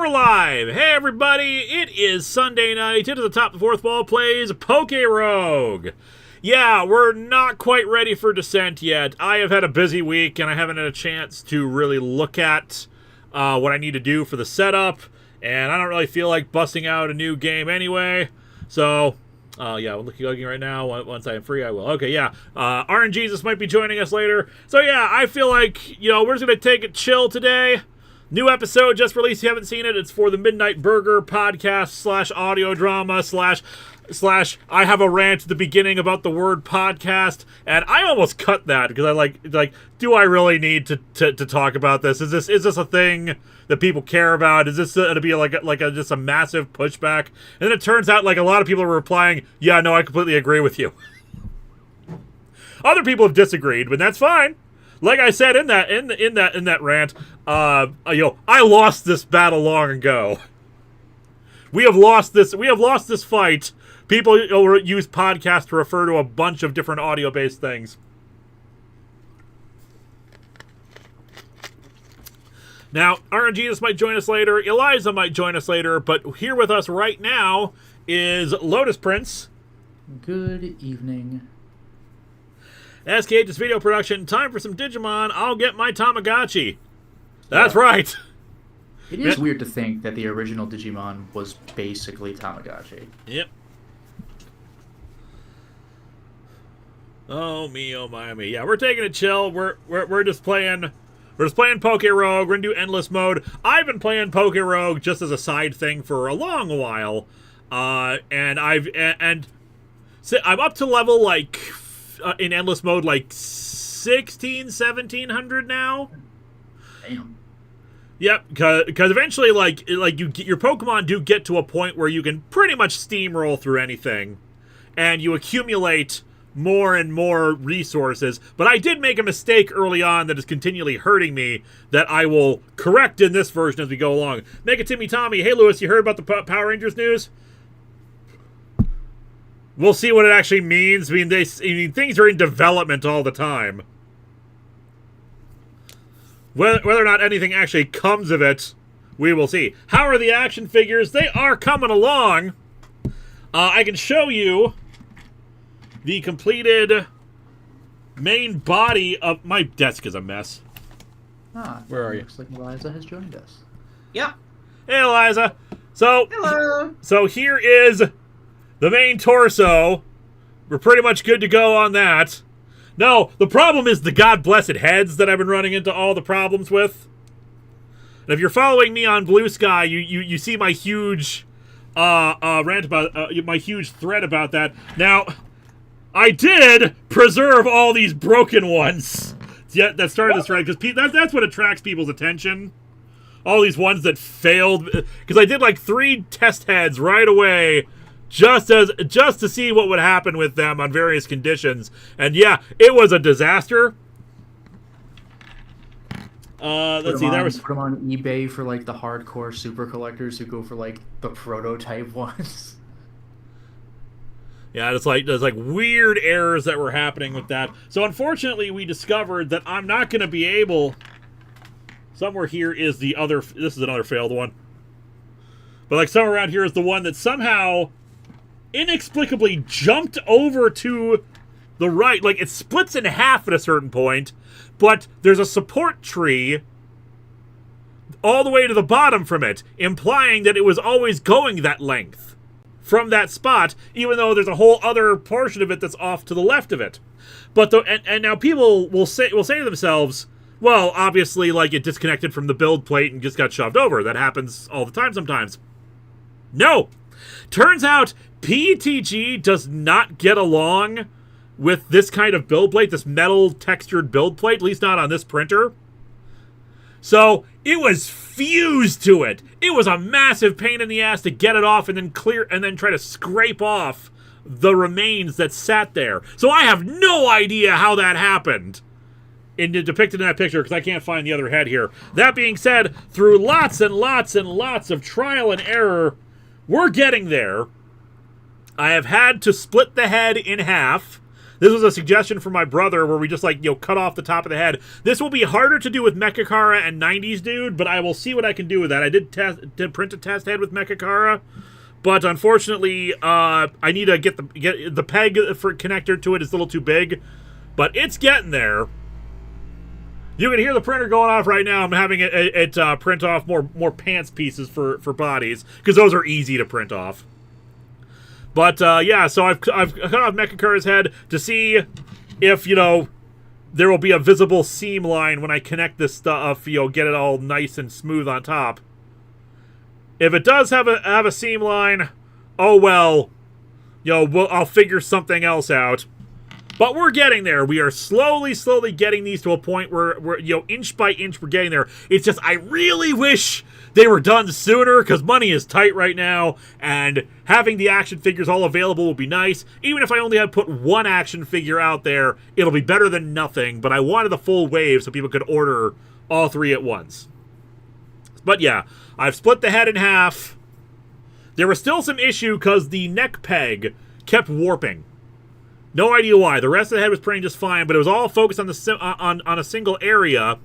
We're live! Hey everybody, it is Sunday night. Into the Top of the Fourth Wall plays PokeRogue. Yeah, we're not quite ready for Descent yet. I have had a busy week and I haven't had a chance to really look at what I need to do for the setup. And I don't really feel like busting out a new game anyway. So, yeah, we're looking right now. Once I am free, I will. Okay, yeah. RNGesus might be joining us later. So yeah, I feel like, you know, we're just going to take it chill today. New episode just released. If you haven't seen it, it's for the Midnight Burger podcast slash audio drama slash I have a rant at the beginning about the word podcast, and I almost cut that because I like do I really need to talk about this? Is this a thing that people care about? Is this going to be just a massive pushback? And then it turns out like a lot of people are replying, yeah, no, I completely agree with you. Other people have disagreed, but that's fine. Like I said in that rant, I lost this battle long ago. We have lost this fight. People use podcasts to refer to a bunch of different audio-based things. Now, RNGesus might join us later. Eliza might join us later, but here with us right now is Lotus Prince. Good evening. SK this video production. Time for some Digimon. I'll get my Tamagotchi. That's right. It is weird to think that the original Digimon was basically Tamagotchi. Yep. Oh me, oh my, oh me. Yeah, we're taking it chill. We're just playing. We're just playing PokeRogue. We're gonna do endless mode. I've been playing PokeRogue just as a side thing for a long while, and I'm up to level like. In endless mode, like 1700 now. Damn. Yep, because eventually, like your Pokemon do get to a point where you can pretty much steamroll through anything, and you accumulate more and more resources. But I did make a mistake early on that is continually hurting me that I will correct in this version as we go along. Mega Timmy Tommy, hey Lewis, you heard about the Power Rangers news? We'll see what it actually means. I mean, things are in development all the time. Whether or not anything actually comes of it, we will see. How are the action figures? They are coming along. I can show you the completed main body of... My desk is a mess. Where are you? Looks like Eliza has joined us. Yep. Hey, Eliza. So, hello. So here is... the main torso. We're pretty much good to go on that. No, the problem is the god-blessed heads that I've been running into all the problems with. And if you're following me on Blue Sky, you see my huge rant about my huge thread about that. Now, I did preserve all these broken ones. Yeah, that started this thread because that's what attracts people's attention. All these ones that failed because I did like 3 test heads right away. Just to see what would happen with them on various conditions. And yeah, it was a disaster. Let's see. Put them on eBay for like the hardcore super collectors who go for like the prototype ones. Yeah, there's like weird errors that were happening with that. So unfortunately, we discovered that I'm not going to be able. Somewhere here is the other. This is another failed one. But like somewhere around here is the one that somehow inexplicably jumped over to the right, like, it splits in half at a certain point, but there's a support tree all the way to the bottom from it, implying that it was always going that length from that spot, even though there's a whole other portion of it that's off to the left of it. But and now people will say to themselves, well, obviously, like, it disconnected from the build plate and just got shoved over. That happens all the time sometimes. No! Turns out PTG does not get along with this kind of build plate, this metal textured build plate, at least not on this printer. So it was fused to it. It was a massive pain in the ass to get it off and then clear and then try to scrape off the remains that sat there. So I have no idea how that happened depicted in that picture, because I can't find the other head here. That being said, through lots and lots and lots of trial and error, we're getting there. I have had to split the head in half. This was a suggestion from my brother where we just, like, cut off the top of the head. This will be harder to do with Mechakara and 90s Dude, but I will see what I can do with that. I did print a test head with Mechakara, but unfortunately, I need to get the peg for connector to it is a little too big, but it's getting there. You can hear the printer going off right now. I'm having it print off more pants pieces for bodies, because those are easy to print off. But, yeah, so I've cut off Mechakara's head to see if, there will be a visible seam line when I connect this stuff, get it all nice and smooth on top. If it does have a seam line, oh well, I'll figure something else out. But we're getting there. We are slowly getting these to a point where inch by inch, we're getting there. It's just, I really wish they were done sooner, because money is tight right now, and having the action figures all available would be nice. Even if I only had put one action figure out there, it'll be better than nothing, but I wanted the full wave so people could order all three at once. But yeah, I've split the head in half. There was still some issue because the neck peg kept warping. No idea why. The rest of the head was printing just fine, but it was all focused on on a single area,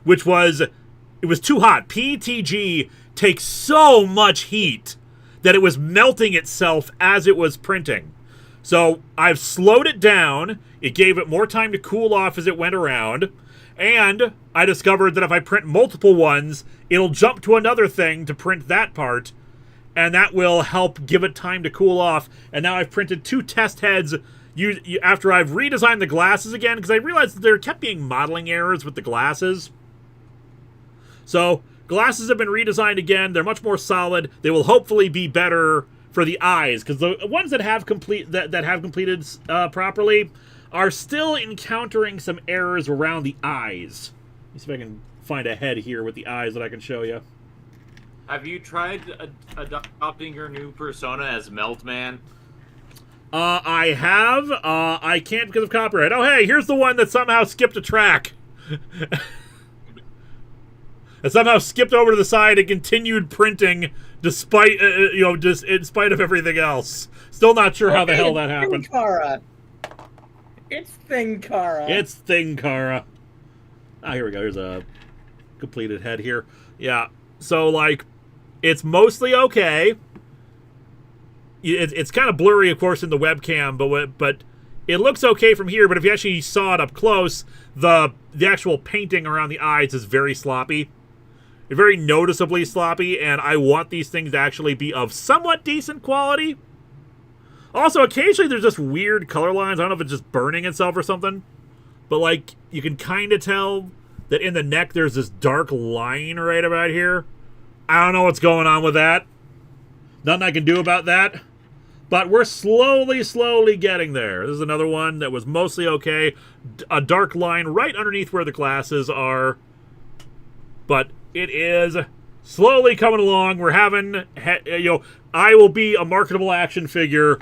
which was, it was too hot. PTG takes so much heat that it was melting itself as it was printing. So I've slowed it down. It gave it more time to cool off as it went around. And I discovered that if I print multiple ones, it'll jump to another thing to print that part, and that will help give it time to cool off. And now I've printed 2 test heads after I've redesigned the glasses again, because I realized that there kept being modeling errors with the glasses. So, glasses have been redesigned again. They're much more solid. They will hopefully be better for the eyes, because the ones that have completed properly are still encountering some errors around the eyes. Let me see if I can find a head here with the eyes that I can show you. Have you tried adopting your new persona as Meltman? I have. I can't because of copyright. Oh, hey, here's the one that somehow skipped a track. And somehow skipped over to the side and continued printing despite, just in spite of everything else. Still not sure how the hell that happened. Linkara. It's Linkara. It's Linkara. Ah, here we go. Here's a completed head here. Yeah. So, like, it's mostly okay. It's kind of blurry, of course, in the webcam, but it looks okay from here. But if you actually saw it up close, the actual painting around the eyes is very sloppy. Very noticeably sloppy, and I want these things to actually be of somewhat decent quality. Also, occasionally there's just weird color lines. I don't know if it's just burning itself or something. But, like, you can kind of tell that in the neck there's this dark line right about here. I don't know what's going on with that. Nothing I can do about that. But we're slowly getting there. This is another one that was mostly okay. A dark line right underneath where the glasses are. But it is slowly coming along. We're having, I will be a marketable action figure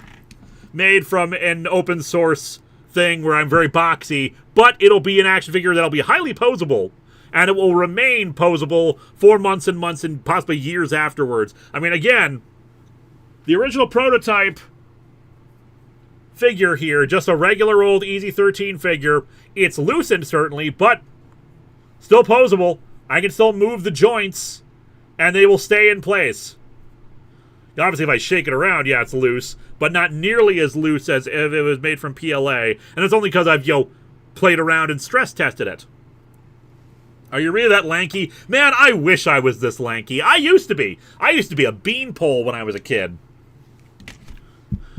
made from an open source thing where I'm very boxy. But it'll be an action figure that'll be highly posable. And it will remain posable for months and months and possibly years afterwards. I mean, again, the original prototype figure here, just a regular old Easy 13 figure. It's loosened, certainly, but still posable. I can still move the joints, and they will stay in place. Obviously, if I shake it around, yeah, it's loose, but not nearly as loose as if it was made from PLA. And it's only because I've, played around and stress tested it. Are you really that lanky? Man, I wish I was this lanky. I used to be. I used to be a beanpole when I was a kid.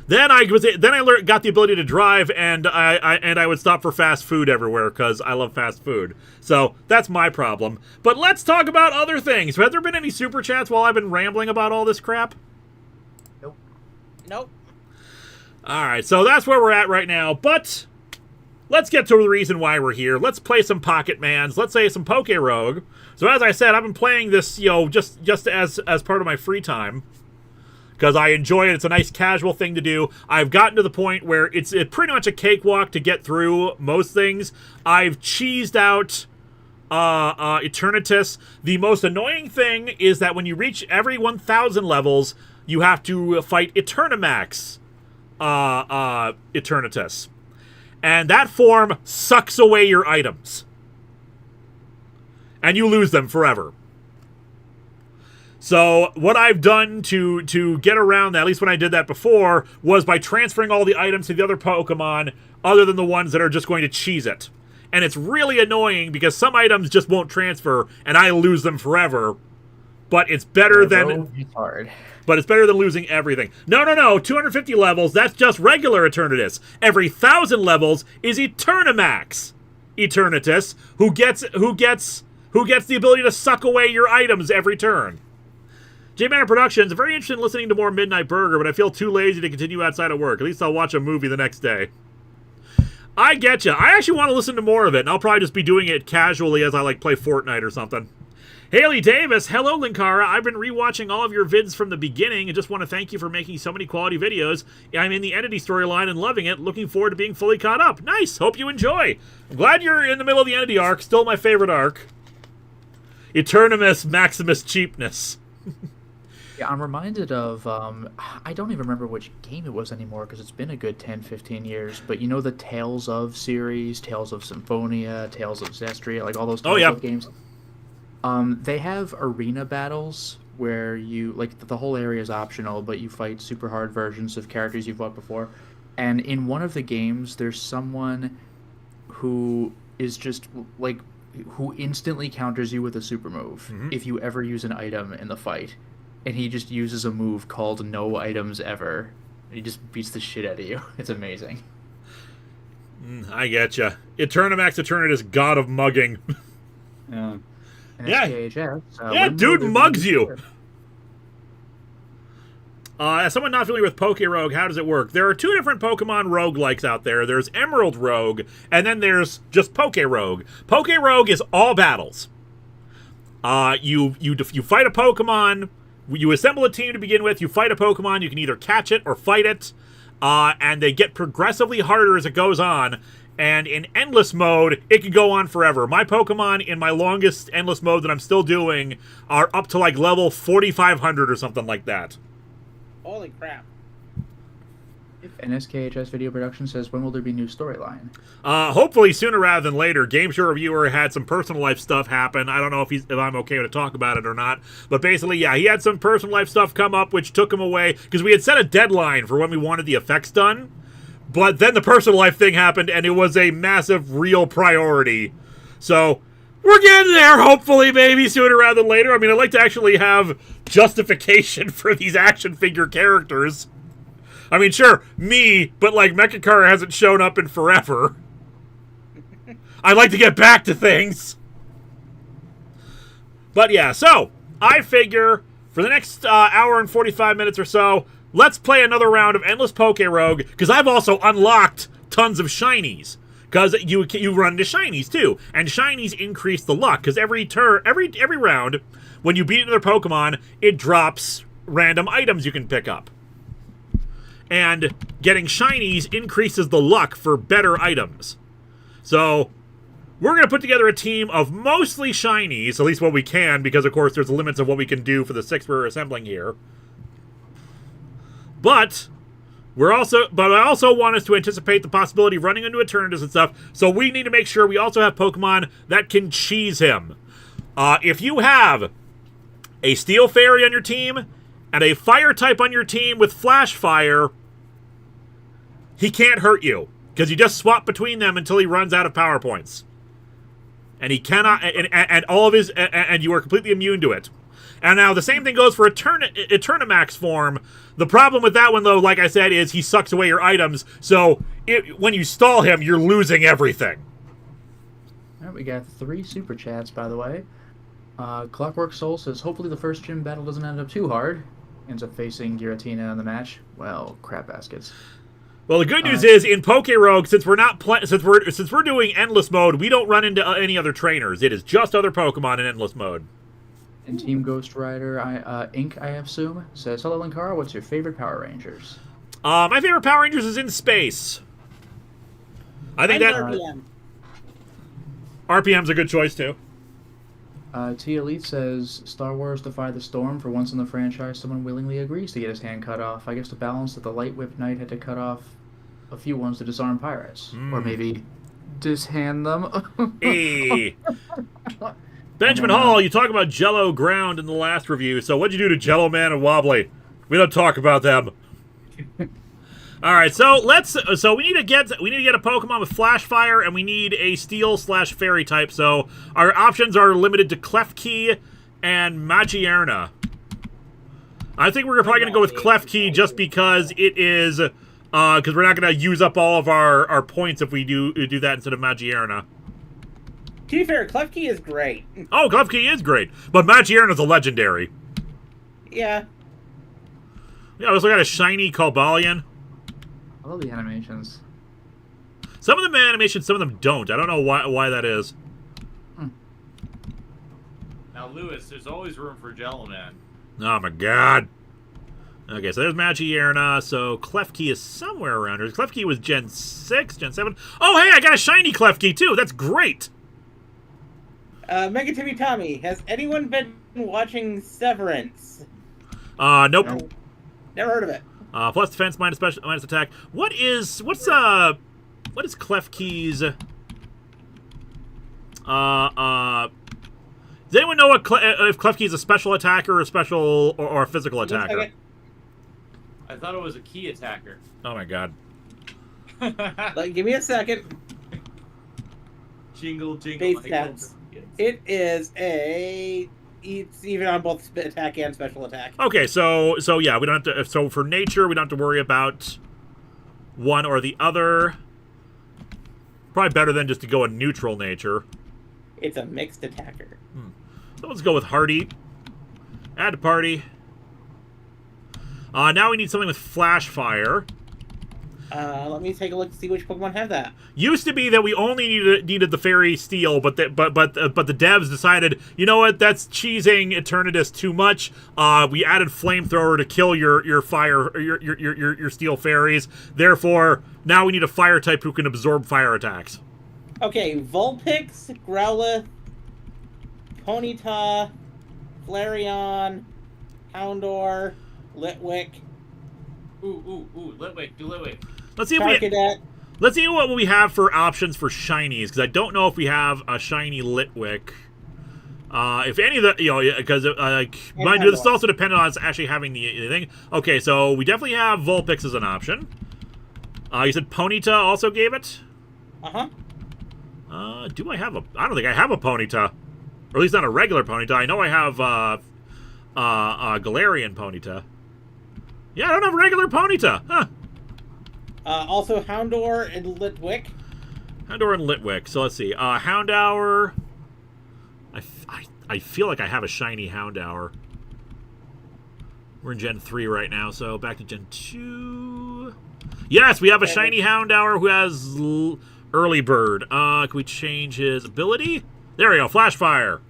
Then I got the ability to drive, and I would stop for fast food everywhere because I love fast food. So that's my problem. But let's talk about other things. Have there been any super chats while I've been rambling about all this crap? Nope. All right, so that's where we're at right now. But let's get to the reason why we're here. Let's play some Pocket Mans. Let's say some PokeRogue. So as I said, I've been playing this, just as part of my free time. Because I enjoy it. It's a nice casual thing to do. I've gotten to the point where it's pretty much a cakewalk to get through most things. I've cheesed out Eternatus. The most annoying thing is that when you reach every 1,000 levels, you have to fight Eternamax Eternatus. And that form sucks away your items. And you lose them forever. So what I've done to get around that, at least when I did that before, was by transferring all the items to the other Pokemon other than the ones that are just going to cheese it. And it's really annoying because some items just won't transfer and I lose them forever. But it's better than... hard. But it's better than losing everything. No. 250 levels, that's just regular Eternatus. Every 1,000 levels is Eternamax Eternatus, who gets the ability to suck away your items every turn. J-Manor Productions, very interested in listening to more Midnight Burger, but I feel too lazy to continue outside of work. At least I'll watch a movie the next day. I get you. I actually want to listen to more of it, and I'll probably just be doing it casually as I, play Fortnite or something. Haley Davis, hello Linkara. I've been rewatching all of your vids from the beginning and just want to thank you for making so many quality videos. I'm in the Entity storyline and loving it. Looking forward to being fully caught up. Nice. Hope you enjoy. I'm glad you're in the middle of the Entity arc. Still my favorite arc. Eternatus Maximus Cheapness. Yeah, I'm reminded of, I don't even remember which game it was anymore because it's been a good 10, 15 years, but you know the Tales of series, Tales of Symphonia, Tales of Zestria, all those Tales of games? They have arena battles where you, the whole area is optional, but you fight super hard versions of characters you've fought before. And in one of the games, there's someone who is just, who instantly counters you with a super move if you ever use an item in the fight. And he just uses a move called No Items Ever. He just beats the shit out of you. It's amazing. I getcha. Eternamax Eternatus, God of Mugging. Yeah. Yeah. SKHS, Dude mugs you. As someone not familiar with PokeRogue, how does it work? There are two different Pokemon roguelikes out there. There's Emerald Rogue, and then there's just PokeRogue. PokeRogue is all battles. You fight a Pokemon. You assemble a team to begin with. You fight a Pokemon. You can either catch it or fight it. And they get progressively harder as it goes on. And in endless mode, it can go on forever. My Pokemon in my longest endless mode that I'm still doing are up to level 4,500 or something like that. Holy crap. If NSKHS Video Production says, when will there be new storyline? Hopefully sooner rather than later. Game Show Reviewer had some personal life stuff happen. I don't know if I'm okay to talk about it or not. But basically, yeah, he had some personal life stuff come up, which took him away. Because we had set a deadline for when we wanted the effects done. But then the personal life thing happened, and it was a massive, real priority. So, we're getting there, hopefully, maybe sooner rather than later. I mean, I'd like to actually have justification for these action figure characters. I mean, sure, me, but, Mechacar hasn't shown up in forever. I'd like to get back to things. But, yeah, so, I figure, for the next hour and 45 minutes or so, let's play another round of Endless PokeRogue, because I've also unlocked tons of shinies. Because you run into shinies, too. And shinies increase the luck, because every round, when you beat another Pokemon, it drops random items you can pick up. And getting shinies increases the luck for better items. So, we're going to put together a team of mostly shinies, at least what we can, because, of course, there's limits of what we can do for the 6 we're assembling here. But I also want us to anticipate the possibility of running into Eternatus and stuff, so we need to make sure we also have Pokemon that can cheese him. If you have a Steel Fairy on your team, and a fire type on your team with flash fire, he can't hurt you because you just swap between them until he runs out of power points. And he cannot, and all of his, and you are completely immune to it. And now the same thing goes for Eternamax form. The problem with that one, though, like I said, is he sucks away your items. So when you stall him, you're losing everything. All right, we got 3 super chats, by the way. Clockwork Soul says, hopefully the first gym battle doesn't end up too hard. Ends up facing Giratina in the match. Well, crap baskets. Well, the good news is in PokeRogue, since we're not since we're doing endless mode, we don't run into any other trainers. It is just other Pokemon in endless mode. And Team Ghost Rider Inc., I assume, says, hello, Linkara, what's your favorite Power Rangers? My favorite Power Rangers is in space. I think that RPM's a good choice too. T Elite says, Star Wars Defy the Storm. For once in the franchise, someone willingly agrees to get his hand cut off. I guess to balance that the Light Whip Knight had to cut off a few ones to disarm pirates. Or maybe dishand them. Hey. Benjamin Hall, you talk about Jello Ground in the last review, so what'd you do to Jello Man and Wobbly? We don't talk about them. All right, so we need to get a Pokemon with Flash Fire, and we need a Steel/Fairy type. So our options are limited to Klefki and Magierna. I think we're probably going to go with Klefki just because it is because we're not going to use up all of our points if we do that instead of Magierna. To be fair, Klefki is great. Oh, Klefki is great, but Magierna's a legendary. Yeah. Yeah, I also got a shiny Cobalion. I love the animations. Some of them animations, some of them don't. I don't know why that is. Now, Lewis, there's always room for Jello Man. Oh my god. Okay, so there's Magierna. So Klefki is somewhere around here. Klefki was Gen 6, Gen 7. Oh, hey, I got a shiny Klefki too. That's great. Mega Timmy Tommy, has anyone been watching Severance? Nope. No. Never heard of it. Plus defense, minus special, minus attack. What's Klefki's? Does anyone know if Klefki is a special attacker or a special or a physical attacker? I thought it was a key attacker. Oh my god. Give me a second. Jingle, jingle. Base stats. It is it's even on both attack and special attack. Okay, so yeah, we don't have to. So for nature, we don't have to worry about one or the other. Probably better than just to go in neutral nature. It's a mixed attacker. So let's go with Hardy. Add to party. Now we need something with Flash Fire. Let me take a look to see which Pokemon have that. Used to be that we only needed the Fairy Steel, but the devs decided, you know what, that's cheesing Eternatus too much. We added Flamethrower to kill your fire, your Steel Fairies. Therefore, now we need a Fire type who can absorb fire attacks. Okay, Vulpix, Growlithe, Ponyta, Flareon, Houndour, Litwick. Ooh, Litwick, do Litwick. Let's see what we have for options for shinies, because I don't know if we have a shiny Litwick. If any of the, because mind you, this is also dependent on us actually having the thing. Okay, so we definitely have Vulpix as an option. You said Ponyta also gave it? Uh-huh. Do I have I don't think I have a Ponyta. Or at least not a regular Ponyta. I know I have Galarian Ponyta. Yeah, I don't have a regular Ponyta. Huh. Also Houndour and Litwick. Houndour and Litwick. So let's see. Houndour. I feel like I have a shiny Houndour. We're in Gen 3 right now, so back to Gen 2. Yes, we have a shiny Houndour who has Early Bird. Can we change his ability? There we go. Flash Fire.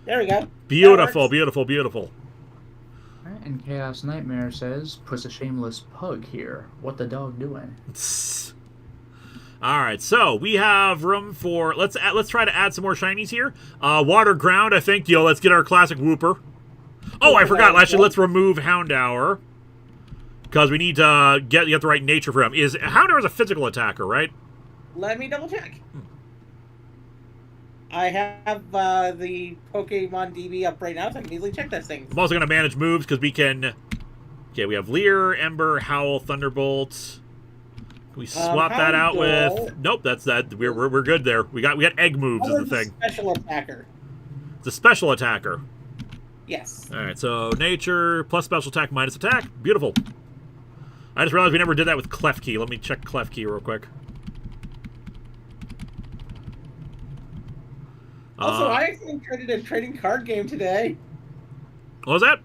There we go. Beautiful, beautiful, beautiful. And Chaos Nightmare says, puts a shameless pug here. What the dog doing? All right, so we have room for let's try to add some more shinies here. Water Ground, I think. Let's get our classic Wooper. Oh, I forgot. Actually, let's remove Houndour because we need to get the right nature for him. Houndour is a physical attacker, right? Let me double check. I have the Pokemon DB up right now, so I can easily check those things. I'm also going to manage moves because we can... Okay, we have Leer, Ember, Howl, Thunderbolt. Can we swap that out with... Nope, that's that. We're good there. We got egg moves is the thing. Special attacker. It's a special attacker. Yes. All right, so nature plus special attack minus attack. Beautiful. I just realized we never did that with Klefki. Let me check Klefki real quick. Also, I accidentally traded a trading card game today. What was that?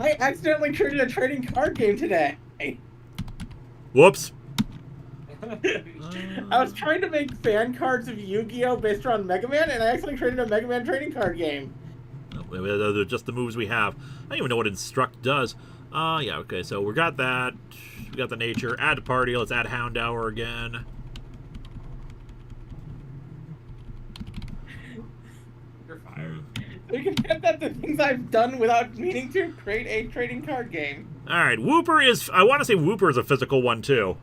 I accidentally traded a trading card game today. Whoops. I was trying to make fan cards of Yu-Gi-Oh! Based on Mega Man, and I accidentally traded a Mega Man trading card game. Those are just the moves we have. I don't even know what Instruct does. Yeah, okay, so we got that. We got the nature. Add to party. Let's add Houndour again. You're fired. You can get that the things I've done without meaning to create a trading card game. Alright, Wooper is... I want to say Wooper is a physical one, too.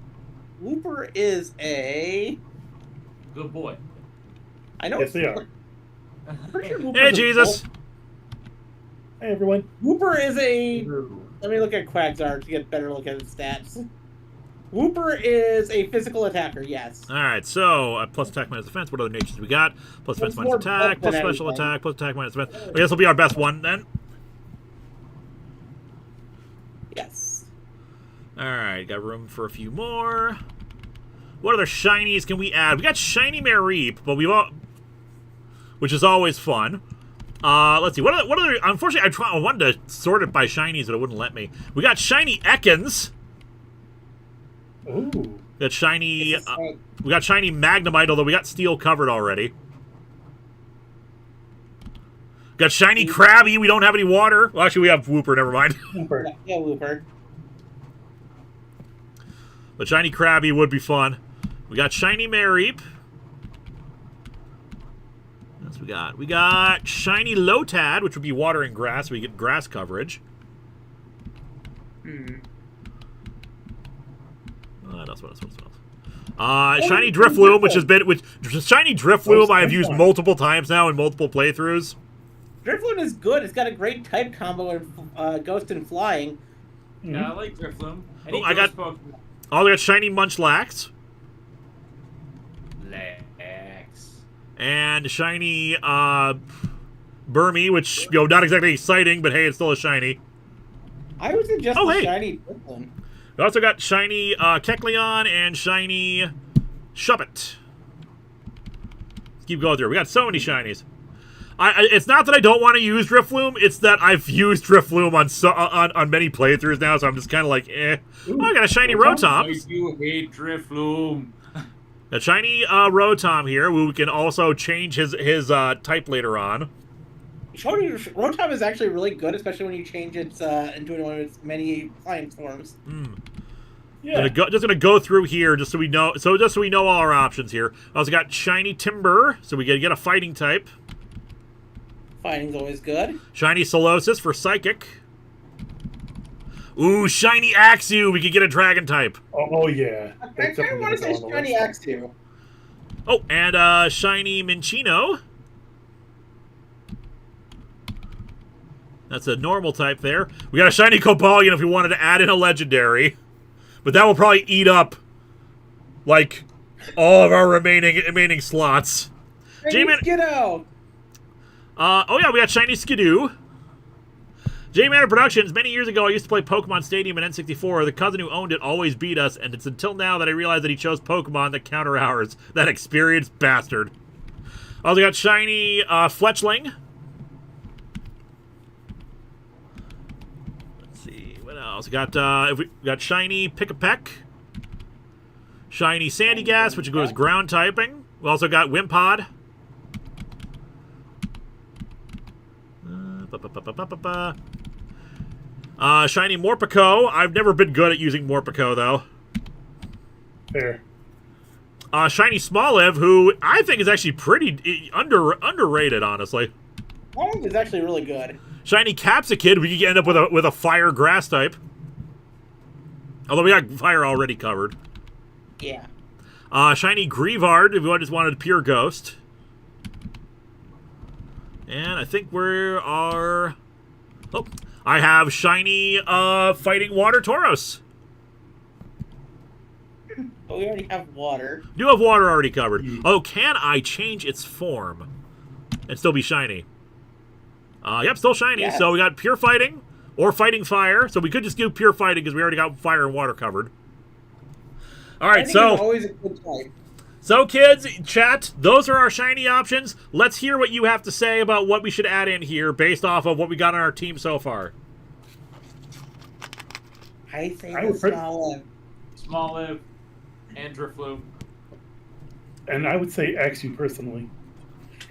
Wooper is a... Good boy. I know. Yes, they are. Hey, Jesus! Hey, everyone. Wooper is a... Let me look at Quagsire to get a better look at his stats. Wooper is a physical attacker, yes. Alright, so plus attack minus defense. What other natures we got? Plus defense minus attack, plus special attack, plus attack minus defense. Okay, this will be our best one, then. Yes. Alright, got room for a few more. What other shinies can we add? We got Shiny Mareep, but we've all... which is always fun. Let's see. What other... Unfortunately, I wanted to sort it by shinies, but it wouldn't let me. We got Shiny Ekans. Ooh. We got Shiny... we got Shiny Magnemite, although we got Steel covered already. Got Shiny Krabby. We don't have any water. Well, actually, we have Wooper. Never mind. Wooper. Yeah, Wooper. But Shiny Krabby would be fun. We got Shiny Mareep. What else we got? We got Shiny Lotad, which would be water and grass, so we get grass coverage. What else? Shiny Drifloom, which has been... Shiny Drifloom I have used multiple times now in multiple playthroughs. Drifloon is good. It's got a great type combo in Ghost and Flying. Yeah, I like Drifloom. Oh, I got Shiny Munchlax. And Shiny Burmy, which, you know, not exactly exciting, but hey, it's still a shiny. I would suggest Shiny Drifloon. We also got Shiny Kecleon and Shiny Shuppet. Let's keep going through. We got so many shinies. It's not that I don't want to use Drifloom, it's that I've used Drifloom on many playthroughs now, so I'm just kind of like, eh. Oh, I got a Shiny Rotom. I do hate Drifloom. A Shiny Rotom here, who can also change his type later on. Rotom is actually really good, especially when you change it into one of its many flying forms. Yeah. Just gonna go through here just so we know. Just so we know all our options here. I also got Shiny Timber, so we get a fighting type. Fighting's always good. Shiny Solosis for Psychic. Ooh, Shiny Axew. We could get a Dragon type. Oh, yeah. I kind of want to say Shiny Axew. Oh, and Shiny Minchino. That's a normal type there. We got a Shiny Cobalion if we wanted to add in a Legendary. But that will probably eat up, like, all of our remaining slots. Shiny Skiddo! Oh yeah, we got Shiny Skidoo. J-Manor Productions. Many years ago, I used to play Pokemon Stadium in N64. The cousin who owned it always beat us, and it's until now that I realized that he chose Pokemon that counter ours. That experienced bastard. Also got Shiny Fletchling. Let's see, what else? We got Shiny Pick-a-Peck. Shiny Sandygas, which goes ground typing. We also got Wimpod. Shiny Morpeko. I've never been good at using Morpeko, though. Fair. Shiny Smoliv, who I think is actually pretty underrated, honestly. Smoliv is actually really good. Shiny Capsicid. We could end up with a fire grass type. Although we got fire already covered. Yeah. Shiny Grievard, if you just wanted pure ghost. And I think we are... Oh, I have shiny Fighting Water Tauros. But we already have water. Do have water already covered. Oh, can I change its form and still be shiny? Yep, still shiny. Yeah. So we got Pure Fighting or Fighting Fire. So we could just do Pure Fighting because we already got Fire and Water covered. All I right, think so... it's always a good type. So, kids, chat, those are our shiny options. Let's hear what you have to say about what we should add in here based off of what we got on our team so far. I say I the would put- small one. Small Live and Drifloon. And I would say Axu personally.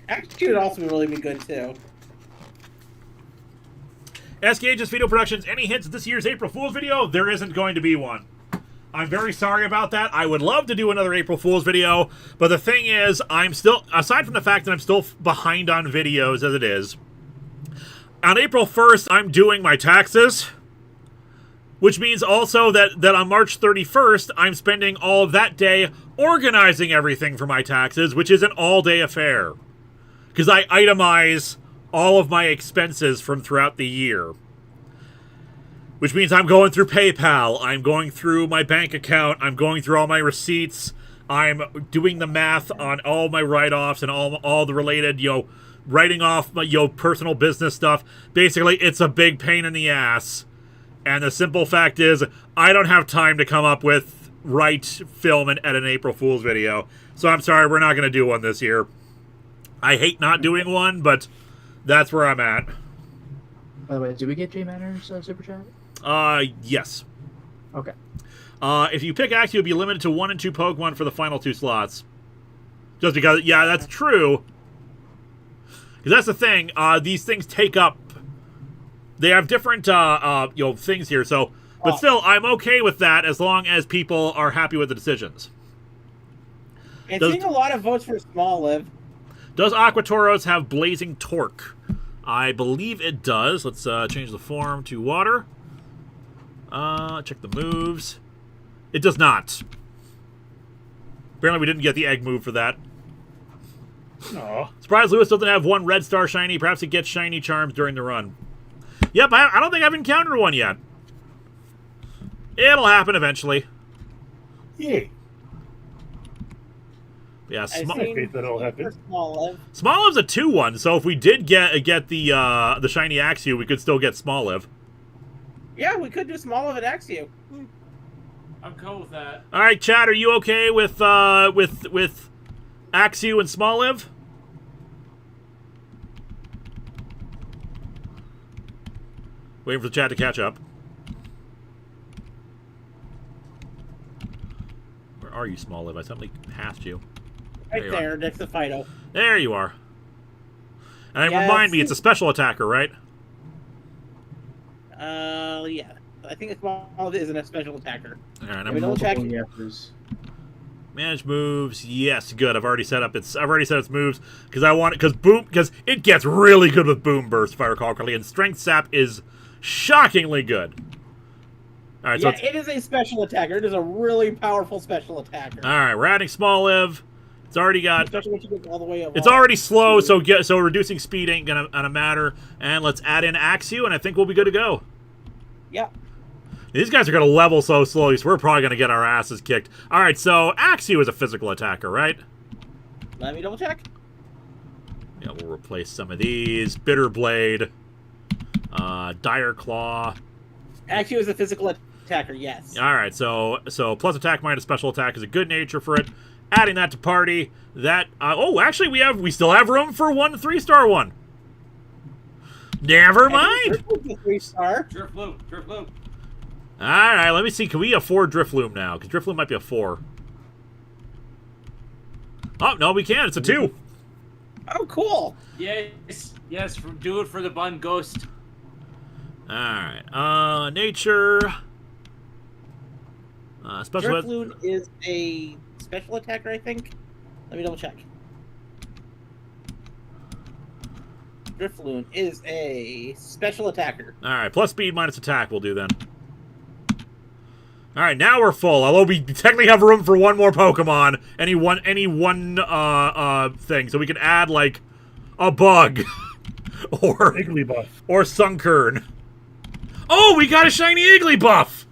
Actually, it would also really be good, too. SKH's Video Productions, any hints at this year's April Fool's video? There isn't going to be one. I'm very sorry about that. I would love to do another April Fool's video, but the thing is, I'm still, aside from the fact that I'm still behind on videos as it is, on April 1st, I'm doing my taxes, which means also that on March 31st, I'm spending all of that day organizing everything for my taxes, which is an all-day affair. Because I itemize all of my expenses from throughout the year. Which means I'm going through PayPal, I'm going through my bank account, I'm going through all my receipts, I'm doing the math on all my write-offs and all the related, writing off my, personal business stuff. Basically, it's a big pain in the ass. And the simple fact is, I don't have time to come up with, write, film, and edit an April Fool's video. So I'm sorry, we're not going to do one this year. I hate not doing one, but that's where I'm at. By the way, did we get J Manor's super chat? Yes. Okay. If you pick Axie, you'll be limited to 1 and 2 Pokemon for the final 2 slots. Just because, yeah, that's true. Because that's the thing, these things take up... They have different, things here, so... But still, I'm okay with that as long as people are happy with the decisions. It's seeing a lot of votes for Small Live. Does Aquatoros have Blazing Torque? I believe it does. Let's change the form to Water. Check the moves. It does not. Apparently we didn't get the egg move for that. Aw. Surprised Lewis doesn't have 1 Red Star Shiny. Perhaps it gets Shiny Charms during the run. Yep, I don't think I've encountered one yet. It'll happen eventually. Yay. Yeah, I've I seen think that'll happen. for Small Live. Small Live's a 2-1, so if we did get the Shiny Axew, we could still get Small Live. Yeah, we could do Small Live at Axew. I'm cool with that. All right, Chad, are you okay with Axew and Small Live? Waiting for the chat to catch up. Where are you, Small Live? I suddenly passed you. Right you there, next to Fido. There you are. And Yes. remind me, it's a special attacker, right? Yeah. I think it's Small Live isn't a special attacker. All right, Let me double check. manage moves. Yes, good. I've already set its moves because I want it because it gets really good with Boom Burst, if I recall correctly, and Strength Sap is shockingly good. All right, Yeah, so it is a special attacker. It is a really powerful special attacker. all right, we're adding Small Live. It's already got. Especially when you get all the way up. It's already slow, so reducing speed ain't gonna matter. And let's add in Axew, and I think we'll be good to go. Yeah. These guys are gonna level so slowly, so we're probably gonna get our asses kicked. All right, so Axew is a physical attacker, right? Let me double check. Yeah, we'll replace some of these. Bitter Blade, Dire Claw. Actually, it was a physical attacker. Yes. All right, so plus attack minus special attack is a good nature for it. Adding that to party. That actually we still have room for 1 3-star one. Never mind. 3-star. Drifloop. All right, let me see. Can we afford Drifloom now? Because Drifloom might be a 4. Oh no, we can. It's a 2. Oh, cool. Yes, do it for the Bun Ghost. All right. Nature. Special. Drifloon is a special attacker, I think. Let me double check. Drifloon is a special attacker. All right, plus speed minus attack we'll do then. All right, now we're full. Although we technically have room for 1 more Pokemon, any one thing, so we can add like a bug. Or Igglybuff. or Sunkern. Oh, we got a shiny Igglybuff!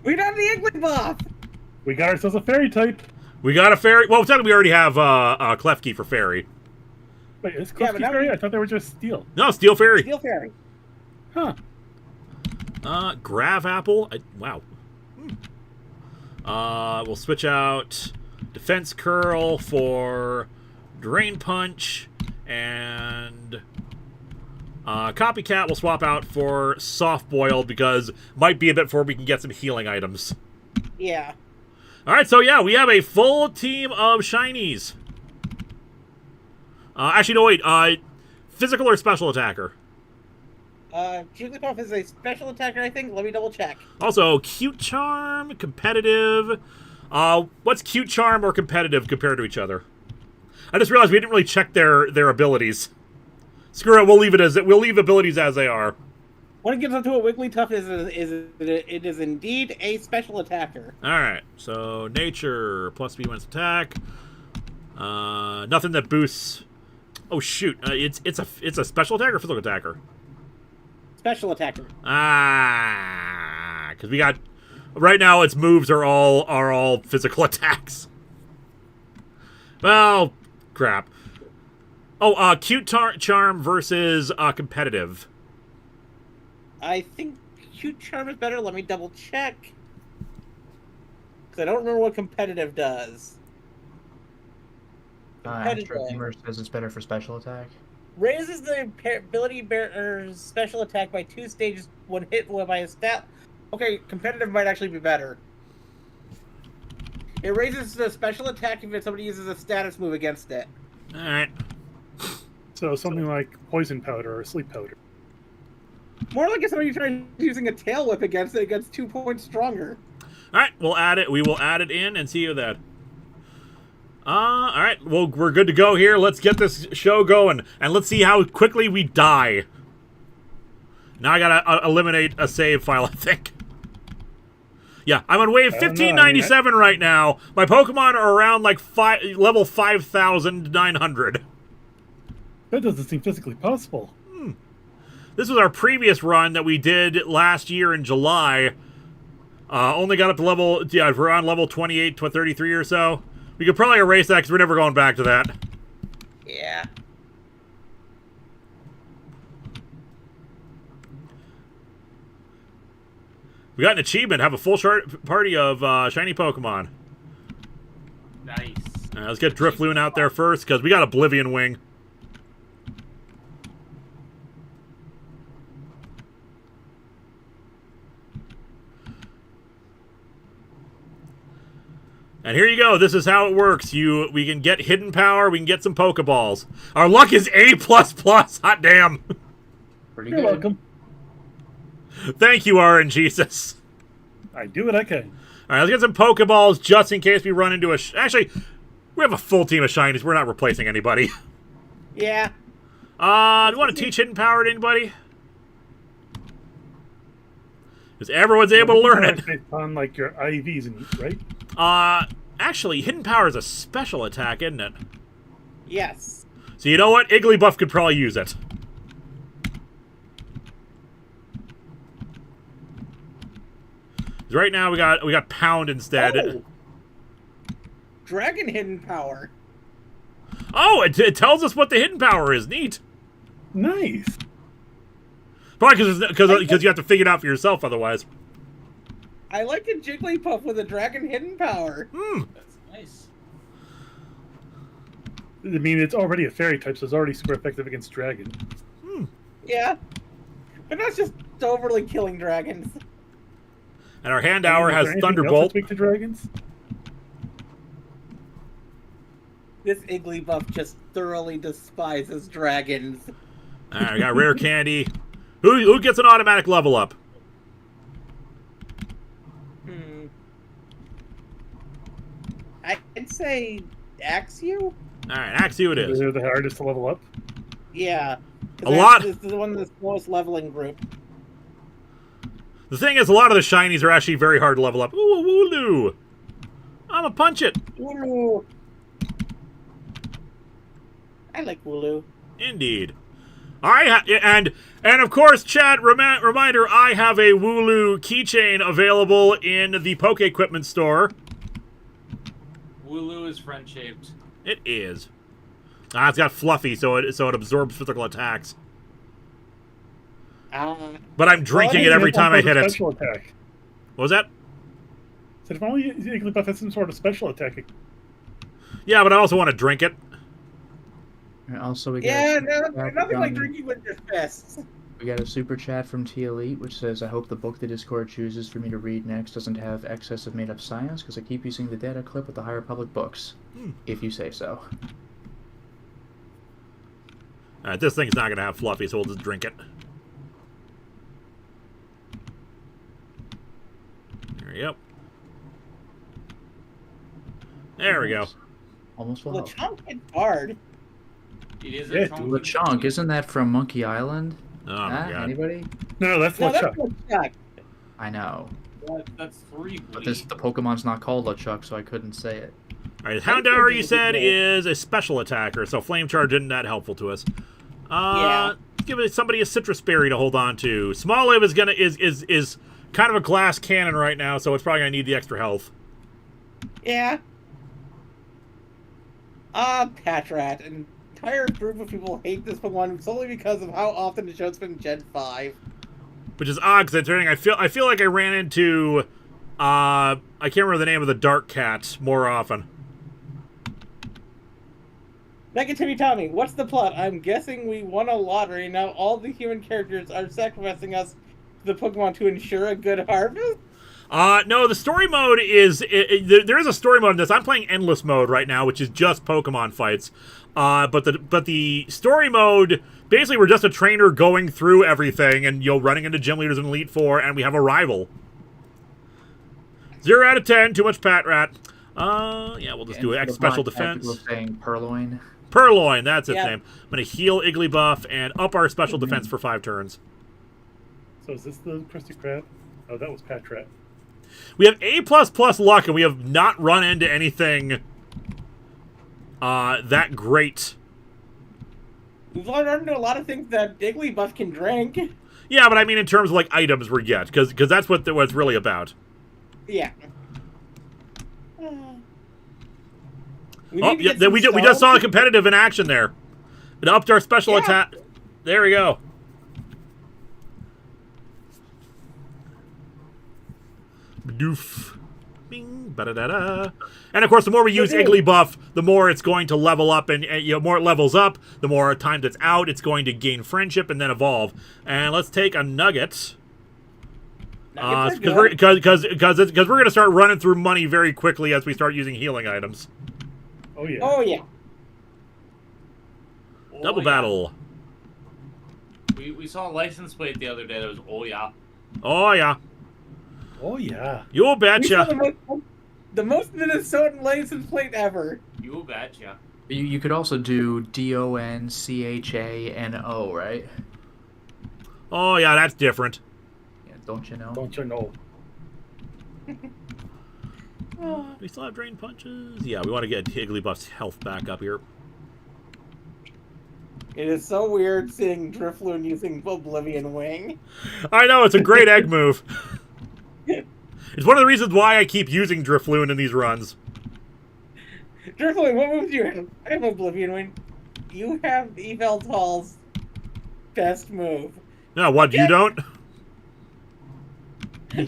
We got the Igglybuff! We got ourselves a fairy type. We got a fairy. Well, technically we already have Klefki for fairy. Wait, is Yeah, Klefki but that fairy? was- I thought they were just steel. No, Steel Fairy. Steel Fairy. Huh. Grav Apple. Wow. We'll switch out Defense Curl for Drain Punch, and Copycat we'll swap out for Soft Boil because might be a bit before we can get some healing items. Yeah. Alright, so yeah, we have a full team of shinies. Actually, no, wait. Physical or special attacker? Jigglypuff is a special attacker, I think. Let me double check. Also, Cute Charm, competitive. What's Cute Charm or competitive compared to each other? I just realized we didn't really check their abilities. Screw it, we'll leave abilities as they are. When it gets up to a Wigglytuff, it is indeed a special attacker. Alright, so nature plus B when it's attack. Nothing that boosts. Oh shoot, it's a special attacker or physical attacker? Special attacker. Because we got right now its moves are all physical attacks. Well, crap. Oh, Cute Charm versus competitive. I think Cute Charm is better. Let me double check. Because I don't remember what competitive does. Astro Gamer says it's better for special attack. Raises the ability bearer's special attack by 2 stages when hit by a stat. Okay, competitive might actually be better. It raises the special attack if somebody uses a status move against it. Alright. So something like poison powder or sleep powder. More like if somebody tries using a tail whip against it, it gets 2 points stronger. Alright, we'll add it. We will add it in and see that. Alright, well, we're good to go here. Let's get this show going, and let's see how quickly we die. Now I gotta eliminate a save file, I think. Yeah, I'm on wave 1597 right now. My Pokemon are around, like, level 5,900. That doesn't seem physically possible. This was our previous run that we did last year in July. Only got up to level, yeah, we're on level 28 to 33 or so. We could probably erase that because we're never going back to that. Yeah. We got an achievement. Have a full party of shiny Pokemon. Nice. All right, let's get Drifloon out there first because we got Oblivion Wing. And here you go. This is how it works. We can get hidden power. We can get some Pokeballs. Our luck is A++. Hot damn. Pretty You're good. welcome. Thank you, RNGesus. I do what I can. All right, let's get some Pokeballs just in case we run into a... Actually, we have a full team of shinies. We're not replacing anybody. Yeah. Do you want to teach hidden power to anybody? Because everyone's able to learn it. Based on like your IVs and right? Actually, hidden power is a special attack, isn't it? Yes. So you know what? Igglybuff could probably use it. Right now we got Pound instead. Oh. Dragon hidden power. Oh, it tells us what the hidden power is. Neat. Nice. Probably because you have to figure it out for yourself otherwise. I like a Jigglypuff with a dragon hidden power. That's nice. I mean, it's already a fairy type, so it's already super effective against dragon. Yeah. But that's just overly killing dragons. And our hand hour has Is there anything else Thunderbolt. that's weak to dragons? This Igglybuff just thoroughly despises dragons. All right, we got Rare Candy. Who gets an automatic level up? I'd say Axew? All right, Axew it is. They're the hardest to level up. Yeah. A lot. This is one of the slowest leveling group. The thing is, a lot of the shinies are actually very hard to level up. Ooh, Wooloo! I'ma punch it. Wooloo. I like Wooloo. Indeed. And of course, chat, reminder, I have a Wooloo keychain available in the Poke Equipment store. Wooloo is friend-shaped. It is. It's got fluffy, so it absorbs physical attacks. But I'm drinking it every time I hit it. Special attack. What was that? So if only Igglybuff has some sort of special attack. Yeah, but I also want to drink it. And also, we got nothing like drinking with your fists. We got a super chat from T Elite, which says, "I hope the book the Discord chooses for me to read next doesn't have excess of made-up science, because I keep using the data clip with the High Republic books, if you say so." Alright, this thing's not going to have fluffy, so we'll just drink it. There we go. There we go. Almost full health. Lechonk hit hard. It is Yeah, a chunky Lechonk, isn't that from Monkey Island? Oh, my God. Anybody? No, that's No, that's LeChuck. Lechonk. I know. That's 3 But bleed. the Pokemon's not called LeChuck, so I couldn't say it. Alright, Houndour, you said, is a special attacker, so Flame Charge isn't that helpful to us. Yeah. Give somebody a Citrus Berry to hold on to. Smoliv is kind of a glass cannon right now, so it's probably gonna need the extra health. Yeah. Patrat. An entire group of people hate this one solely because of how often it shows up in Gen 5. Which is odd, because I feel like I ran into I can't remember the name of the dark cat more often. Negativity Tommy, what's the plot? I'm guessing we won a lottery. Now all the human characters are sacrificing us to the Pokemon to ensure a good harvest? No, the story mode is... there is a story mode in this. I'm playing Endless Mode right now, which is just Pokemon fights. But the story mode... Basically, we're just a trainer going through everything and, running into gym leaders in Elite Four, and we have a rival. 0 out of 10, too much Patrat. Yeah, we'll just do an special defense. People saying Purloin. Purloin, that's its Yeah. name. I'm going to heal Igglybuff and up our special defense for 5 turns. So is this the Krusty Krab? Oh, that was Patrat. We have A++ luck, and we have not run into anything that great. We've learned into a lot of things that Igglybuff can drink. Yeah, but I mean in terms of, items we get, because that's what it's really about. Yeah. We just saw a competitive in action there. It upped our special attack. There we go. Doof. Bing, ba-da-da-da. And of course, the more we use Igglybuff, the more it's going to level up, and more it levels up, the more times it's out, it's going to gain friendship and then evolve. And let's take a Nugget. Because we're going to start running through money very quickly as we start using healing items. Oh, yeah. Oh, yeah. Double battle. We saw a license plate the other day that was oh yeah. Oh, yeah. Oh, yeah. You We saw betcha. the most Minnesotan license plate ever. You betcha. You could also do DONCHANO, right? Oh, yeah, that's different. Yeah, don't you know? Don't you know? Do we still have Drain Punches? Yeah, we want to get Igglybuff's health back up here. It is so weird seeing Drifloon using Oblivion Wing. I know, it's a great egg move. It's one of the reasons why I keep using Drifloon in these runs. Drifloon, what move do you have? I have Oblivion Wing. You have Eveltal's best move. No, what, you don't?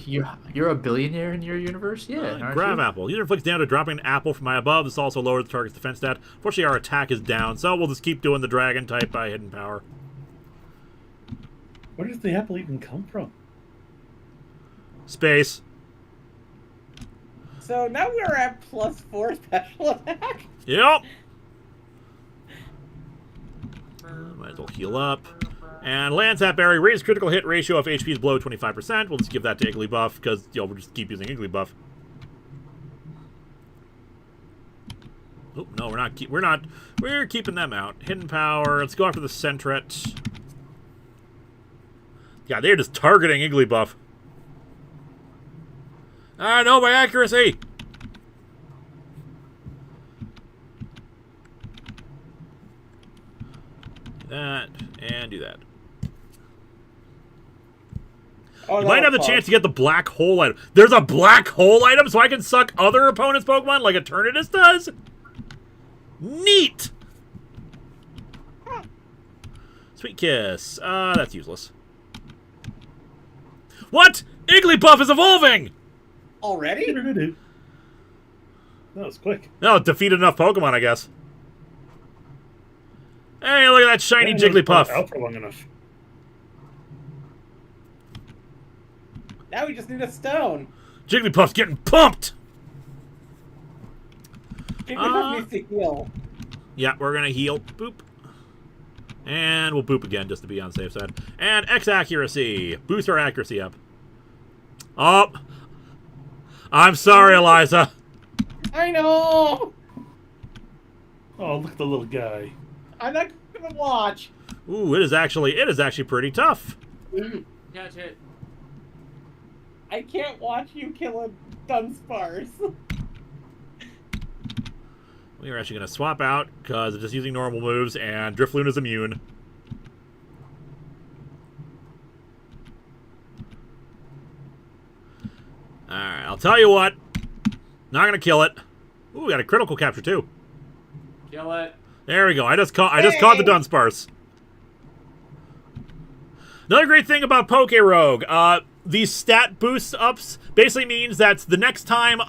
You're a billionaire in your universe? Yeah. aren't Grab you? Apple. User inflicts damage dropping an apple from high above. This also lowers the target's defense stat. Fortunately, our attack is down, so we'll just keep doing the dragon type by hidden power. Where does the apple even come from? Space. So now we're at +4 special attack. Yep. Might as well heal up. And Landsat Berry, raise critical hit ratio if HP is below 25%. We'll just give that to Igglybuff, because we'll just keep using Igglybuff. Oh, no, we're keeping them out. Hidden power, let's go after the Sentret. Yeah, they're just targeting Igglybuff. Ah, no, by accuracy! That, and And do that. Oh, You might have the chance to get the black hole item. There's a black hole item, so I can suck other opponents' Pokemon like Eternatus does? Neat! Sweet Kiss. That's useless. What? Igglybuff is evolving! Already? That was quick. No, it defeated enough Pokemon, I guess. Hey, look at that shiny Yeah, Jigglypuff. out for long enough. Now we just need a stone. Jigglypuff's getting pumped! Jigglypuff needs to heal. Yeah, we're gonna heal. Boop. And we'll boop again just to be on the safe side. And X accuracy. Boost our accuracy up. Oh. I'm sorry, Eliza. I know. Oh, look at the little guy. I'm not gonna watch. Ooh, it is actually pretty tough. Catch it. I can't watch you kill a Dunsparce. We are actually going to swap out because it's just using normal moves, and Drifloon is immune. Alright, I'll tell you what. Not going to kill it. Ooh, we got a critical capture, too. Kill it. There we go. I just caught the Dunsparce. Another great thing about PokeRogue, these stat boost ups basically means that the next time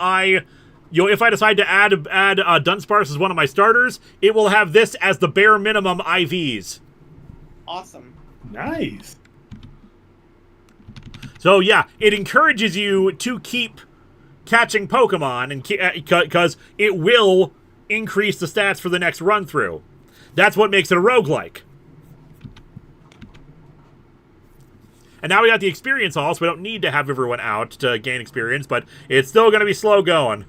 if I decide to add Dunsparce as one of my starters, it will have this as the bare minimum IVs. Awesome. Nice. So yeah, it encourages you to keep catching Pokemon, and because it will increase the stats for the next run through. That's what makes it a roguelike. And now we got the experience all, so we don't need to have everyone out to gain experience, but it's still going to be slow going.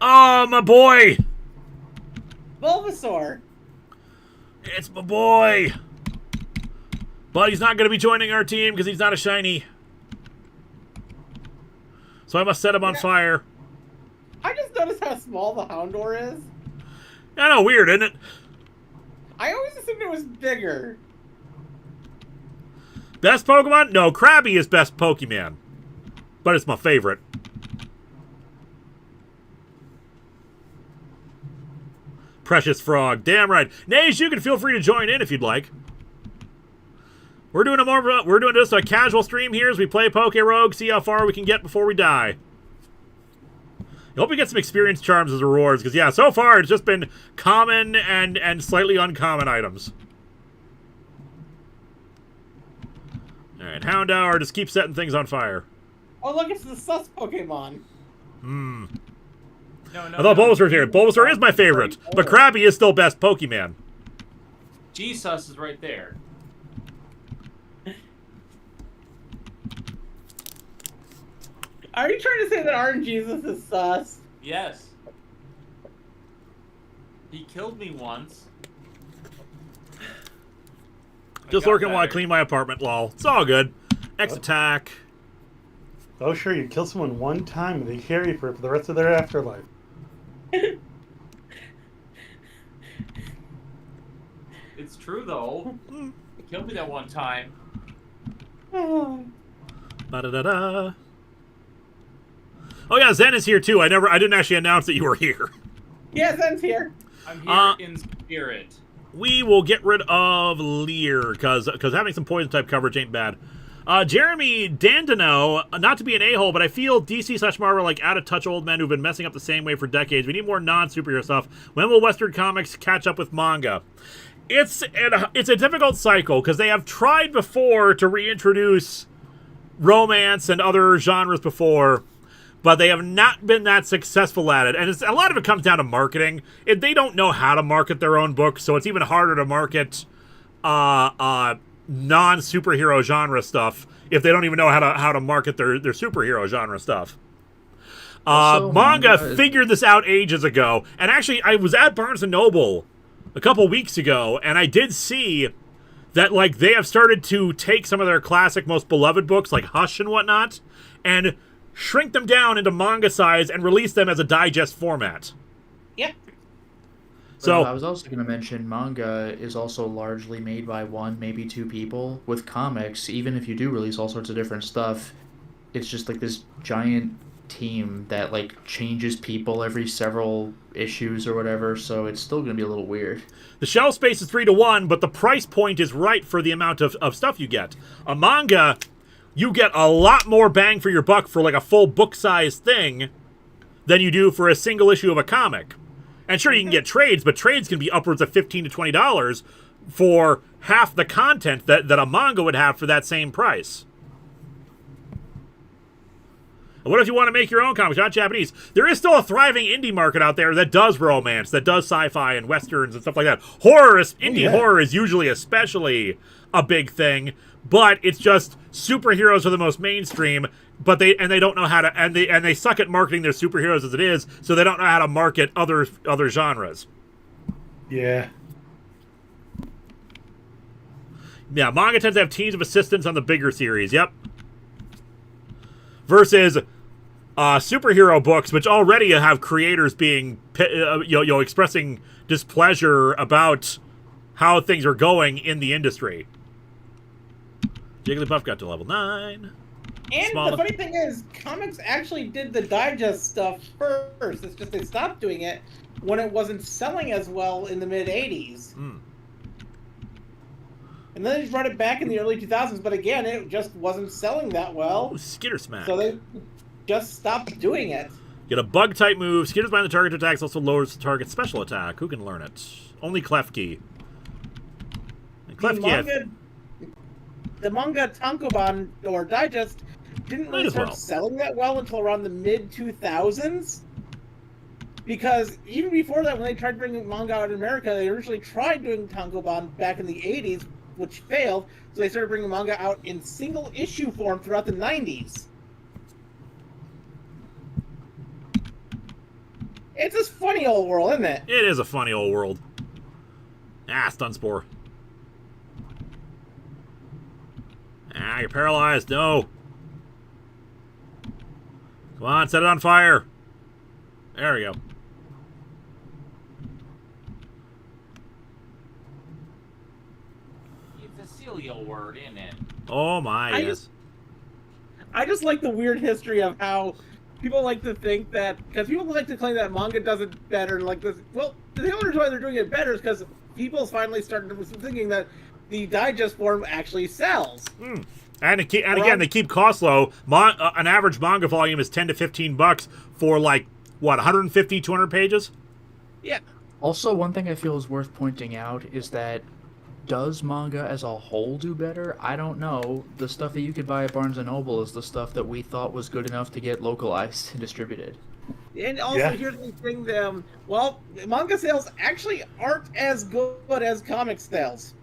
Oh, my boy! Bulbasaur. It's my boy! But he's not going to be joining our team because he's not a shiny. So I must set him on fire. I just noticed how small the Houndour is. I know, weird, isn't it? I always assumed it was bigger. Best Pokemon? No, Krabby is best Pokemon. But it's my favorite. Precious Frog. Damn right. Naze, you can feel free to join in if you'd like. We're doing just a casual stream here as we play PokeRogue, see how far we can get before we die. I hope we get some experience charms as rewards, because yeah, so far it's just been common and slightly uncommon items. Alright, Houndour, just keep setting things on fire. Oh, look, it's the sus Pokemon. No, I thought Bulbasaur was here. Bulbasaur is my favorite, but Krabby is still best Pokemon. Jesus is right there. Are you trying to say that RNGesus is sus? Yes. He killed me once. Just lurking while I clean my apartment, lol. It's all good. X attack. Oh, sure, you kill someone one time and they carry you for the rest of their afterlife. It's true, though. He killed me that one time. Ba-da-da-da. Oh yeah, Zen is here too. I didn't actually announce that you were here. Yeah, Zen's here. I'm here in spirit. We will get rid of Leer, because having some poison type coverage ain't bad. Jeremy Dandino, not to be an a-hole, but I feel DC/Marvel are like out-of-touch old men who've been messing up the same way for decades. We need more non-superhero stuff. When will Western comics catch up with manga? It's a difficult cycle, because they have tried before to reintroduce romance and other genres before, but they have not been that successful at it. And a lot of it comes down to marketing. They don't know how to market their own books, so it's even harder to market non-superhero genre stuff if they don't even know how to market their superhero genre stuff. Manga figured this out ages ago. And actually, I was at Barnes & Noble a couple weeks ago, and I did see that like they have started to take some of their classic, most beloved books, like Hush and whatnot, and shrink them down into manga size and release them as a digest format. Yep. So I was also going to mention manga is also largely made by one, maybe two people. With comics, even if you do release all sorts of different stuff, it's just like this giant team that like changes people every several issues or whatever, so it's still going to be a little weird. the shelf space is 3-to-1, but the price point is right for the amount of stuff you get. A manga, you get a lot more bang for your buck for like a full book-size thing than you do for a single issue of a comic. And sure, you can get trades, but trades can be upwards of $15 to $20 for half the content that a manga would have for that same price. And what if you want to make your own comics, not Japanese? There is still a thriving indie market out there that does romance, that does sci-fi and westerns and stuff like that. Indie horror is usually especially a big thing, but it's just superheroes are the most mainstream. But they don't know how to, and they suck at marketing their superheroes as it is, so they don't know how to market other genres. Yeah. Yeah, manga tends to have teams of assistants on the bigger series. Yep. Versus superhero books, which already have creators being expressing displeasure about how things are going in the industry. Jigglypuff got to level 9. And the funny thing is, comics actually did the digest stuff first. It's just they stopped doing it when it wasn't selling as well in the mid-'80s. And then they brought it back in the early 2000s, but again, it just wasn't selling that well. Ooh, Skitter Smack. So they just stopped doing it. Get a bug-type move. Skitters bind the target to attacks, also lowers the target's special attack. Who can learn it? Only Klefki. And Klefki The manga Tankobon, or Digest, didn't really start selling that well until around the mid-2000s. Because even before that, when they tried bringing manga out in America, they originally tried doing Tankobon back in the 80s, which failed, so they started bringing manga out in single-issue form throughout the 90s. It's this funny old world, isn't it? It is a funny old world. Ah, Stun Spore. Ah, you're paralyzed. No. Come on, set it on fire. There we go. It's a Celio word, isn't it? Oh my, yes. I just like the weird history of how people like to think that, because people like to claim that manga does it better, like this. Well, the only reason why they're doing it better is because people finally started thinking that the digest form actually sells. And again, they keep costs low. An average manga volume is $10 to $15 for like what, 150, 200 pages? Yeah. Also, one thing I feel is worth pointing out is that does manga as a whole do better? I don't know. The stuff that you could buy at Barnes & Noble is the stuff that we thought was good enough to get localized and distributed. And also, here's the thing, manga sales actually aren't as good as comic sales.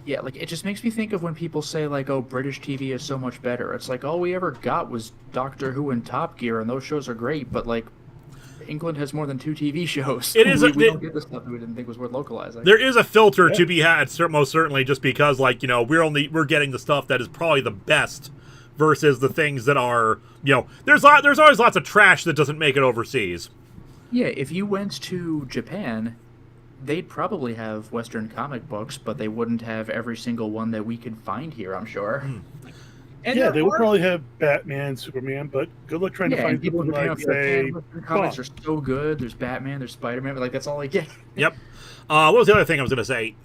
Yeah, like, it just makes me think of when people say, like, oh, British TV is so much better. It's like, all we ever got was Doctor Who and Top Gear, and those shows are great, but, like, England has more than 2 TV shows. We don't get the stuff that we didn't think was worth localizing. There is a filter to be had, most certainly, just because, like, we're getting the stuff that is probably the best versus the things that are, there's always lots of trash that doesn't make it overseas. Yeah, if you went to Japan, they'd probably have Western comic books, but they wouldn't have every single one that we could find here, I'm sure. And they would probably have Batman, Superman, but good luck trying to find people something like, say, Western comics are so good. There's Batman, there's Spider-Man, but, like, that's all I get. Yep. What was the other thing I was going to say?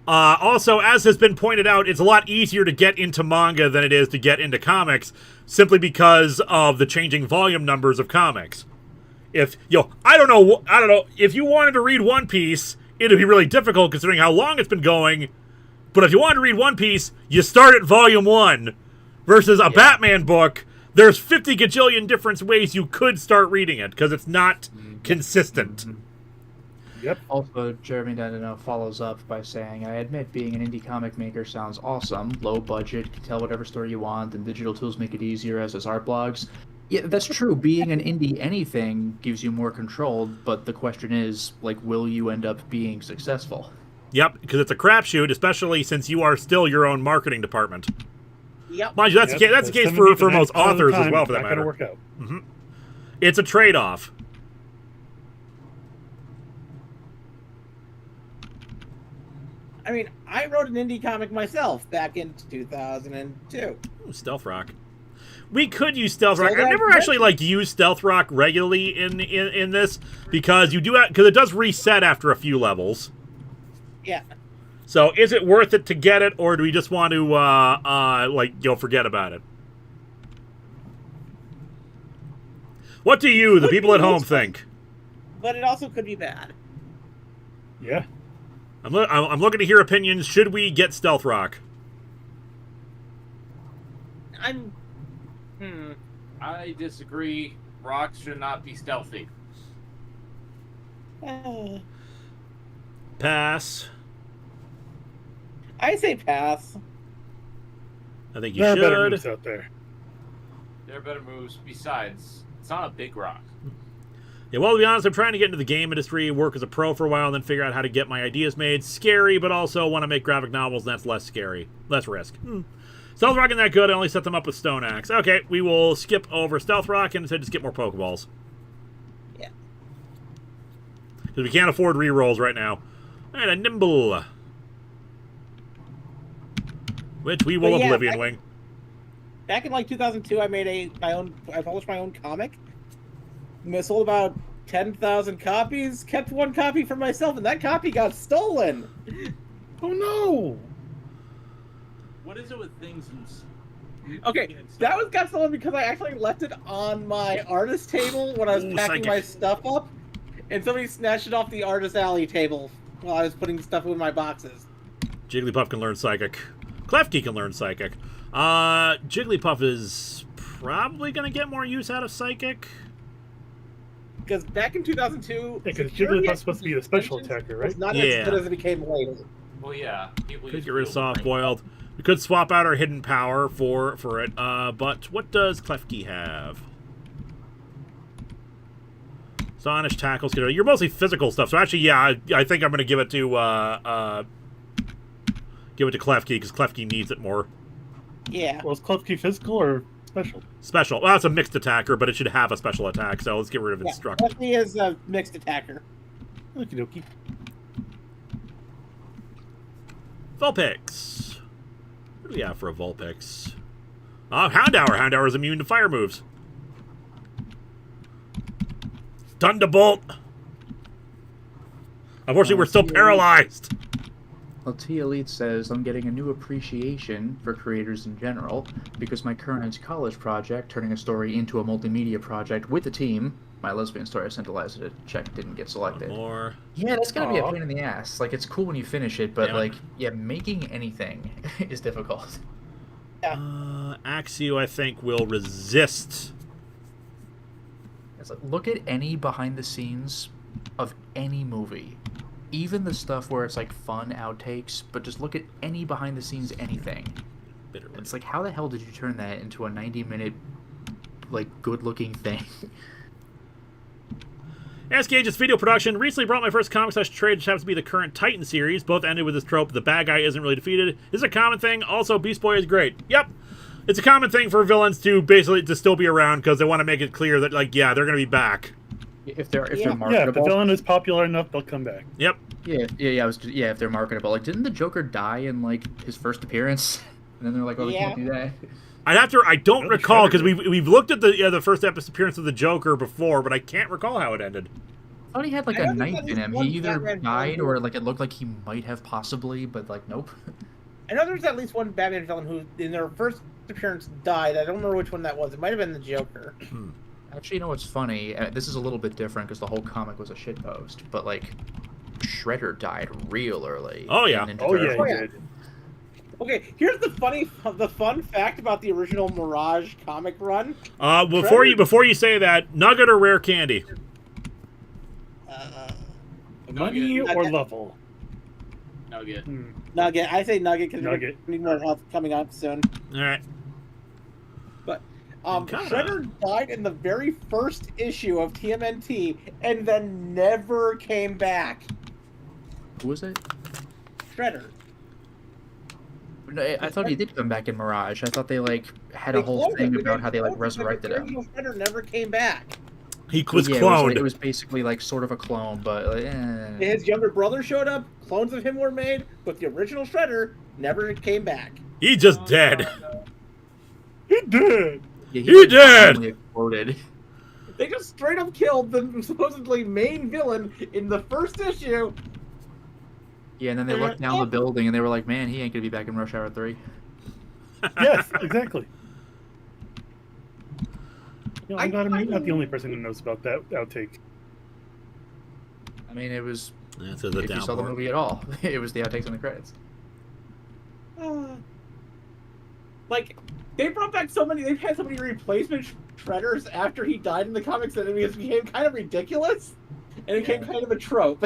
Also, as has been pointed out, it's a lot easier to get into manga than it is to get into comics, simply because of the changing volume numbers of comics. I don't know, if you wanted to read One Piece, it'd be really difficult considering how long it's been going, but if you wanted to read One Piece, you start at volume 1, versus a Batman book, there's 50 gajillion different ways you could start reading it, because it's not consistent. Yep. Also, Jeremy Dandino follows up by saying, I admit being an indie comic maker sounds awesome. Low budget, you can tell whatever story you want, and digital tools make it easier, as does art blogs. Yeah, that's true. Being an indie anything gives you more control, but the question is, like, will you end up being successful? Yep, because it's a crapshoot, especially since you are still your own marketing department. Yep. Mind you, that's the case for most authors as well, for that matter. Work out. It's a trade-off. I mean, I wrote an indie comic myself back in 2002. Ooh, Stealth Rock. We could use Stealth Rock. So I've never actually used Stealth Rock regularly in this because it does reset after a few levels. Yeah. So is it worth it to get it, or do we just want to forget about it? What do you, the people at home, think? But it also could be bad. Yeah. I'm looking to hear opinions. Should we get Stealth Rock? I disagree. Rocks should not be stealthy. Pass. I say pass. I think you There are should. better moves out there. There are better moves. Besides, it's not a big rock. Yeah, well, to be honest, I'm trying to get into the game industry, work as a pro for a while, and then figure out how to get my ideas made. Scary, but also want to make graphic novels, and that's less scary. Less risk. Stealth Rock isn't that good. I only set them up with Stone Axe. Okay, we will skip over Stealth Rock and instead just get more Pokeballs. Yeah. Because we can't afford rerolls right now. And a Nimble. Which we will Oblivion Wing. Back in like 2002, I published my own comic. I sold about 10,000 copies. Kept one copy for myself, and that copy got stolen. Oh no! What is it with things and... Okay, that got stolen because I actually left it on my artist table when I was packing my stuff up, and somebody snatched it off the artist alley table while I was putting stuff in my boxes. Jigglypuff can learn Psychic. Klefki can learn Psychic. Jigglypuff is probably going to get more use out of Psychic. Because back in 2002... Yeah, because Jigglypuff's supposed to be the special attacker, right? was not as good as it became later. Well, yeah. Could get rid of Soft Boiled. We could swap out our hidden power for it. But what does Klefki have? Astonish, Tackles. You're mostly physical stuff. So actually, yeah, I think I'm going to give it to Klefki because Klefki needs it more. Yeah. Well, is Klefki physical or special? Special. Well, it's a mixed attacker, but it should have a special attack. So let's get rid of Instruct. Klefki is a mixed attacker. Okie dokie. Vulpix. What do we have for a Vulpix? Houndour. Houndour is immune to fire moves. Thunderbolt. Unfortunately, we're still paralyzed. Well, T Elite says, I'm getting a new appreciation for creators in general because my current college project, turning a story into a multimedia project with a team, my lesbian story I sent to Liza to check, didn't get selected. More. Yeah, that's gotta be a pain in the ass. Like, it's cool when you finish it, but, Yeah. making anything is difficult. Axio, I think, will resist. It's like, look at any behind the scenes of any movie. Even the stuff where it's like fun outtakes, but just look at any behind the scenes anything. Bitterly. It's like, how the hell did you turn that into a 90-minute, good looking thing? Ask Gage's video production. Recently brought my first comic trade, which happens to be the current Titan series. Both ended with this trope: the bad guy isn't really defeated. This is a common thing. Also, Beast Boy is great. Yep. It's a common thing for villains to still be around because they want to make it clear that, they're going to be back. If they're marketable. Yeah, if the villain is popular enough, they'll come back. Yep. If they're marketable. Like, didn't the Joker die in his first appearance? And then they're like, we can't do that. I don't recall because we've looked at the first appearance of the Joker before, but I can't recall how it ended. I thought he had a knife in him. He either died or it looked like he might have possibly, but nope. I know there's at least one Batman villain who, in their first appearance, died. I don't remember which one that was. It might have been the Joker. Actually, you know what's funny? This is a little bit different because the whole comic was a shitpost, but Shredder died real early. Oh yeah. He did. Okay, here's the fun fact about the original Mirage comic run. Before you say that, Nugget or Rare Candy? Money or level? Nugget. Nugget. I say Nugget because Nugget. we need more health coming up soon. All right. But Shredder died in the very first issue of TMNT and then never came back. Who was it? Shredder. No, I thought he did come back in Mirage. I thought they had a whole thing about how they resurrected him. Shredder never came back. He was Yeah, cloned. it was basically like sort of a clone, but like, His younger brother showed up, clones of him were made, but the original Shredder never came back. He just dead. He did. yeah, He did! finally exploded. They just straight up killed the supposedly main villain in the first issue. Yeah, and then they looked down the building and they were like, "Man, he ain't gonna be back in Rush Hour 3." Yes, exactly. You know, I'm not the only person who knows about that outtake. I mean, it was. That's a If you saw the movie at all, it was the outtakes in the credits. Like, they brought back so many. They've had so many replacement Shredders after he died in the comics that it became kind of ridiculous, and it became kind of a trope.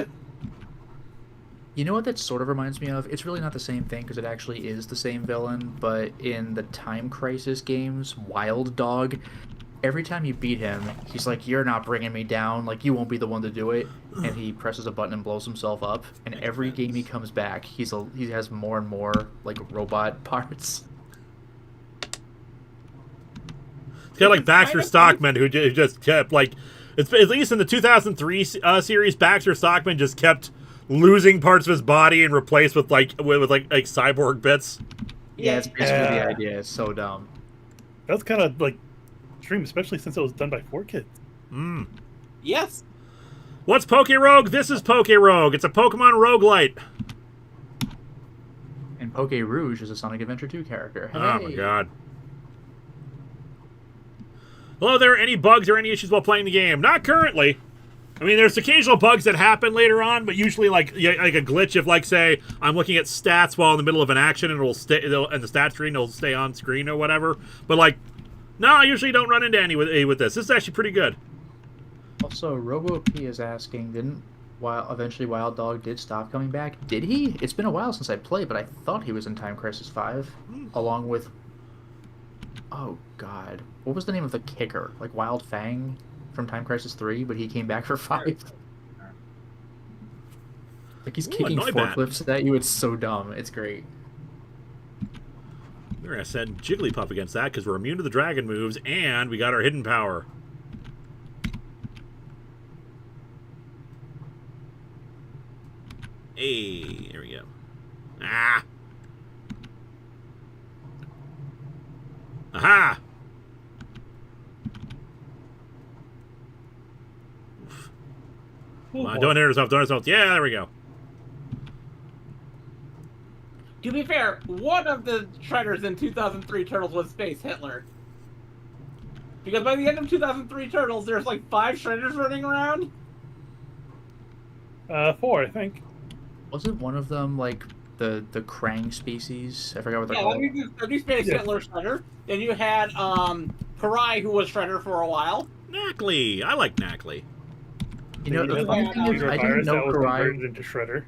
You know what that sort of reminds me of? It's really not the same thing because it actually is the same villain, but in the Time Crisis games, Wild Dog, every time you beat him, he's like, "You're not bringing me down, like, you won't be the one to do it," and he presses a button and blows himself up, and every game he comes back, he has more and more, like, robot parts. It's kind of like Baxter Stockman, who just kept, like, it's at least in the 2003 series, Baxter Stockman just kept losing parts of his body and replaced with like cyborg bits. Yeah, it's basically the idea. It's so dumb. That's kind of like extreme, especially since it was done by 4Kids. Yes. What's PokeRogue? This is PokeRogue. It's a Pokemon roguelite. And Poke Rouge is a Sonic Adventure 2 character. Hey. Oh my god. Hello there, any bugs or any issues while playing the game? Not currently. I mean, there's occasional bugs that happen later on, but usually like a glitch if, like, say, I'm looking at stats while in the middle of an action and it'll stay, and the stat screen will stay on screen or whatever. But, like, no, I usually don't run into any with this. This is actually pretty good. Also, RoboP is asking, eventually Wild Dog did stop coming back? Did he? It's been a while since I played, but I thought he was in Time Crisis 5, along with... Oh, God. What was the name of the kicker? Like Wild Fang from Time Crisis 3, but he came back for 5? Like, he's kicking forklifts at you. It's so dumb. It's great. We're going to send Jigglypuff against that because we're immune to the dragon moves, and we got our hidden power. Hey, there we go. Ah! Aha! Come on, don't hit yourself, don't hit yourself. Yeah, there we go. To be fair, one of the Shredders in 2003 Turtles was Space Hitler. Because by the end of 2003 Turtles, there's like 5 Shredders running around. 4, I think. Wasn't one of them, like, the Krang species? I forgot what they're called. Yeah, that'd be Space Hitler Shredder. Then you had Karai, who was Shredder for a while. Knackley! I like Knackley. You know, the funny thing is, I didn't know Karai... into Shredder.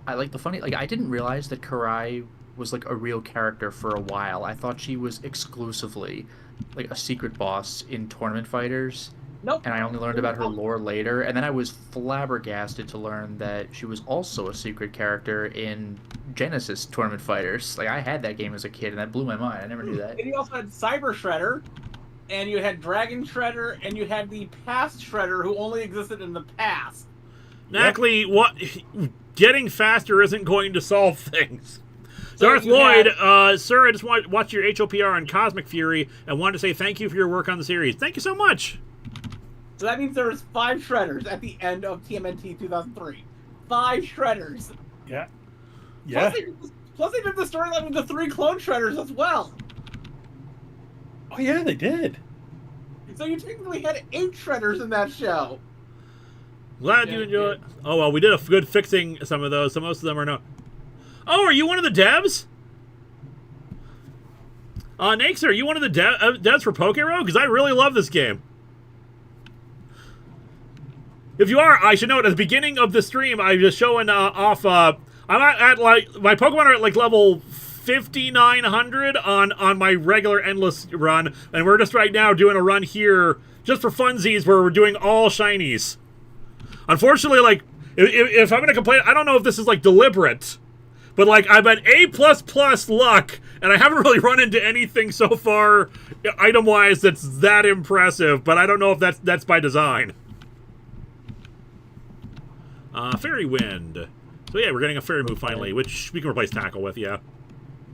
I didn't realize that Karai was, like, a real character for a while. I thought she was exclusively, like, a secret boss in Tournament Fighters. Nope. And I only learned about her lore later, and then I was flabbergasted to learn that she was also a secret character in Genesis Tournament Fighters. Like, I had that game as a kid, and that blew my mind. I never knew that. And you also had Cyber Shredder, and you had Dragon Shredder, and you had the Past Shredder, who only existed in the past. Knackley, what? Getting faster isn't going to solve things. So Darth Lloyd, sir, I just watched your HOPR on Cosmic Fury and wanted to say thank you for your work on the series. Thank you so much. So that means there was 5 Shredders at the end of TMNT 2003. 5 Shredders. Yeah. Yeah. Plus they did the storyline with the 3 clone Shredders as well. Oh, yeah, they did. So you technically had 8 Shredders in that show. Glad you enjoyed it. Oh, well, we did a good fixing some of those, so most of them are not. Oh, are you one of the devs? Nakes, are you one of the devs for PokeRogue? Because I really love this game. If you are, I should note, at the beginning of the stream, I was showing off, I'm at, like, my Pokemon are at, like, level 5,900 on my regular Endless run, and we're just right now doing a run here, just for funsies, where we're doing all shinies. Unfortunately, like, if I'm going to complain, I don't know if this is, like, deliberate, But like I'm at A++ luck, and I haven't really run into anything so far, item-wise, that's that impressive. But I don't know if that's by design. Fairy Wind. So yeah, we're getting a fairy move finally, which we can replace tackle with. Yeah.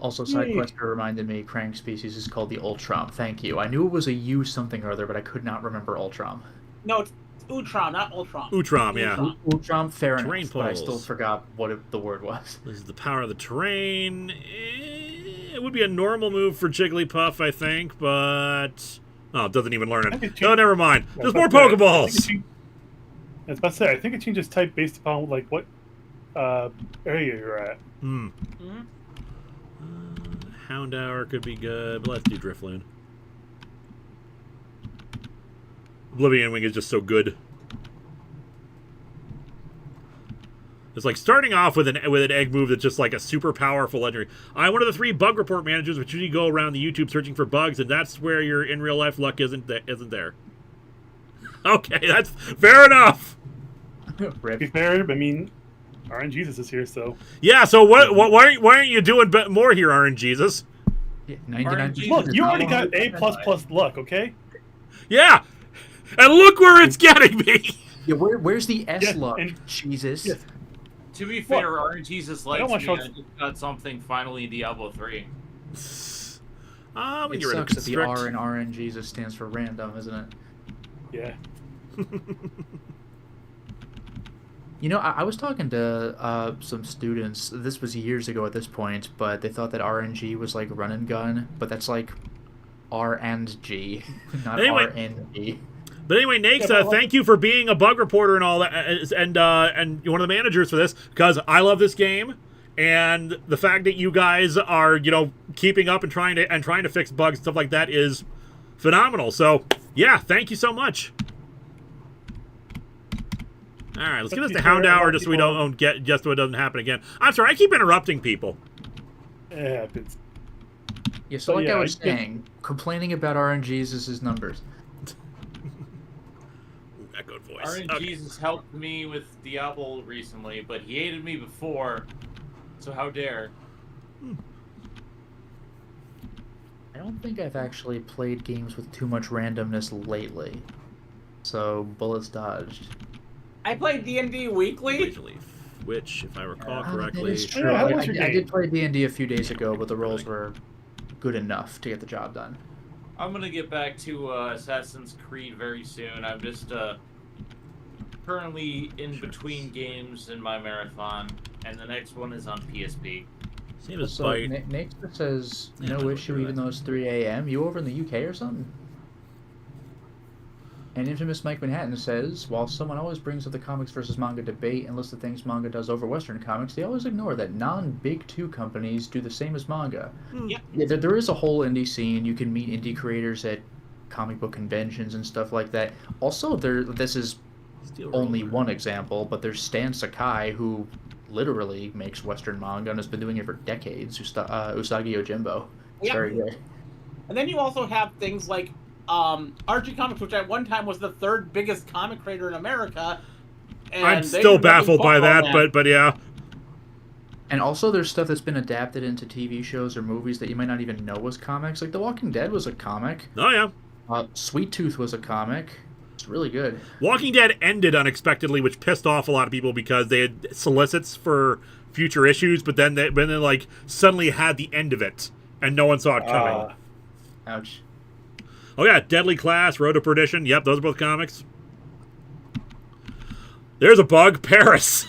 Also, SideQuester reminded me Crank species is called the Ultram. Thank you. I knew it was a U something or other, but I could not remember Ultram. No, it's Utrom, not Ultron. Utrom, yeah. Ultram, fair Terrain enough, but I pulse. still forgot what the word was. This is the power of the terrain. It would be a normal move for Jigglypuff, I think, but... Oh, it doesn't even learn it. No, never mind. There's more Pokeballs! I was about to say, I think it changes type based upon, like, what area you're at. Houndour could be good, but let's do Drifloon. Oblivion Wing is just so good. It's like starting off with an egg move that's just like a super powerful legendary. I'm one of the 3 bug report managers which usually go around the YouTube searching for bugs, and that's where your in real life luck isn't there. Okay, that's fair enough. To be fair, I mean, RNGesus is here, so... Yeah, so why aren't you doing more here, RNGesus? Yeah, 99. Look, you already got A++ luck, okay? Yeah! And look where it's getting me! Yeah, where's the S luck? and- Jesus. Yes. To be fair, RNGesus likes want me. to I just got something finally in Diablo 3. We It get rid of sucks that the Constrict. R in RNGesus stands for random, isn't it? Yeah. You know, I was talking to some students. This was years ago at this point, but they thought that RNG was like run and gun, but that's like R and G, not Anyway. RNG. But anyway, Nakes, thank you for being a bug reporter and all that, and you're one of the managers for this, because I love this game, and the fact that you guys are, keeping up and trying to fix bugs and stuff like that is phenomenal. So yeah, thank you so much. All right, let's give this to Houndour just so we don't get just so it doesn't happen again. I'm sorry, I keep interrupting people. It happens. Yeah, so But like yeah, I was I get- saying, complaining about RNGesus' numbers. Echoed voice. RNGesus helped me with Diablo recently, but he hated me before, so how dare. I don't think I've actually played games with too much randomness lately. So, bullets dodged. I play D&D weekly. Leaf, which, if I recall That correctly, is true. Yeah, how I was your I game? did play D&D a few days ago, but the rolls were good enough to get the job done. I'm gonna get back to Assassin's Creed very soon. I'm just currently in between games in my marathon, and the next one is on PSP. same as So, Bite. Nature says, Yeah, no I issue know even though it's 3 a.m. You over in the UK or something? And Infamous Mike Manhattan says, while someone always brings up the comics versus manga debate and lists the things manga does over Western comics, they always ignore that non-Big Two companies do the same as manga. Yeah. Yeah, there is a whole indie scene. You can meet indie creators at comic book conventions and stuff like that. Also, this is Steel only Roller. one example, but there's Stan Sakai, who literally makes Western manga and has been doing it for decades. Usagi Yojimbo. It's Yeah. very good. And then you also have things like RG Comics, which at one time was the 3rd biggest comic creator in America. And I'm they still didn't baffled by really that, focus on but yeah. And also, there's stuff that's been adapted into TV shows or movies that you might not even know was comics. Like The Walking Dead was a comic. Oh yeah. Sweet Tooth was a comic. It's really good. Walking Dead ended unexpectedly, which pissed off a lot of people because they had solicits for future issues, but then they like suddenly had the end of it, and no one saw it coming. Ouch. Oh yeah, Deadly Class, Road to Perdition. Yep, those are both comics. There's a bug, Paris.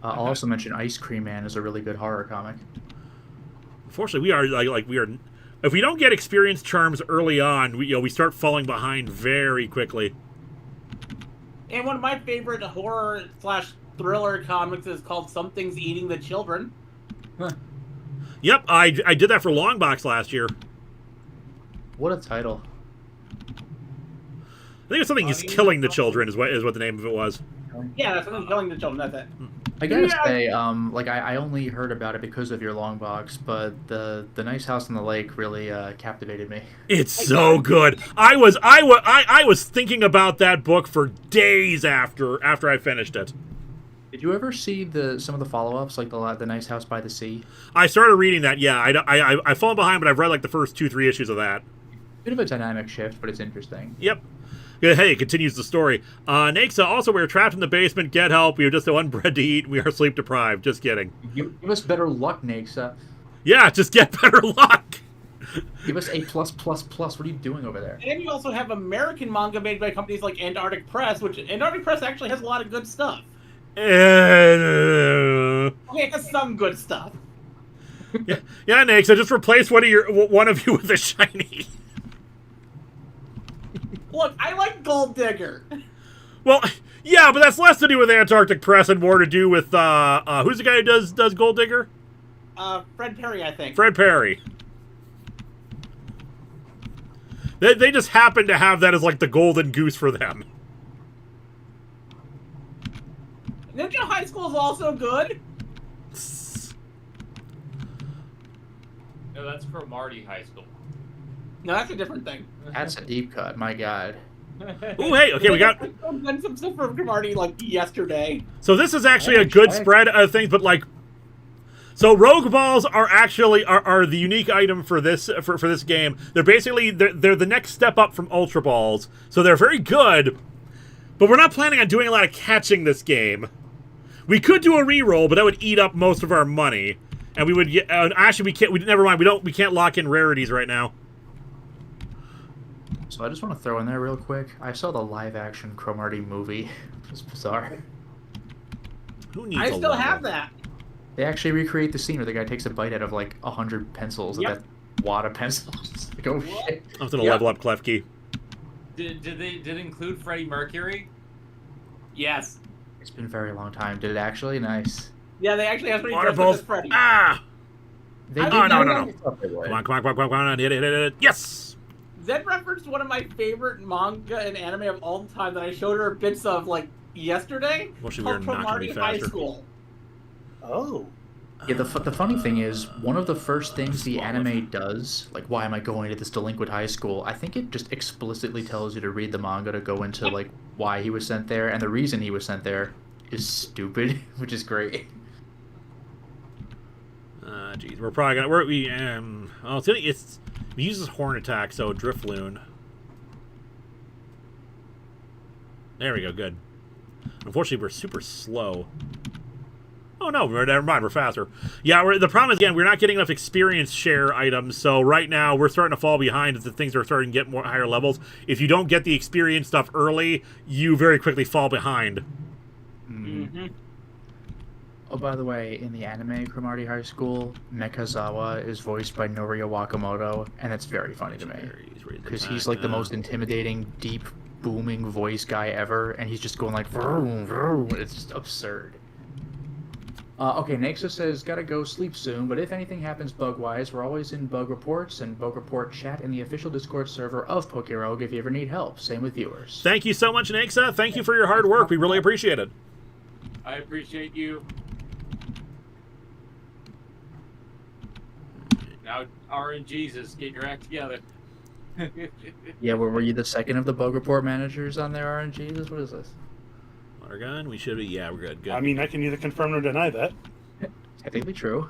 I'll also mention Ice Cream Man is a really good horror comic. Unfortunately, we are like we are. If we don't get experience charms early on, we start falling behind very quickly. And one of my favorite horror/thriller comics is called Something's Eating the Children. Yep, I did that for Longbox last year. What a title. I think it's something he's killing the children is what the name of it was. Yeah, that's Something's Killing the Children. That's it. I gotta Yeah. say, I only heard about it because of your long box, but the Nice House on the Lake really captivated me. It's so good. I was thinking about that book for days after I finished it. Did you ever see some of the follow-ups, like the Nice House by the Sea? I started reading that. Yeah, I've fallen behind, but I've read like the first 2-3 issues of that. Bit of a dynamic shift, but it's interesting. Yep. Yeah, hey, it continues the story. Naxa, also, we're trapped in the basement. Get help. We are just one bread to eat. We are sleep deprived. Just kidding. Give us better luck, Naxa. Yeah, just get better luck. Give us A+++. What are you doing over there? And you also have American manga made by companies like Antarctic Press, which Antarctic Press actually has a lot of good stuff. Okay, it has some good stuff. Yeah, Naxa, just replace one of you with a shiny. Look, I like Gold Digger. Well, yeah, but that's less to do with Antarctic Press and more to do with who's the guy who does Gold Digger? Fred Perry, I think. Fred Perry. They just happen to have that as like the golden goose for them. Ninja High School is also good. No, that's for Marty High School. No, that's a different thing. That's a deep cut. My God. Ooh, hey, okay, we got. I've done some stuff for Marty like yesterday. So this is actually a good spread of things, but like, so Rogue Balls are actually are the unique item for this for this game. They're basically they're the next step up from Ultra Balls, so they're very good. But we're not planning on doing a lot of catching this game. We could do a reroll, but that would eat up most of our money, and we would get. Actually, we can't. Never mind. We can't lock in rarities right now. So I just want to throw in there real quick. I saw the live-action Cromartie movie. It was bizarre. Who needs? I still have that. They actually recreate the scene where the guy takes a bite out of like 100 pencils. Yep. That wad of pencils. Like, oh shit. I'm gonna level up Klefki. Did it include Freddie Mercury? Yes. It's been a very long time. Did it actually? Nice. Yeah, they actually have Water pretty balls. Freddy. Ah! They I did don't no, know. no. Come Come on. Hit it. Yes! Zed referenced one of my favorite manga and anime of all time that I showed her bits of like yesterday. Well, she Called better not gonna be Cromartie High faster. School. Oh. Yeah, the funny thing is, one of the first things the anime does, like, why am I going to this delinquent high school? I think it just explicitly tells you to read the manga to go into, like, why he was sent there, and the reason he was sent there is stupid, which is great. Jeez, we're probably gonna we uses horn attack, so Drifloon. There we go, good. Unfortunately, we're super slow. Oh no, never mind, we're faster. Yeah, the problem is, again, we're not getting enough experience share items, so right now we're starting to fall behind as the things are starting to get more higher levels. If you don't get the experience stuff early, you very quickly fall behind. Mm-hmm. Oh, by the way, in the anime Cromartie High School, Mekazawa is voiced by Norio Wakamoto, and it's very funny to me. Because he's like the most intimidating, deep, booming voice guy ever, and he's just going like, vroom, vroom. It's just absurd. Okay, Naxa says, gotta go sleep soon, but if anything happens bug-wise, we're always in bug reports and bug report chat in the official Discord server of PokeRogue if you ever need help. Same with viewers. Thank you so much, Naxa. Thank you for your hard work. We really appreciate it. I appreciate you. Now, RNGesus, get your act together. Yeah, were you the second of the bug report managers on their RNGs? What is this? Water gun, we should be. Yeah, we're good. Good. I mean, I can neither confirm nor deny that. Technically true.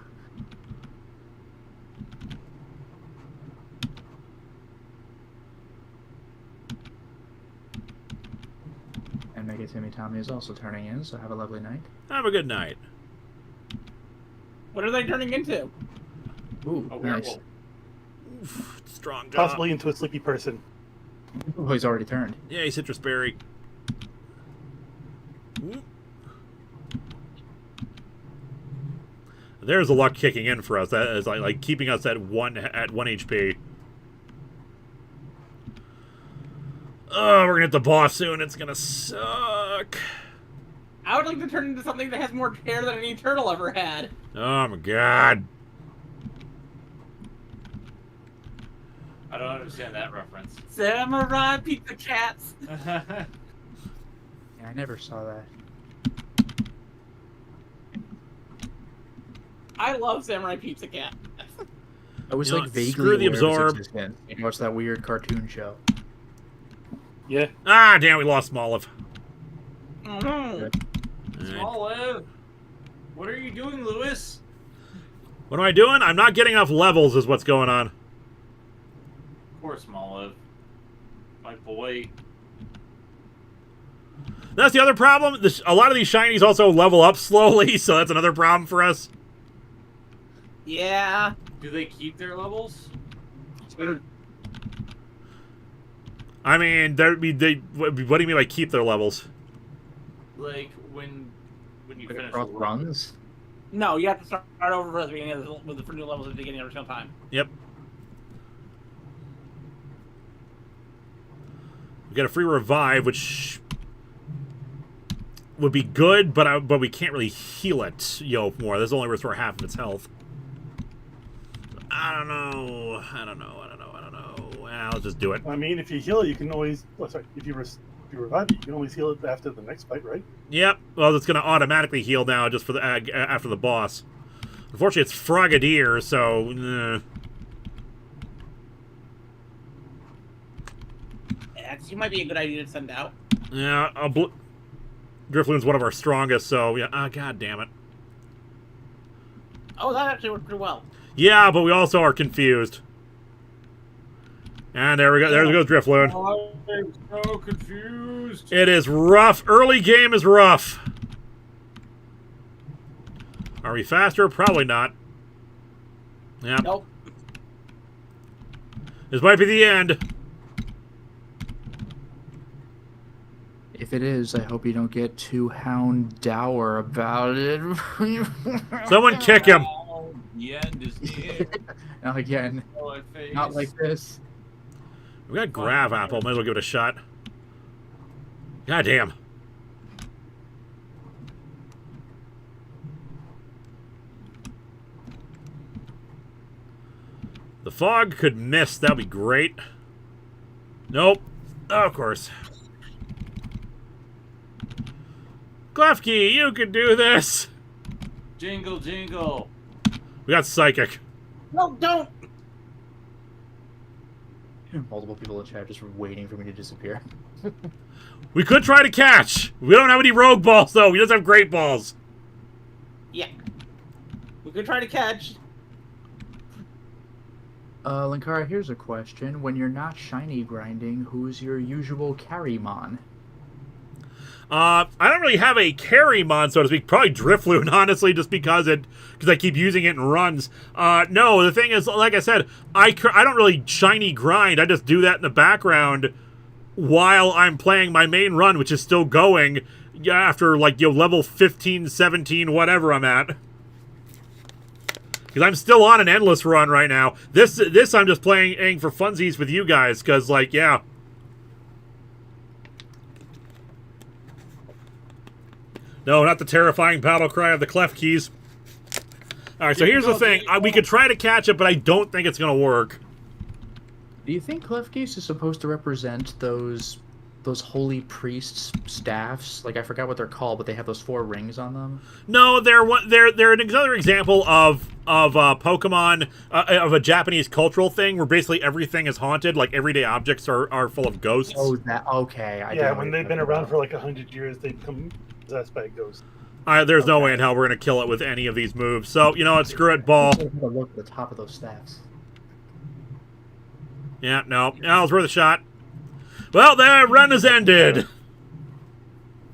And Mega Timmy Tommy is also turning in, so have a lovely night. Have a good night. What are they turning into? Ooh, A nice. werewolf. Oof, strong job. Possibly into a sleepy person. Oh, he's already turned. Yay, citrus berry. Ooh. There's the luck kicking in for us. That is like keeping us at one HP. Oh, we're gonna hit the boss soon. It's gonna suck. I would like to turn into something that has more hair than any turtle ever had. Oh my god. I don't understand that reference. Samurai pizza cats. Yeah, I never saw that. I love Samurai Pizza Cat. I was You know like what, vaguely screw the aware of its absorb. existence. You know, it's that weird cartoon show. Yeah. Ah, damn, we lost Smoliv. Mhm. Olive, what are you doing, Lewis? What am I doing? I'm not getting enough levels is what's going on. Of course, Olive. My boy. That's the other problem. A lot of these shinies also level up slowly, so that's another problem for us. Yeah. Do they keep their levels? I mean, what do you mean by keep their levels? Like when you finish Across runs. No, you have to start over for the beginning of with the new levels at the beginning every single time. Yep. We got a free revive, which would be good, but we can't really heal it, more. This only restore half of its health. I don't know. Well, let's just do it. I mean, if you heal it, you can always. Oh, sorry. If you revive it, you can always heal it after the next fight, right? Yep. Well, it's going to automatically heal now just for the after the boss. Unfortunately, it's Frogadier, so. You might be a good idea to send out. Yeah, Drifloon's one of our strongest, so yeah. God damn it. Oh, that actually worked pretty well. Yeah, but we also are confused. And there we go. There goes Drifloon. I'm so confused. It is rough. Early game is rough. Are we faster? Probably not. Yeah. Nope. This might be the end. If it is, I hope you don't get too hound dour about it. Someone kick him. Oh, the end is near. Not again. Oh, my face. Not like this. We got Grav Apple. Might as well give it a shot. God damn. The fog could miss. That would be great. Nope. Oh, of course. Klefki, you can do this. Jingle, jingle. We got Psychic. No, don't. Multiple people in chat just waiting for me to disappear. We could try to catch. We don't have any rogue balls, though. We just have great balls. Yeah. We could try to catch. Linkara, here's a question. When you're not shiny grinding, who's your usual carry-mon? I don't really have a carry mon, so to speak. Probably Drifloon, honestly, just because I keep using it in runs. No, the thing is, like I said, I don't really shiny grind. I just do that in the background while I'm playing my main run, which is still going after, like, level 15, 17, whatever I'm at. Because I'm still on an endless run right now. This I'm just playing for funsies with you guys, because, like, yeah. No, not the terrifying battle cry of the Clef Keys. Alright, so here's the thing. We could try to catch it, but I don't think it's going to work. Do you think Klefkeys is supposed to represent those holy priests' staffs? Like, I forgot what they're called, but they have those 4 rings on them. No, they're another example of Pokemon, of a Japanese cultural thing where basically everything is haunted. Like, everyday objects are full of ghosts. Oh, that okay. Yeah, when they've been around for like 100 years, they become possessed by a ghost. There's no way in hell we're going to kill it with any of these moves. So, you know what? Screw it, ball. Look at the top of those staffs. Yeah, no. It was worth a shot. Well, the run has ended.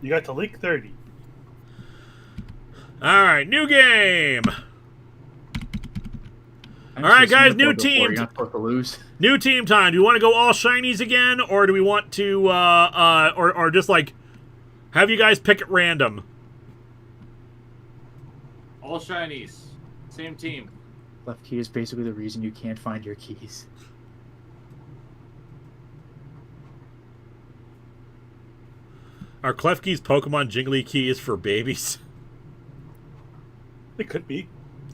You got to leak 30. Alright, new game. Alright, guys, new team. You're not supposed to lose. New team time. Do you want to go all shinies again, or do we want to, or just, like, have you guys pick at random? All shinies. Same team. Left key is basically the reason you can't find your keys. Are Klefki's Pokemon Jingly keys for babies? It could be.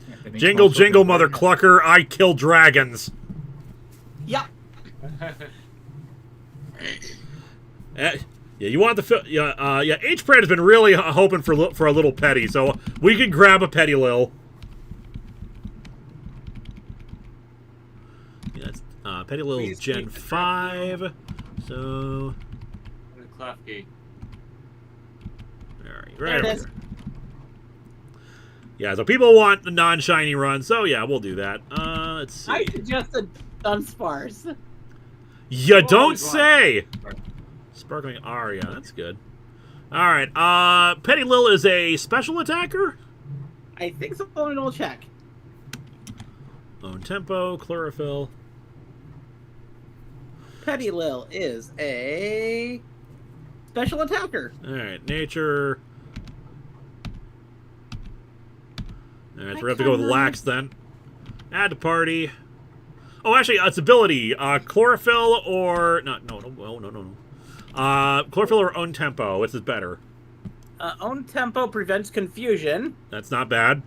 Yeah, Jingle, jingle, mother clucker, I kill dragons. Yeah. Yeah, you want the yeah. H-Brand has been really hoping for a little petty, so we could grab a petty lil. Yeah, it's, petty lil is Gen 5, so. Klefki. All right, There it right is. over here. Yeah, so people want the non-shiny run, so yeah, we'll do that. Let's see. I suggested Dunsparce. You I've don't always say! Sparkling Aria, that's good. Alright, Petty Lil is a special attacker? I think so. Let me double check. Own Tempo, Chlorophyll. Petty Lil is a special attacker. Alright, Nature. Alright, so we're going to have to go with Lax then. Add to party. Oh, actually, it's ability. Chlorophyll or... No. Chlorophyll or Own Tempo. Which is better? Own Tempo prevents confusion, That's not bad.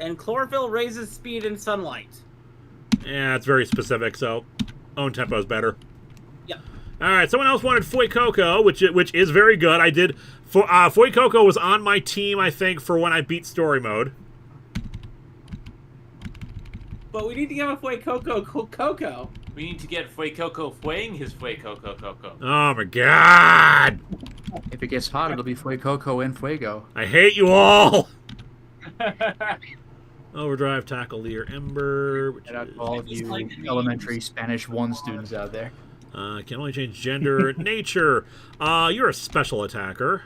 and Chlorophyll raises speed in sunlight. Yeah, it's very specific, so Own Tempo is better. Yep. Alright, someone else wanted Fuecoco, which is very good. I did... Fuecoco was on my team, I think, for when I beat Story Mode. But we need to give a Fuecoco Coco. We need to get Fuecoco Fueing his Fuecoco Coco. Oh my god! If it gets hot, it'll be Fuecoco and Fuego. I hate you all! Overdrive, Tackle, Leer, Ember. Which Shout out to all of Just you like the elementary Spanish 1 students out there. Can only change gender. Nature. You're a special attacker.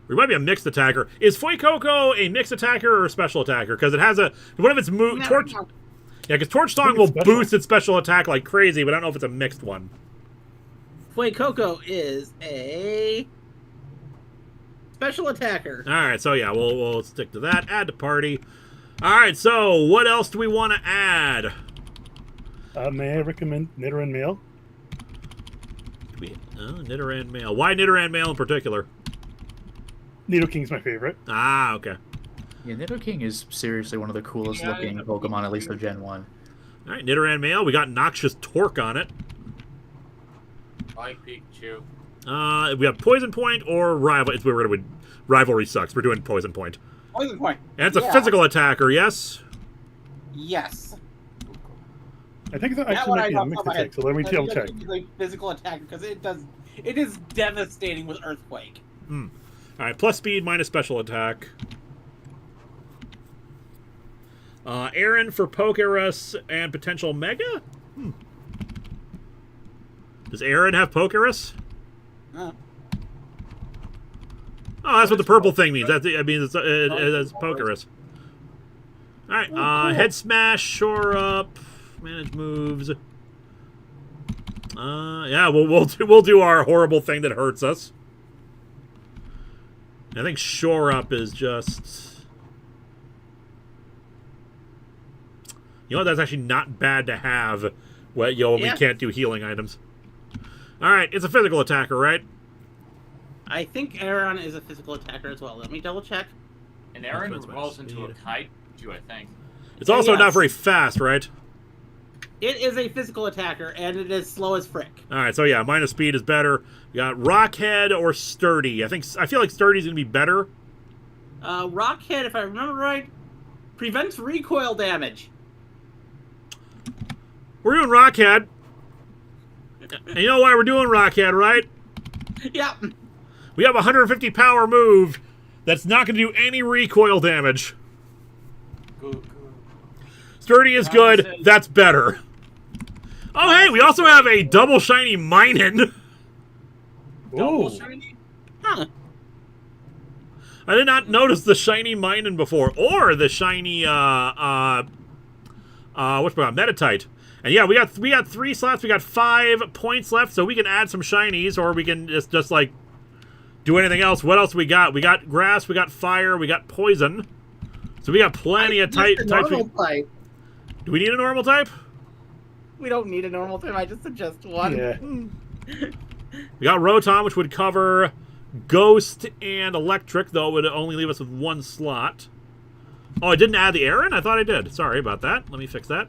Or you might be a mixed attacker. Is Fuecoco a mixed attacker or a special attacker? Because it has a... One of its moves... Torch... Yeah, because Torch Song will boost its special attack like crazy, but I don't know if it's a mixed one. Fuecoco is a special attacker. Alright, so yeah, we'll stick to that. Add to party. Alright, so what else do we want to add? May I recommend Nidoran Male? Nidoran Male. Why Nidoran Male in particular? Nidoking's my favorite. Ah, okay. Yeah, Nidoking is seriously one of the coolest looking Pokemon, at least of Gen 1. Alright, Nidoran Male. We got Noxious Torque on it. Like Pikachu. We have Poison Point or Rival. We're going to Rivalry sucks. We're doing Poison Point. Poison Point. And it's a physical attacker, yes? Yes. I think that That actually one might I be a got mixed my head. attack, so let me double check. It's a physical attacker because it is devastating with Earthquake. Alright, plus speed, minus special attack. Aaron for Pokerus and potential Mega? Does Aaron have Pokerus? Uh, Oh, that's what the purple thing means. That's, I mean, it's Pokerus. Alright, Head Smash, Shore Up, Manage Moves. Yeah, we'll do our horrible thing that hurts us. I think Shore Up is just... You know, that's actually not bad to have. We can't do healing items. Alright, it's a physical attacker, right? I think Aaron is a physical attacker as well. Let me double check. And Aaron That's revolves my into a speed. kite, too, I think. It's also Yes. not very fast, right? It is a physical attacker, and it is slow as frick. Alright, so yeah, minus speed is better. We got Rockhead or Sturdy. I feel like Sturdy's gonna be better. Rockhead, if I remember right, prevents recoil damage. We're doing Rockhead. And you know why we're doing Rockhead, right? Yeah. We have a 150 power move that's not going to do any recoil damage. Good. Sturdy is good. That's better. Oh, hey, we also have a double shiny Minun. Double Ooh. shiny? Huh. I did not notice the shiny Minun before, or the shiny Metatite. And yeah, we got 3 slots. We got 5 points left, so we can add some shinies, or we can just like do anything else. What else we got? We got grass. We got fire. We got poison. So we got plenty of types. Normal type. Do we need a normal type? We don't need a normal type. I just suggest one. Yeah. We got Rotom, which would cover Ghost and Electric, though it would only leave us with 1 slot. Oh, I didn't add the Aaron? I thought I did. Sorry about that. Let me fix that.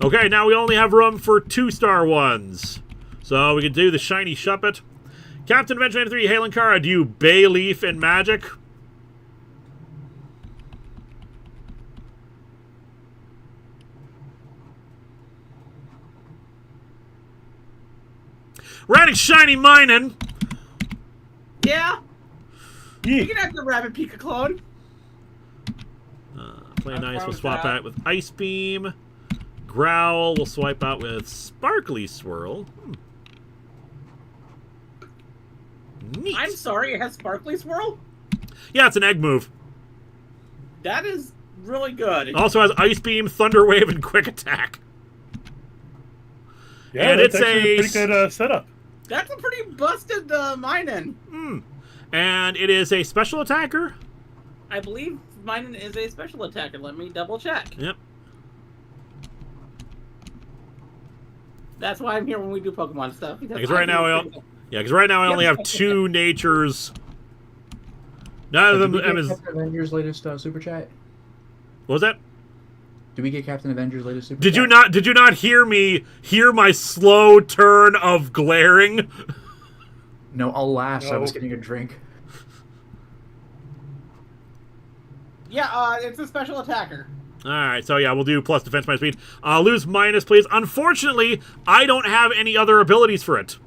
Okay, now we only have room for 2-star ones. So we can do the Shiny Shuppet. Captain Adventure 93, hey Linkara, do you Bayleaf and Magic? We're adding Shiny Minun. Yeah. You can have the Rabbit Pika clone. Play nice. We'll with swap that. out with Ice Beam. Growl. We'll swipe out with Sparkly Swirl. Neat. I'm sorry, it has Sparkly Swirl? Yeah, it's an egg move. That is really good. It also has Ice Beam, Thunder Wave, and Quick Attack. Yeah, And that's it's actually a pretty good setup. That's a pretty busted Minun. And it is a special attacker. I believe Minun is a special attacker. Let me double check. Yep. That's why I'm here when we do Pokemon stuff. Because right now I only have 2 natures. None of them. Did we is, get Captain Avengers' latest super chat? what was that? Did we get Captain Avengers' latest super Did chat? you not? Did you not hear me? Hear my slow turn of glaring? No, alas, I was No. getting a drink. Yeah, it's a special attacker. All right, so yeah, we'll do plus defense, minus speed. Lose minus, please. Unfortunately, I don't have any other abilities for it.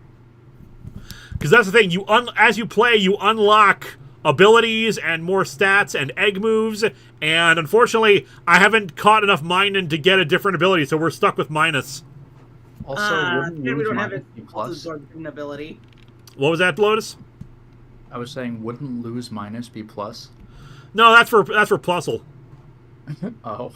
Because that's the thing. As you play, you unlock abilities and more stats and egg moves. And unfortunately, I haven't caught enough Minun to get a different ability, so we're stuck with minus. Also, wouldn't we lose don't have minus it. be plus? Absorption ability. What was that, Lotus? I was saying, wouldn't lose minus be plus? No, that's for Plusle. Oh,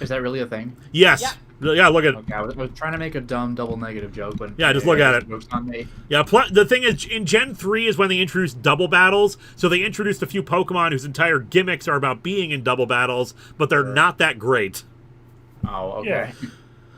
is that really a thing? Yes. Yeah. Yeah, look at it. Okay, I was trying to make a dumb double negative joke, but Yeah, just look at it. Joke's on me. Yeah, the thing is, in Gen 3 is when they introduced double battles, so they introduced a few Pokemon whose entire gimmicks are about being in double battles, but they're not that great. Oh, okay. Yeah.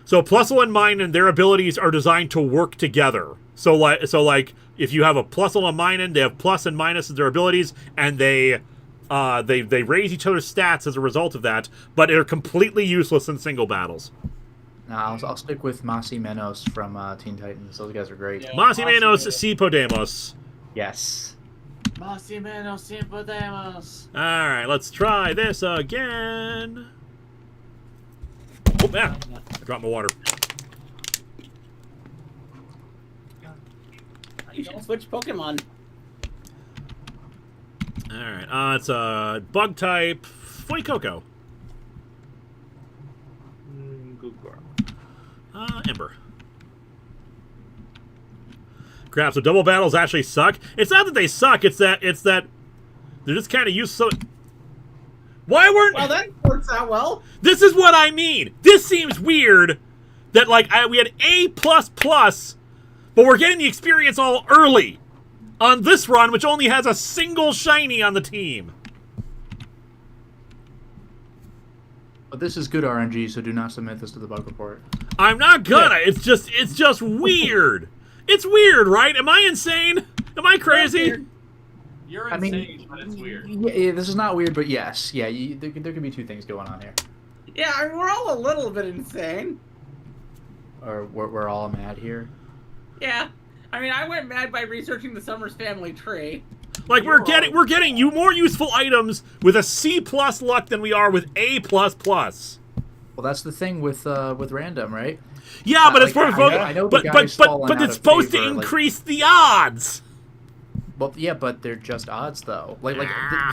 So Plusle and Minun, their abilities are designed to work together. So like if you have a Plusle and Minun, they have plus and minus as their abilities, and they raise each other's stats as a result of that, but they're completely useless in single battles. Nah, I'll stick with Masi Menos from Teen Titans. Those guys are great. Yeah. Masimenos, C. Podemos. Yes. Massimeno sin podemos. Alright, let's try this again. Oh, man. I dropped my water. You should switch Pokemon. Alright, it's a bug type. Fuecoco. Good girl. Ember. Crap, so double battles actually suck? It's not that they suck, it's that they're just kind of useless. Why weren't... Well, that works out well. This is what I mean. This seems weird that, like, we had A++, but we're getting the experience all early on this run, which only has a single shiny on the team. But this is good RNG, so do not submit this to the bug report. I'm not gonna. It's just weird. It's weird, right? Am I insane? Am I crazy? You're I mean, insane, but it's weird. Yeah, this is not weird, but yes. Yeah, there could be 2 things going on here. Yeah, I mean, we're all a little bit insane. Or we're all mad here. Yeah. I mean, I went mad by researching the Summers family tree. Like we're getting you more useful items with a C+ luck than we are with A++. Well, that's the thing with random, right? Yeah, but it's Like, supposed I know the guy's fallen but out it's of supposed to favor, like- increase the odds. Well, yeah, but they're just odds, though.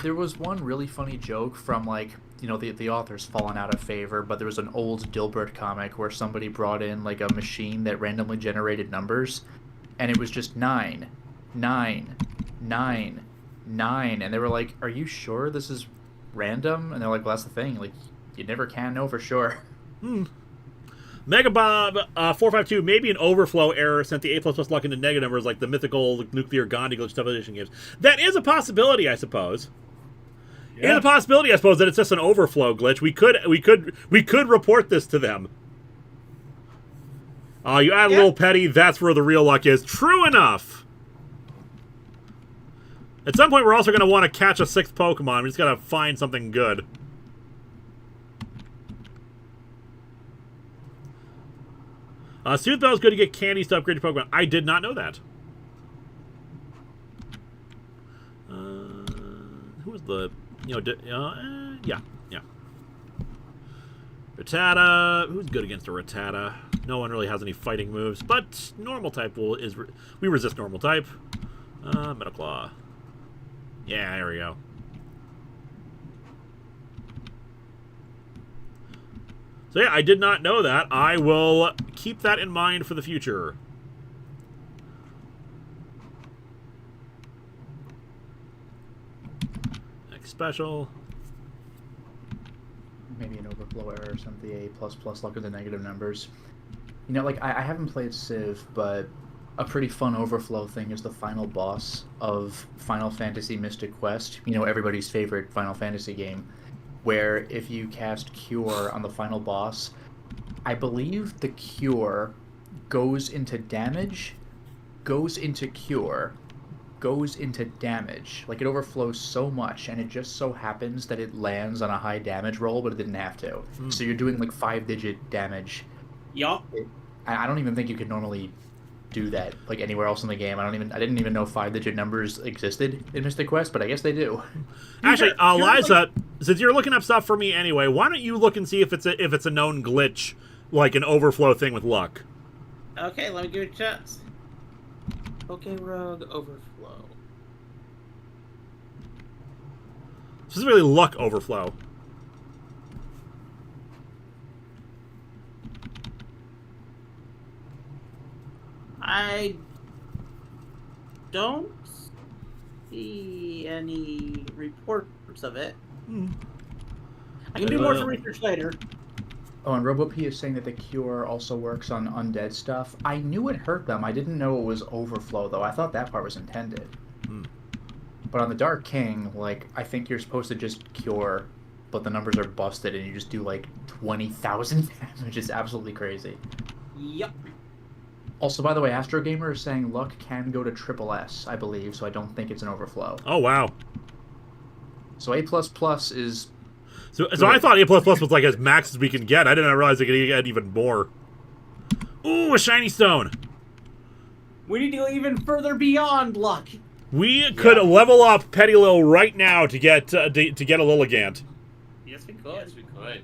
There was one really funny joke from, like, you know, the author's fallen out of favor, but there was an old Dilbert comic where somebody brought in, like, a machine that randomly generated numbers, and it was just 9, 9, 9, 9, and they were like, are you sure this is random? And they're like, well, that's the thing. Like, you never can know for sure. Mega Bob 452, maybe an overflow error sent the A++ luck into negative numbers like the mythical nuclear Gandhi glitch stuff edition games. That is a possibility, I suppose. Yeah. It's a possibility, I suppose, that it's just an overflow glitch. We could report this to them. You add a little petty, that's where the real luck is. True enough. At some point, we're also going to want to catch a 6th Pokemon. We just got to find something good. Soothbell is good to get candies to upgrade your Pokemon. I did not know that. Who was the... yeah. Rattata. Who's good against a Rattata? No one really has any fighting moves, but normal type we resist normal type. Metal Claw. Yeah, there we go. So yeah, I did not know that. I will keep that in mind for the future. Next special. Maybe an overflow error or something. A ++ luck or the negative numbers. You know, like I haven't played Civ, but a pretty fun overflow thing is the final boss of Final Fantasy Mystic Quest. You know, everybody's favorite Final Fantasy game, where if you cast Cure on the final boss, I believe the Cure goes into damage, goes into Cure, goes into damage. Like, it overflows so much, and it just so happens that it lands on a high damage roll, but it didn't have to. So you're doing, like, 5-digit damage. Yup. I don't even think you could normally do that, like, anywhere else in the game. I didn't even know 5-digit numbers existed in Mystic Quest, but I guess they do. Actually, Liza, since you're looking up stuff for me anyway, why don't you look and see if it's a known glitch, like an overflow thing with luck? Okay, let me give it a chance. PokeRogue overflow. Specifically, luck overflow. I don't see any reports of it. I can do more research later. Oh, and RoboP is saying that the Cure also works on undead stuff. I knew it hurt them. I didn't know it was overflow, though. I thought that part was intended. But on the Dark King, like, I think you're supposed to just cure, but the numbers are busted, and you just do, like, 20,000 damage. It's absolutely crazy. Yep. Also, by the way, Astro Gamer is saying luck can go to SSS, I believe, so I don't think it's an overflow. Oh, wow. So A++ is... So I thought A++ was like as max as we can get. I didn't realize it could get even more. Ooh, a shiny stone. We need to go even further beyond luck. We could level up Petty Lil right now to get a Lilligant. Yes, we could. Yes, we could.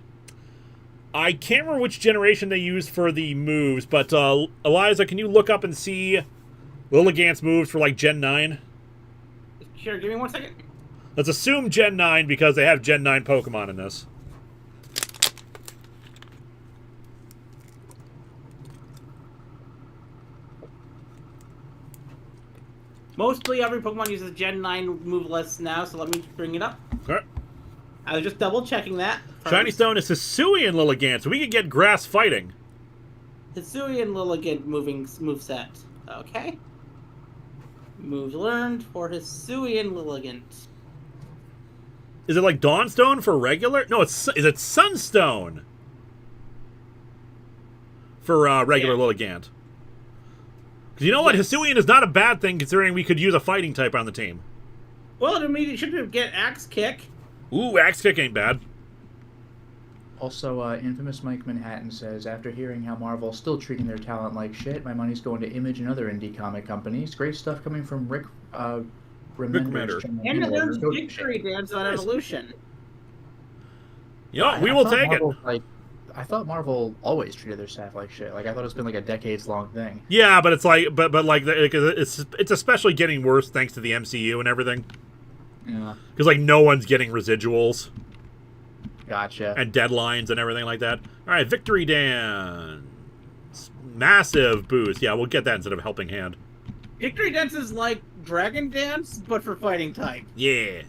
I can't remember which generation they used for the moves, but Eliza, can you look up and see Lilligant's moves for like Gen 9? Sure, give me 1 second. Let's assume Gen 9 because they have Gen 9 Pokemon in this. Mostly every Pokemon uses Gen 9 move lists now, so let me bring it up. Okay. I was just double checking that. Shiny Stone is Hisuian Lilligant, so we could get Grass Fighting. Hisuian Lilligant moveset. Okay. Moves learned for Hisuian Lilligant. Is it like Dawnstone for regular? No, is it Sunstone for regular Lilligant? Because you know what? Hisuian is not a bad thing considering we could use a fighting type on the team. Well, it immediately should get Axe Kick. Ooh, Axe Kick ain't bad. Also, Infamous Mike Manhattan says, after hearing how Marvel's still treating their talent like shit, my money's going to Image and other indie comic companies. Great stuff coming from Rick Remender's channel. And it learns Victory Dance on Evolution. Yeah, we will take Marvel, it. Like, I thought Marvel always treated their staff like shit. Like, I thought it's been like a decades-long thing. Yeah, but it's like, but like, it's especially getting worse thanks to the MCU and everything. Yeah. Because like no one's getting residuals. Gotcha. And deadlines and everything like that. All right, Victory Dance, massive boost. Yeah, we'll get that instead of Helping Hand. Victory Dance is like Dragon Dance, but for fighting type. Yeah.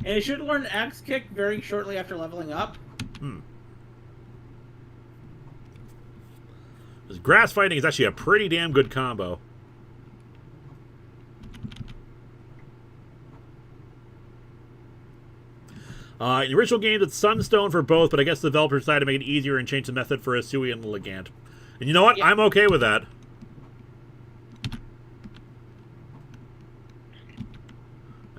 And it should learn Axe Kick very shortly after leveling up. This Grass Fighting is actually a pretty damn good combo. In the original game, it's Sunstone for both, but I guess the developers decided to make it easier and change the method for Hisuian and Lilligant. And you know what? Yeah. I'm okay with that.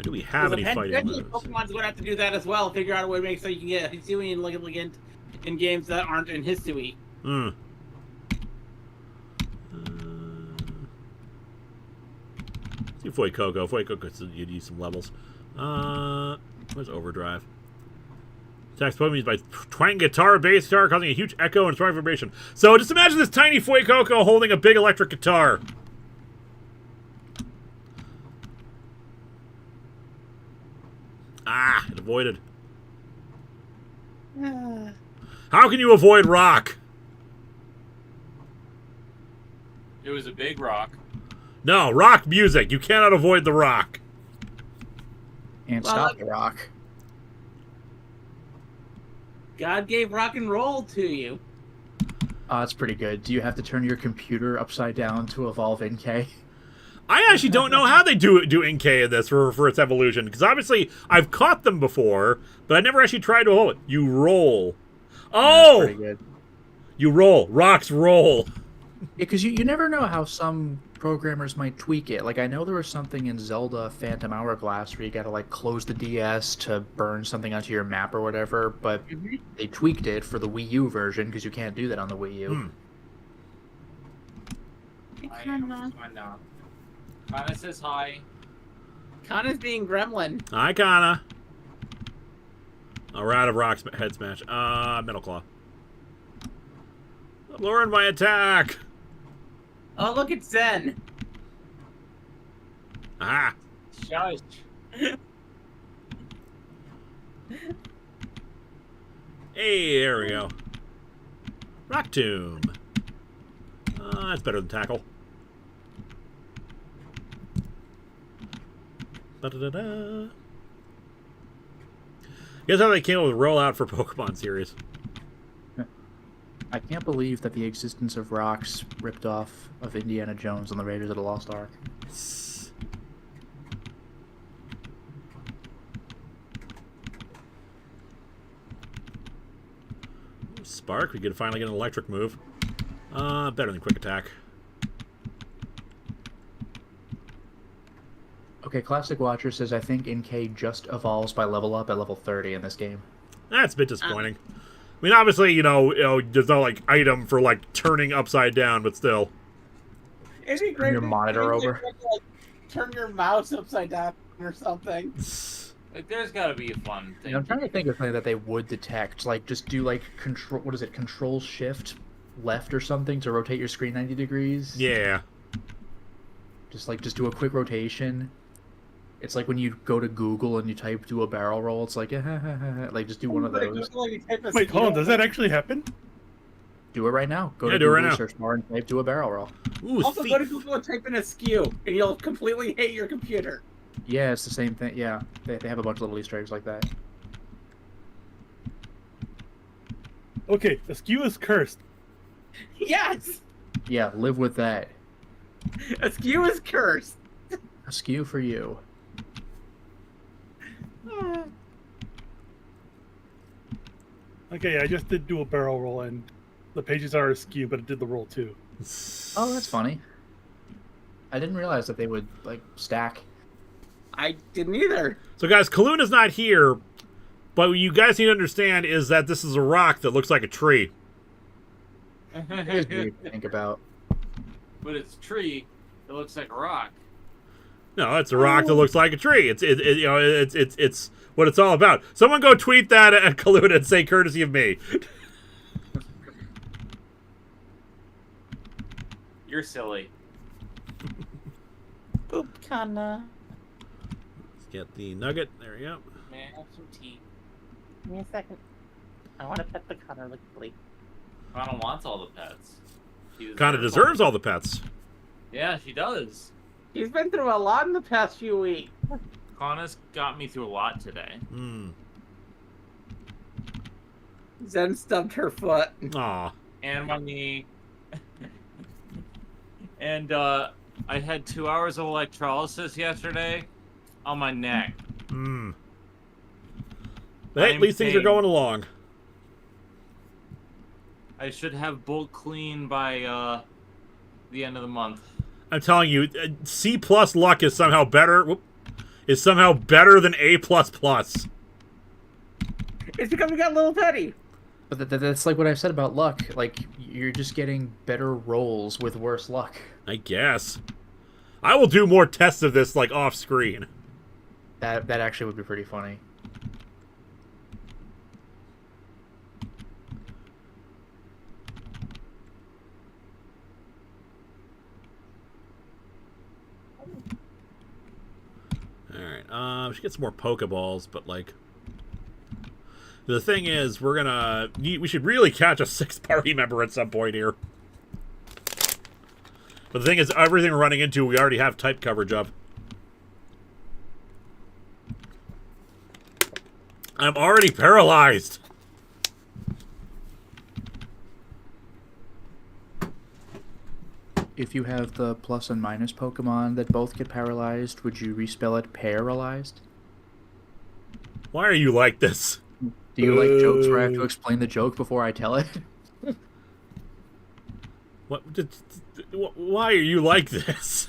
Do we have any fighting moves? Pokemon's going to have to do that as well. Figure out a way to make so you can get Hisui and Lilligant in games that aren't in Hisui. See Fuecoco. Fuecoco, you'd use some levels. Where's Overdrive? Attacks Pokemon used by twang guitar, bass guitar, causing a huge echo and strong vibration. So just imagine this tiny Fuecoco holding a big electric guitar. Ah, it avoided. How can you avoid rock? It was a big rock. No, rock music. You cannot avoid the rock. And Well, stop the rock. God gave rock and roll to you. That's pretty good. Do you have to turn your computer upside down to evolve NK? I actually don't know how they do NK in this for its evolution, because obviously I've caught them before, but I never actually tried to hold it. You roll. Oh! That's pretty good. You roll. Rocks roll. Because you never know how some programmers might tweak it. Like, I know there was something in Zelda Phantom Hourglass where you gotta, like, close the DS to burn something onto your map or whatever, but they tweaked it for the Wii U version because you can't do that on the Wii U. Kana says hi. Kana's being gremlin. Hi, Kana. We're out of Rock's head smash. Metal Claw. I'm lowering my attack. Oh, look, it's Zen. Ah. Shush. Hey, there we go. Rock Tomb. That's better than Tackle. Da-da-da-da. Guess how they came up with rollout for Pokemon series? I can't believe that the existence of rocks ripped off of Indiana Jones on the Raiders of the Lost Ark. Spark, we could finally get an electric move. Better than quick attack. Okay, Classic Watcher says, I think NK just evolves by level up at level 30 in this game. That's a bit disappointing. I mean, obviously, you know, there's no, like, item for, like, turning upside down, but still. It'd be great Your if monitor you over. could, like, turn your mouse upside down or something. Like, there's gotta be a fun thing. I'm trying to think of something that they would detect. Like, just do, like, control... What is it? Control-Shift left or something to rotate your screen 90 degrees? Yeah. Just do a quick rotation. It's like when you go to Google and you type do a barrel roll. It's like, like just do one of those. Wait, hold on. Does that actually happen? Do it right now. Go Yeah, to do it Google right now. search bar and type do a barrel roll. Ooh, Also, go to Google and type in askew, and you'll completely hate your computer. Yeah, it's the same thing. Yeah, they have a bunch of little Easter eggs like that. Okay, askew is cursed. Yes! Yeah, live with that. Askew is cursed. Askew for you. Okay, I just did do a barrel roll, and the pages are askew, but it did the roll too. Oh, that's funny. I didn't realize that they would, like, stack. I didn't either. So, guys, Kaluna's not here, but what you guys need to understand is that this is a rock that looks like a tree. It is weird to think about. But it's a tree that looks like a rock. No, it's a rock that looks like a tree. It's what it's all about. Someone go tweet that at Kaluna and say courtesy of me. You're silly. Boop, Kana. Let's get the nugget. There we go. May I have some tea? Give me a second. I want to pet the Kana lickly. Kana wants all the pets. Kind of deserves all the pets. Yeah, she does. He's been through a lot in the past few weeks. Kana's got me through a lot today. Hmm. Zen stubbed her foot. Aw. And my knee. And I had 2 hours of electrolysis yesterday on my neck. Hmm. Hey, at I'm least things are pain. going along. I should have bulk clean by the end of the month. I'm telling you, C+ luck is somehow better. Is somehow better than A++. It's because we got Little Teddy. But that's like what I said about luck. Like, you're just getting better rolls with worse luck. I guess. I will do more tests of this, like, off screen. That actually would be pretty funny. Alright, We should get some more Pokeballs, but like, the thing is, we should really catch a 6th party member at some point here. But the thing is, everything we're running into, we already have type coverage of. I'm already paralyzed. If you have the plus and minus Pokemon that both get paralyzed, would you respell it paralyzed? Why are you like this? Do you like jokes where I have to explain the joke before I tell it? Why are you like this?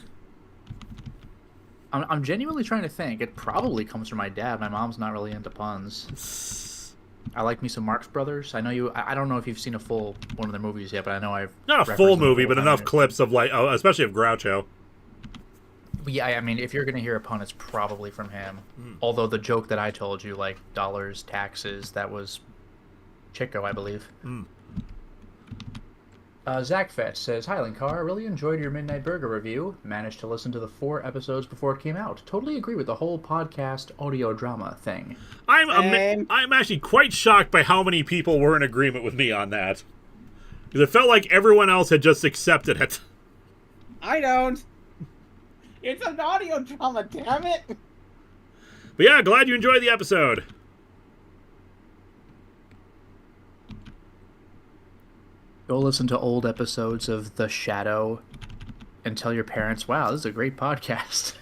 I'm genuinely trying to think. It probably comes from my dad. My mom's not really into puns. I like me some Marx Brothers. I know you. I don't know if you've seen a full one of their movies yet, but I know I've not a full movie, but enough clips of like, especially of Groucho. But yeah, I mean, if you're gonna hear a pun, it's probably from him. Although the joke that I told you, like dollars, taxes, that was Chico, I believe. Zach Fetch says, "Hi, Linkara. Really enjoyed your Midnight Burger review. Managed to listen to the 4 episodes before it came out. Totally agree with the whole podcast audio drama thing." I'm actually quite shocked by how many people were in agreement with me on that. Because it felt like everyone else had just accepted it. I don't. It's an audio drama, damn it. But yeah, glad you enjoyed the episode. Go listen to old episodes of The Shadow and tell your parents, "Wow, this is a great podcast."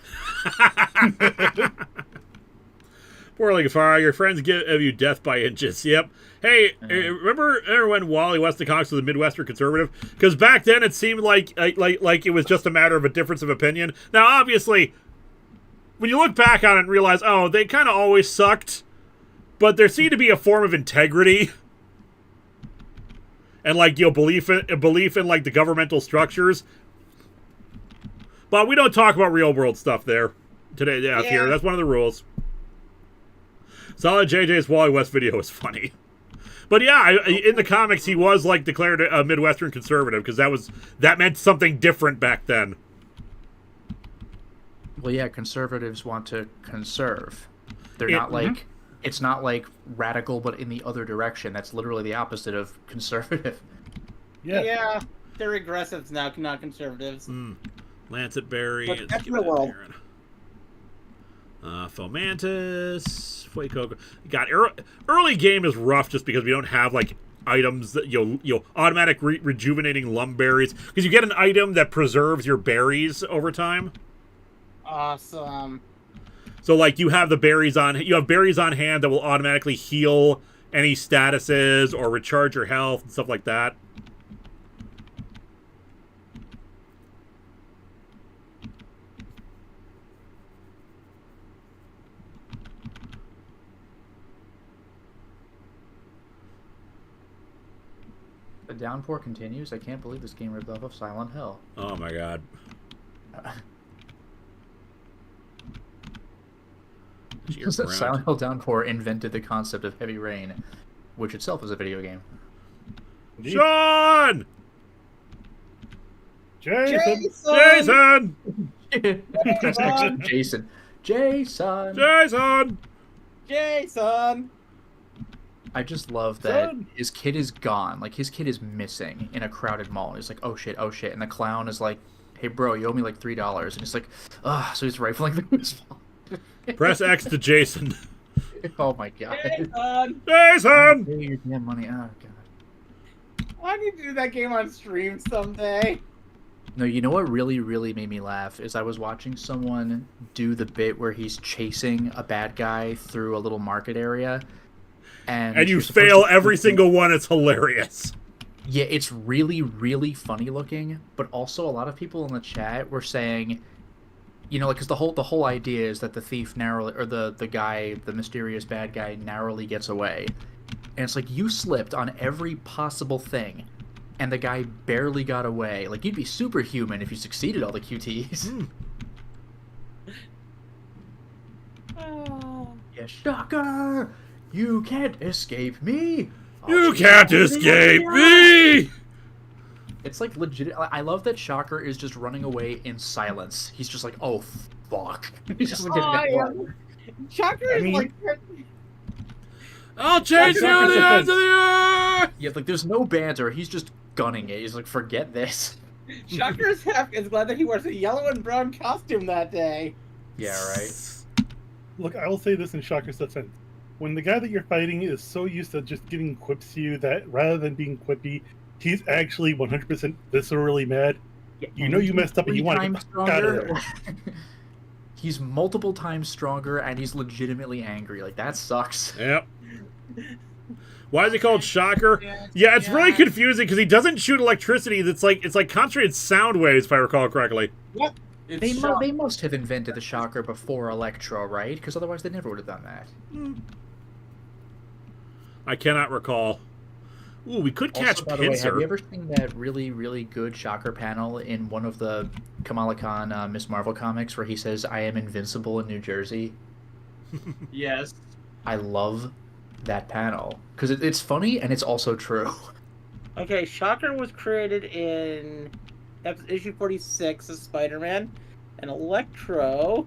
Poor Linkara, your friends give you death by inches. Yep. Hey, remember when Wally Westacox was a Midwestern conservative? Because back then it seemed like it was just a matter of a difference of opinion. Now, obviously, when you look back on it and realize, oh, they kind of always sucked, but there seemed to be a form of integrity. And like, belief in like the governmental structures. But we don't talk about real world stuff there today. Yeah, here. That's one of the rules. Solid JJ's Wally West video is funny. But yeah, in the comics, he was like declared a Midwestern conservative because that meant something different back then. Well, yeah, conservatives want to conserve. They're not like... It's not like radical, but in the other direction. That's literally the opposite of conservative. Yeah, they're regressives now, not conservatives. Lancet Berry. But that's the world. Fomantis. Fuecoco. God, early game is rough just because we don't have like items that automatic rejuvenating lum berries, because you get an item that preserves your berries over time. Awesome. So, like, you have berries on hand that will automatically heal any statuses or recharge your health and stuff like that. The downpour continues. I can't believe this game ripped off of Silent Hill. Oh my god. Silent Hill Downpour invented the concept of heavy rain, which itself is a video game. Sean! Jason! Jason! Jason! Jason! Jason! Jason! I just love that his kid is gone. Like, his kid is missing in a crowded mall. He's like, oh shit. And the clown is like, hey bro, you owe me like $3. And he's like, ugh. So he's rifling through his phone. Press X to Jason. Oh my god. Jason! Pay your damn money. Oh god. I need to do that game on stream someday. No, you know what really, really made me laugh is I was watching someone do the bit where he's chasing a bad guy through a little market area. And you fail every single one. It's hilarious. Yeah, it's really, really funny looking. But also a lot of people in the chat were saying... You know, like, because the whole idea is that the thief narrowly, or the guy, the mysterious bad guy, narrowly gets away. And it's like, you slipped on every possible thing, and the guy barely got away. Like, you'd be superhuman if you succeeded all the QTs. Yeah, shocker! You can't escape me! You can't escape me! It's like legit. I love that Shocker is just running away in silence. He's just like, oh fuck. He's just like, Shocker is like. I'll chase you to the ends of the earth! Yeah, like there's no banter. He's just gunning it. He's like, forget this. Shocker is glad that he wears a yellow and brown costume that day. Yeah, right. Look, I will say this in Shocker's defense. When the guy that you're fighting is so used to just giving quips to you that rather than being quippy, he's actually 100% viscerally mad. Yeah, You know you messed up and you want to get out of there. He's multiple times stronger and he's legitimately angry. Like, that sucks. Yep. Why is he called Shocker? Yeah, it's really confusing because he doesn't shoot electricity. It's like concentrated sound waves, if I recall correctly. Yep. They must have invented the Shocker before Electro, right? Because otherwise they never would have done that. I cannot recall. Ooh, we could catch Also, by the way, have Pincer. you ever seen that really, really good Shocker panel in one of the Kamala Khan Miss Marvel comics where he says, "I am invincible in New Jersey"? Yes. I love that panel because it's funny and it's also true. Okay, Shocker was created in issue 46 of Spider-Man, and Electro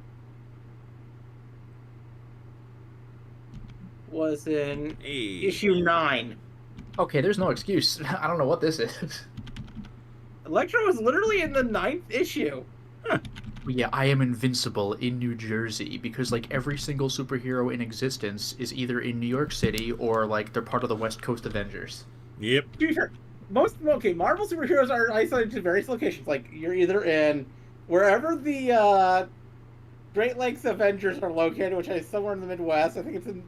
was in issue 9. Okay, there's no excuse. I don't know what this is. Electro was literally in the 9th issue. Yeah, I am invincible in New Jersey because like every single superhero in existence is either in New York City or like they're part of the West Coast Avengers. Yep. To be fair, Marvel superheroes are isolated to various locations. Like, you're either in wherever the Great Lakes Avengers are located, which is somewhere in the Midwest. I think it's in...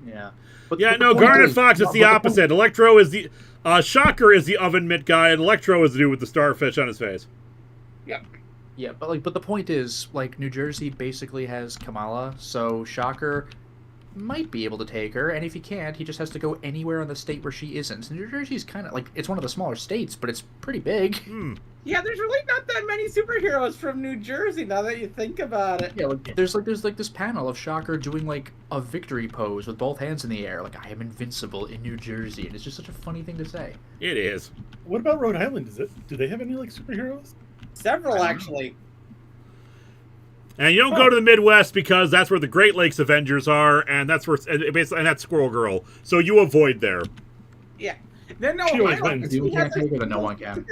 Yeah. But Garnet Fox is the opposite. Electro is the... Shocker is the oven mitt guy, and Electro is the dude with the starfish on his face. Yep. Yeah, but the point is, like, New Jersey basically has Kamala, so Shocker might be able to take her, and if he can't, he just has to go anywhere in the state where she isn't. New Jersey's kind of, like, it's one of the smaller states, but it's pretty big. Yeah, there's really not that many superheroes from New Jersey, now that you think about it. Yeah, like, there's this panel of Shocker doing, like, a victory pose with both hands in the air, like, I am invincible in New Jersey, and it's just such a funny thing to say. It is. What about Rhode Island? Do they have any like superheroes? Several, actually. And you don't go to the Midwest because that's where the Great Lakes Avengers are, and that's where and that's Squirrel Girl. So you avoid there. Yeah. Then She always Ohio, wins. You can't take it, but no single one can.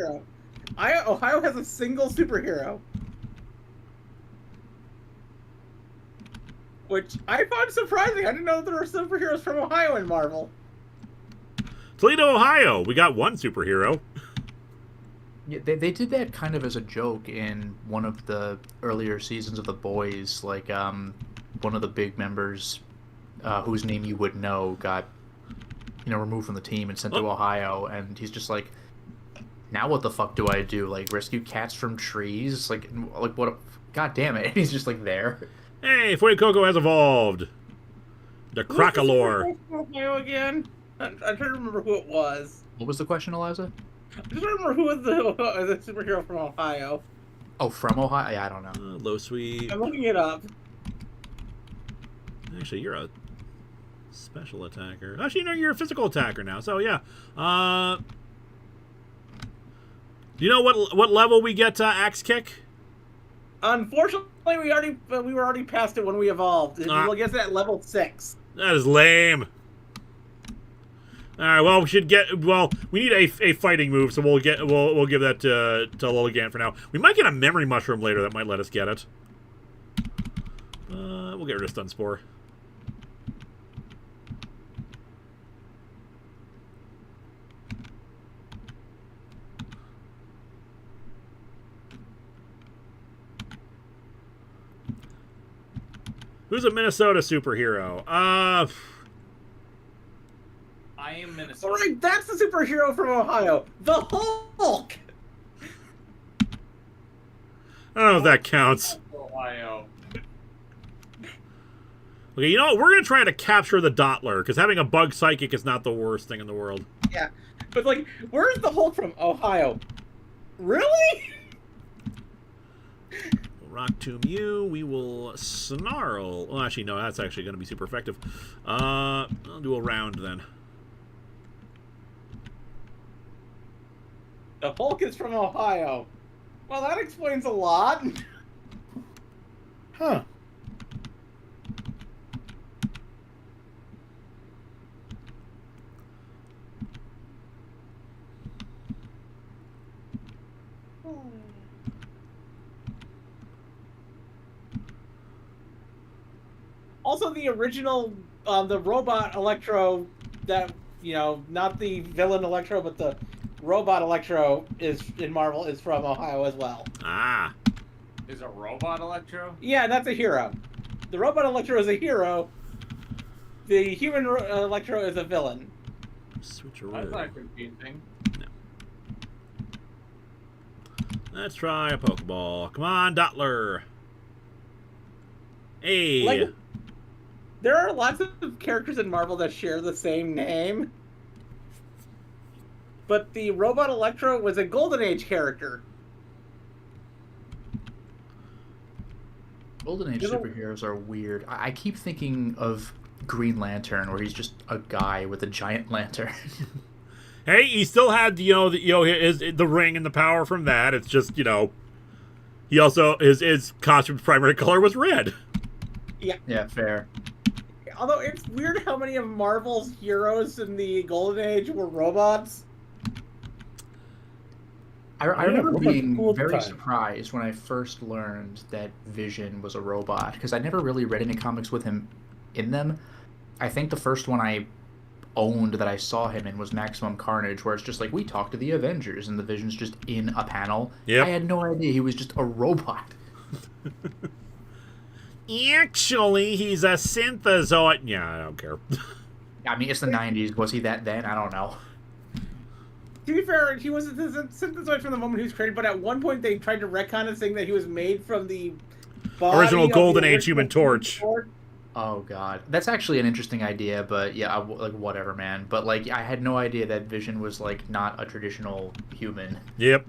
superhero. Ohio has a single superhero. Which I found surprising. I didn't know there were superheroes from Ohio in Marvel. Toledo, Ohio. We got one superhero. Yeah, they did that kind of as a joke in one of the earlier seasons of The Boys. Like, one of the big members, whose name you would know, got, removed from the team and sent to Ohio, and he's just like, now what the fuck do I do? Like, rescue cats from trees? Like what? God damn it! He's just like there. Hey, Fuego Coco has evolved. The Crocolore. Ohio again? I'm trying to remember who it was. What was the question, Eliza? I'm just trying to remember who was the superhero from Ohio. Oh, from Ohio? Yeah, I don't know. Low sweep. I'm looking it up. Actually, you're a special attacker. Actually, no, you're a physical attacker now. So yeah. Do you know what level we get Axe Kick? Unfortunately, we were already past it when we evolved. We'll get to at level 6. That is lame. All right, well, we need a fighting move, so we'll give that to Lilligant for now. We might get a memory mushroom later that might let us get it. We'll get rid of Stun Spore. Who's a Minnesota superhero? I am Minnesota. Alright, that's the superhero from Ohio. The Hulk! I don't know if that counts. Ohio. Okay, you know what? We're going to try to capture the Dottler, because having a bug psychic is not the worst thing in the world. Yeah. But, like, where's the Hulk from? Ohio. Really? Rock Tomb you. We will Snarl. Well, actually, no, that's actually going to be super effective. I'll do a round then. The Hulk is from Ohio. Well, that explains a lot. Huh. Also, the original, the robot Electro, that, you know, not the villain Electro, but the robot Electro is in Marvel is from Ohio as well. Ah. Is a robot Electro? Yeah, that's a hero. The robot Electro is a hero. The human Electro is a villain. Switcheroo. That's not confusing. Let's try a Pokeball. Come on, Dottler. Hey. Like, there are lots of characters in Marvel that share the same name. But the robot Electro was a Golden Age character. Golden Age superheroes are weird. I keep thinking of Green Lantern, where he's just a guy with a giant lantern. Hey, he still had, the ring and the power from that. It's just, he also, his costume's primary color was red. Yeah, fair. Although it's weird how many of Marvel's heroes in the Golden Age were robots. I remember robots being were cool at the very time. surprised when I first learned that Vision was a robot, because I never really read any comics with him in them. I think the first one I owned that I saw him in was Maximum Carnage, where it's just like, we talk to the Avengers, and the Vision's just in a panel. Yep. I had no idea he was just a robot. Actually, he's a synthezoid. Yeah, I don't care. I mean, it's the 90s. Was he that then? I don't know. To be fair, he was a synthezoid from the moment he was created, but at one point they tried to retcon it, saying that he was made from the body Original of the Golden Age original Human Torch. Oh, God. That's actually an interesting idea, but yeah, like, whatever, man. But, like, I had no idea that Vision was, like, not a traditional human. Yep.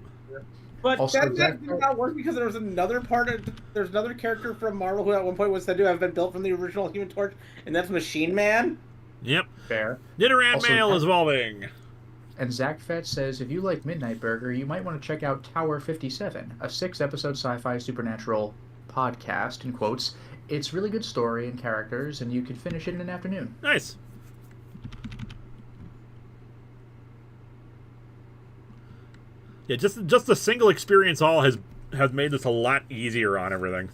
But Also, that that- did not work because there's another character from Marvel who at one point was said to have been built from the original Human Torch, and that's Machine Man. Yep. Fair. Nidoran Also, male is evolving. And Zach Fetch says, if you like Midnight Burger, you might want to check out Tower 57, a 6-episode sci-fi supernatural podcast, in quotes. It's really good story and characters, and you could finish it in an afternoon. Nice. Yeah, just the single experience all has made this a lot easier on everything.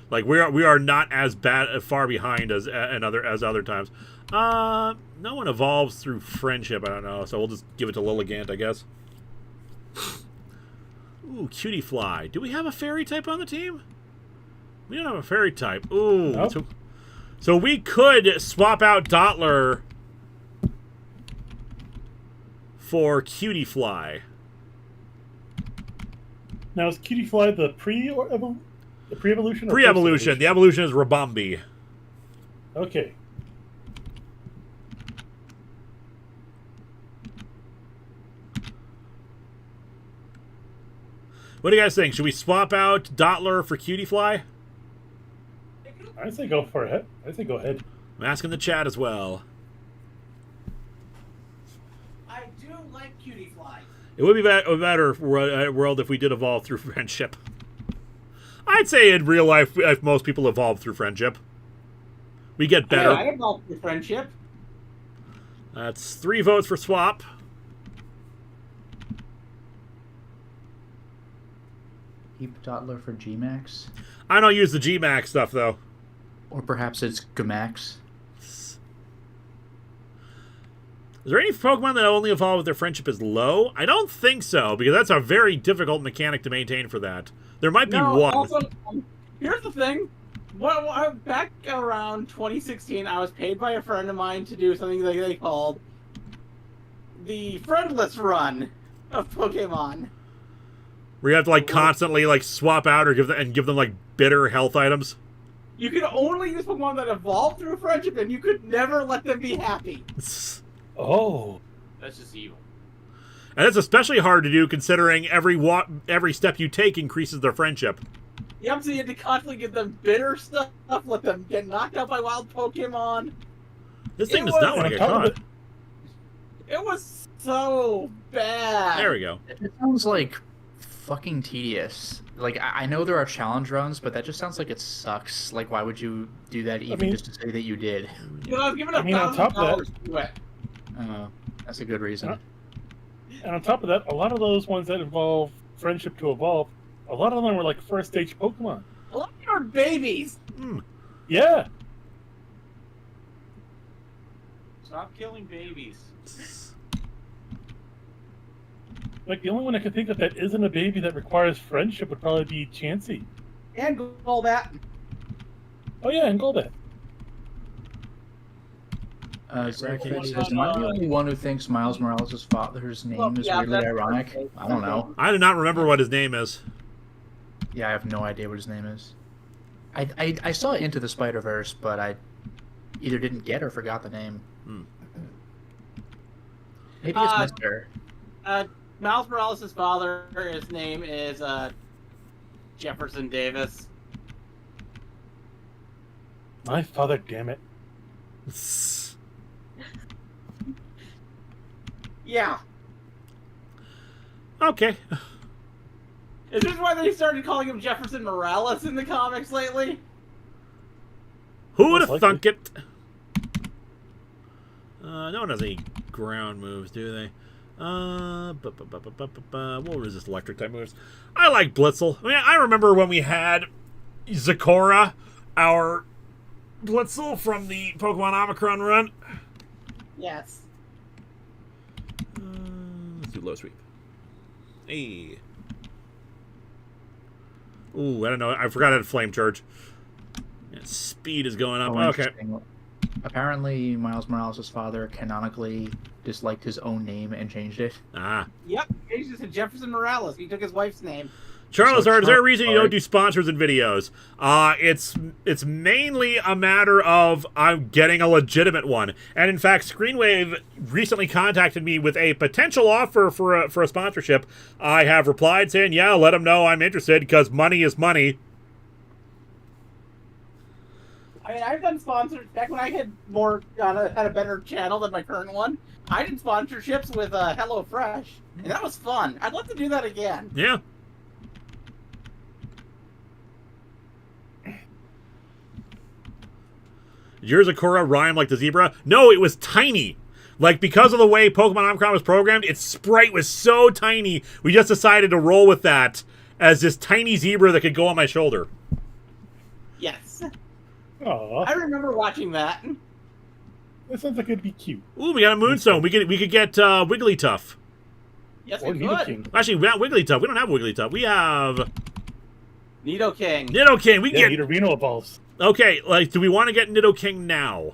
Like we are not as far behind as other times. No one evolves through friendship. I don't know, so we'll just give it to Lilligant, I guess. Ooh, Cutie Fly. Do we have a fairy type on the team? We don't have a fairy type. Ooh, Nope. so we could swap out Dottler for Cutie Fly. Now, is Cutie Fly the pre-evolution? or Pre-evolution. post-evolution? The evolution is Rabambi. Okay. What do you guys think? Should we swap out Dottler for Cutie Fly? I say go for it. I say go ahead. I'm asking the chat as well. I do like Cutie Fly. It would be a better world if we did evolve through friendship. I'd say in real life, if most people evolve through friendship, we get better. Yeah, I evolved through friendship. That's 3 votes for swap. Keep Dottler for G-Max? I don't use the G-Max stuff, though. Or perhaps it's Gamax? Is there any Pokemon that only evolve if their friendship is low? I don't think so, because that's a very difficult mechanic to maintain for that. There might be one. Also, here's the thing. Back around 2016, I was paid by a friend of mine to do something that they called the Friendless Run of Pokemon. Where you have to constantly swap out or give them like bitter health items. You could only use Pokemon that evolved through friendship, and you could never let them be happy. Oh. That's just evil. And it's especially hard to do considering every step you take increases their friendship. Yep, so you had to constantly give them bitter stuff, let them get knocked out by wild Pokemon. This thing It does was- not want to get caught. It was so bad. There we go. It sounds like fucking tedious. Like, I know there are challenge runs, but that just sounds like it sucks. Like, why would you do that even mean- just to say that you did? You know, I was given I mean, on top of $1,000 to it. That's a good reason. And on top of that, a lot of those ones that involve friendship to evolve, a lot of them were like first stage Pokemon. A lot of them are babies. Yeah. Stop killing babies. Like, the only one I can think of that isn't a baby that requires friendship would probably be Chansey. And Golbat. Oh, yeah, and Golbat. Zach says, am I the only one who thinks Miles Morales' father's name is weirdly ironic? I don't know. I do not remember what his name is. Yeah, I have no idea what his name is. I saw Into the Spider-Verse, but I either didn't get or forgot the name. Maybe it's Mister. Miles Morales' father, his name is Jefferson Davis. My father, damn it. Yeah. Okay. Is this why they started calling him Jefferson Morales in the comics lately? Who would have Most thunk it? No one has any ground moves, do they? What resist electric type moves? I like Blitzel. I mean, I remember when we had Zecora, our Blitzel from the Pokemon Omicron run. Yes. Let's do low sweep. Hey. Ooh, I don't know. I forgot how to flame charge. Yeah, speed is going up. Okay. Apparently, Miles Morales' father canonically disliked his own name and changed it. Ah. Yep. He just said Jefferson Morales. He took his wife's name. Charles, So is there a reason you don't do sponsors and videos? It's mainly a matter of I'm getting a legitimate one. And in fact, Screenwave recently contacted me with a potential offer for a sponsorship. I have replied saying, yeah, let them know I'm interested because money is money. I mean, I've done sponsors back when I had had a better channel than my current one. I did sponsorships with HelloFresh, and that was fun. I'd love to do that again. Yeah. Did your Zecora rhyme like the zebra? No, it was tiny. Like, because of the way Pokemon Omicron was programmed, its sprite was so tiny, we just decided to roll with that as this tiny zebra that could go on my shoulder. Yes. Aww. I remember watching that. That sounds like it'd be cute. Ooh, we got a Moonstone. We could get Wigglytuff. Yes, Or we Nidoking. could. Actually, we got Wigglytuff. We don't have Wigglytuff. We have Nidoking. Nidoking. We Yeah, can get... Nidorino evolves. Okay, like, do we want to get Nidoking now?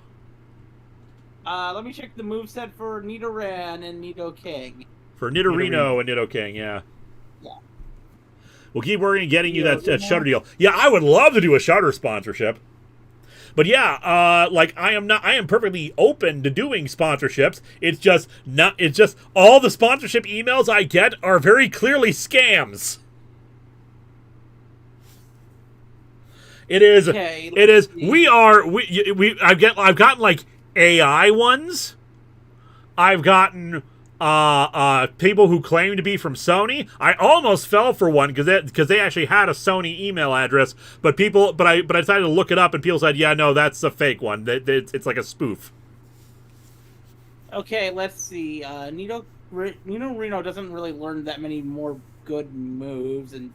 Let me check the moveset for Nidoran and Nidoking. For Nidorino and Nidoking, yeah. Yeah. We'll keep working on getting you that Shutter deal. Yeah, I would love to do a Shutter sponsorship. But yeah, like I am perfectly open to doing sponsorships. It's just all the sponsorship emails I get are very clearly scams. It is. Okay, It is. see. I've gotten like AI ones. I've gotten people who claim to be from Sony. I almost fell for one because they actually had a Sony email address, but I decided to look it up and people said, yeah, no, that's a fake one. It's like a spoof. Okay, let's see. Nidorino doesn't really learn that many more good moves, and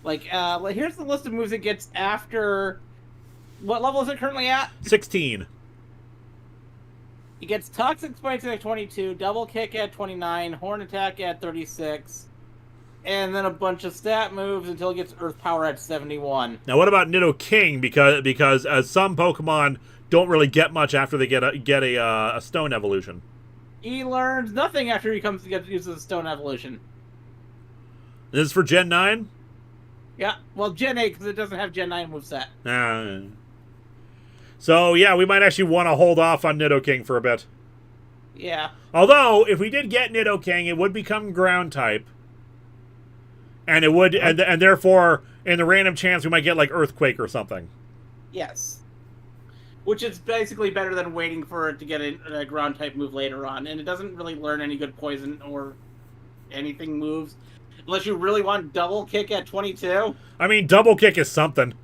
here's the list of moves it gets after. What level is it currently at? 16. It gets Toxic Spikes at 22, Double Kick at 29, Horn Attack at 36, and then a bunch of stat moves until it gets Earth Power at 71. Now, what about Nidoking? Because some Pokemon don't really get much after they get a Stone evolution. He learns nothing after he uses the Stone Evolution. This is for Gen 9? Yeah, well, Gen 8, because it doesn't have Gen 9 moveset. So, yeah, we might actually want to hold off on Nidoking for a bit. Yeah. Although, if we did get Nidoking, it would become ground type. And it would, and therefore, in the random chance, we might get, like, Earthquake or something. Yes. Which is basically better than waiting for it to get a ground type move later on. And it doesn't really learn any good poison or anything moves. Unless you really want Double Kick at 22. I mean, Double Kick is something.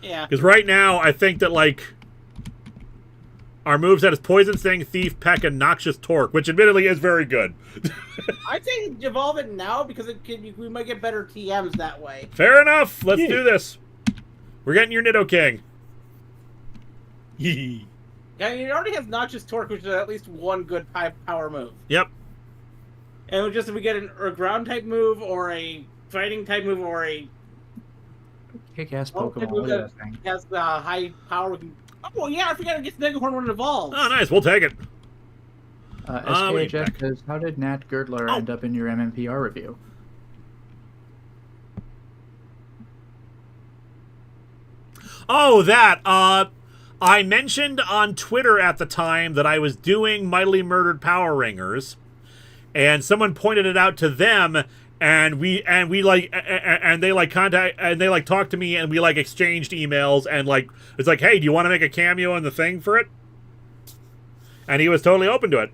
Yeah. Because right now, I think that, like... Our moveset is Poison Sting, Thief, Peck, and Noxious Torque, which admittedly is very good. I'd say evolve it now because we might get better TMs that way. Fair enough. Let's do this. We're getting your Nidoking. Yee. Yeah, it already has Noxious Torque, which is at least one good high power move. Yep. And just if we get a ground type move or a fighting type move or a Kick-ass Pokemon. Look at that thing. has high power. Oh yeah, I forgot to get Megahorn when it evolves. Oh, nice. We'll take it. SKHF says, how did Nat Girdler end up in your MMPR review? Oh, that. I mentioned on Twitter at the time that I was doing Mightily Murdered Power Ringers, and someone pointed it out to them, and they talked to me, and we like exchanged emails, and like it's like, hey, do you want to make a cameo in the thing for it? And he was totally open to it.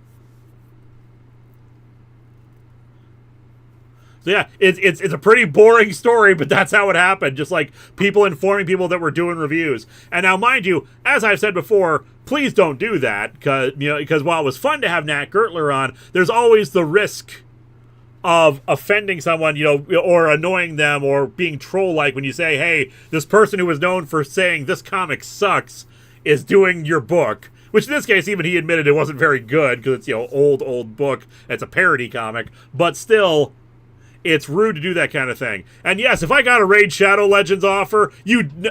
So yeah, it's a pretty boring story, but that's how it happened. Just like people informing people that we're doing reviews. And now, mind you, as I've said before, please don't do that because while it was fun to have Nat Girdler on, there's always the risk of offending someone, or annoying them, or being troll-like when you say, "Hey, this person who was known for saying this comic sucks is doing your book." Which in this case, even he admitted it wasn't very good because it's old book. It's a parody comic, but still. It's rude to do that kind of thing. And yes, if I got a Raid Shadow Legends offer,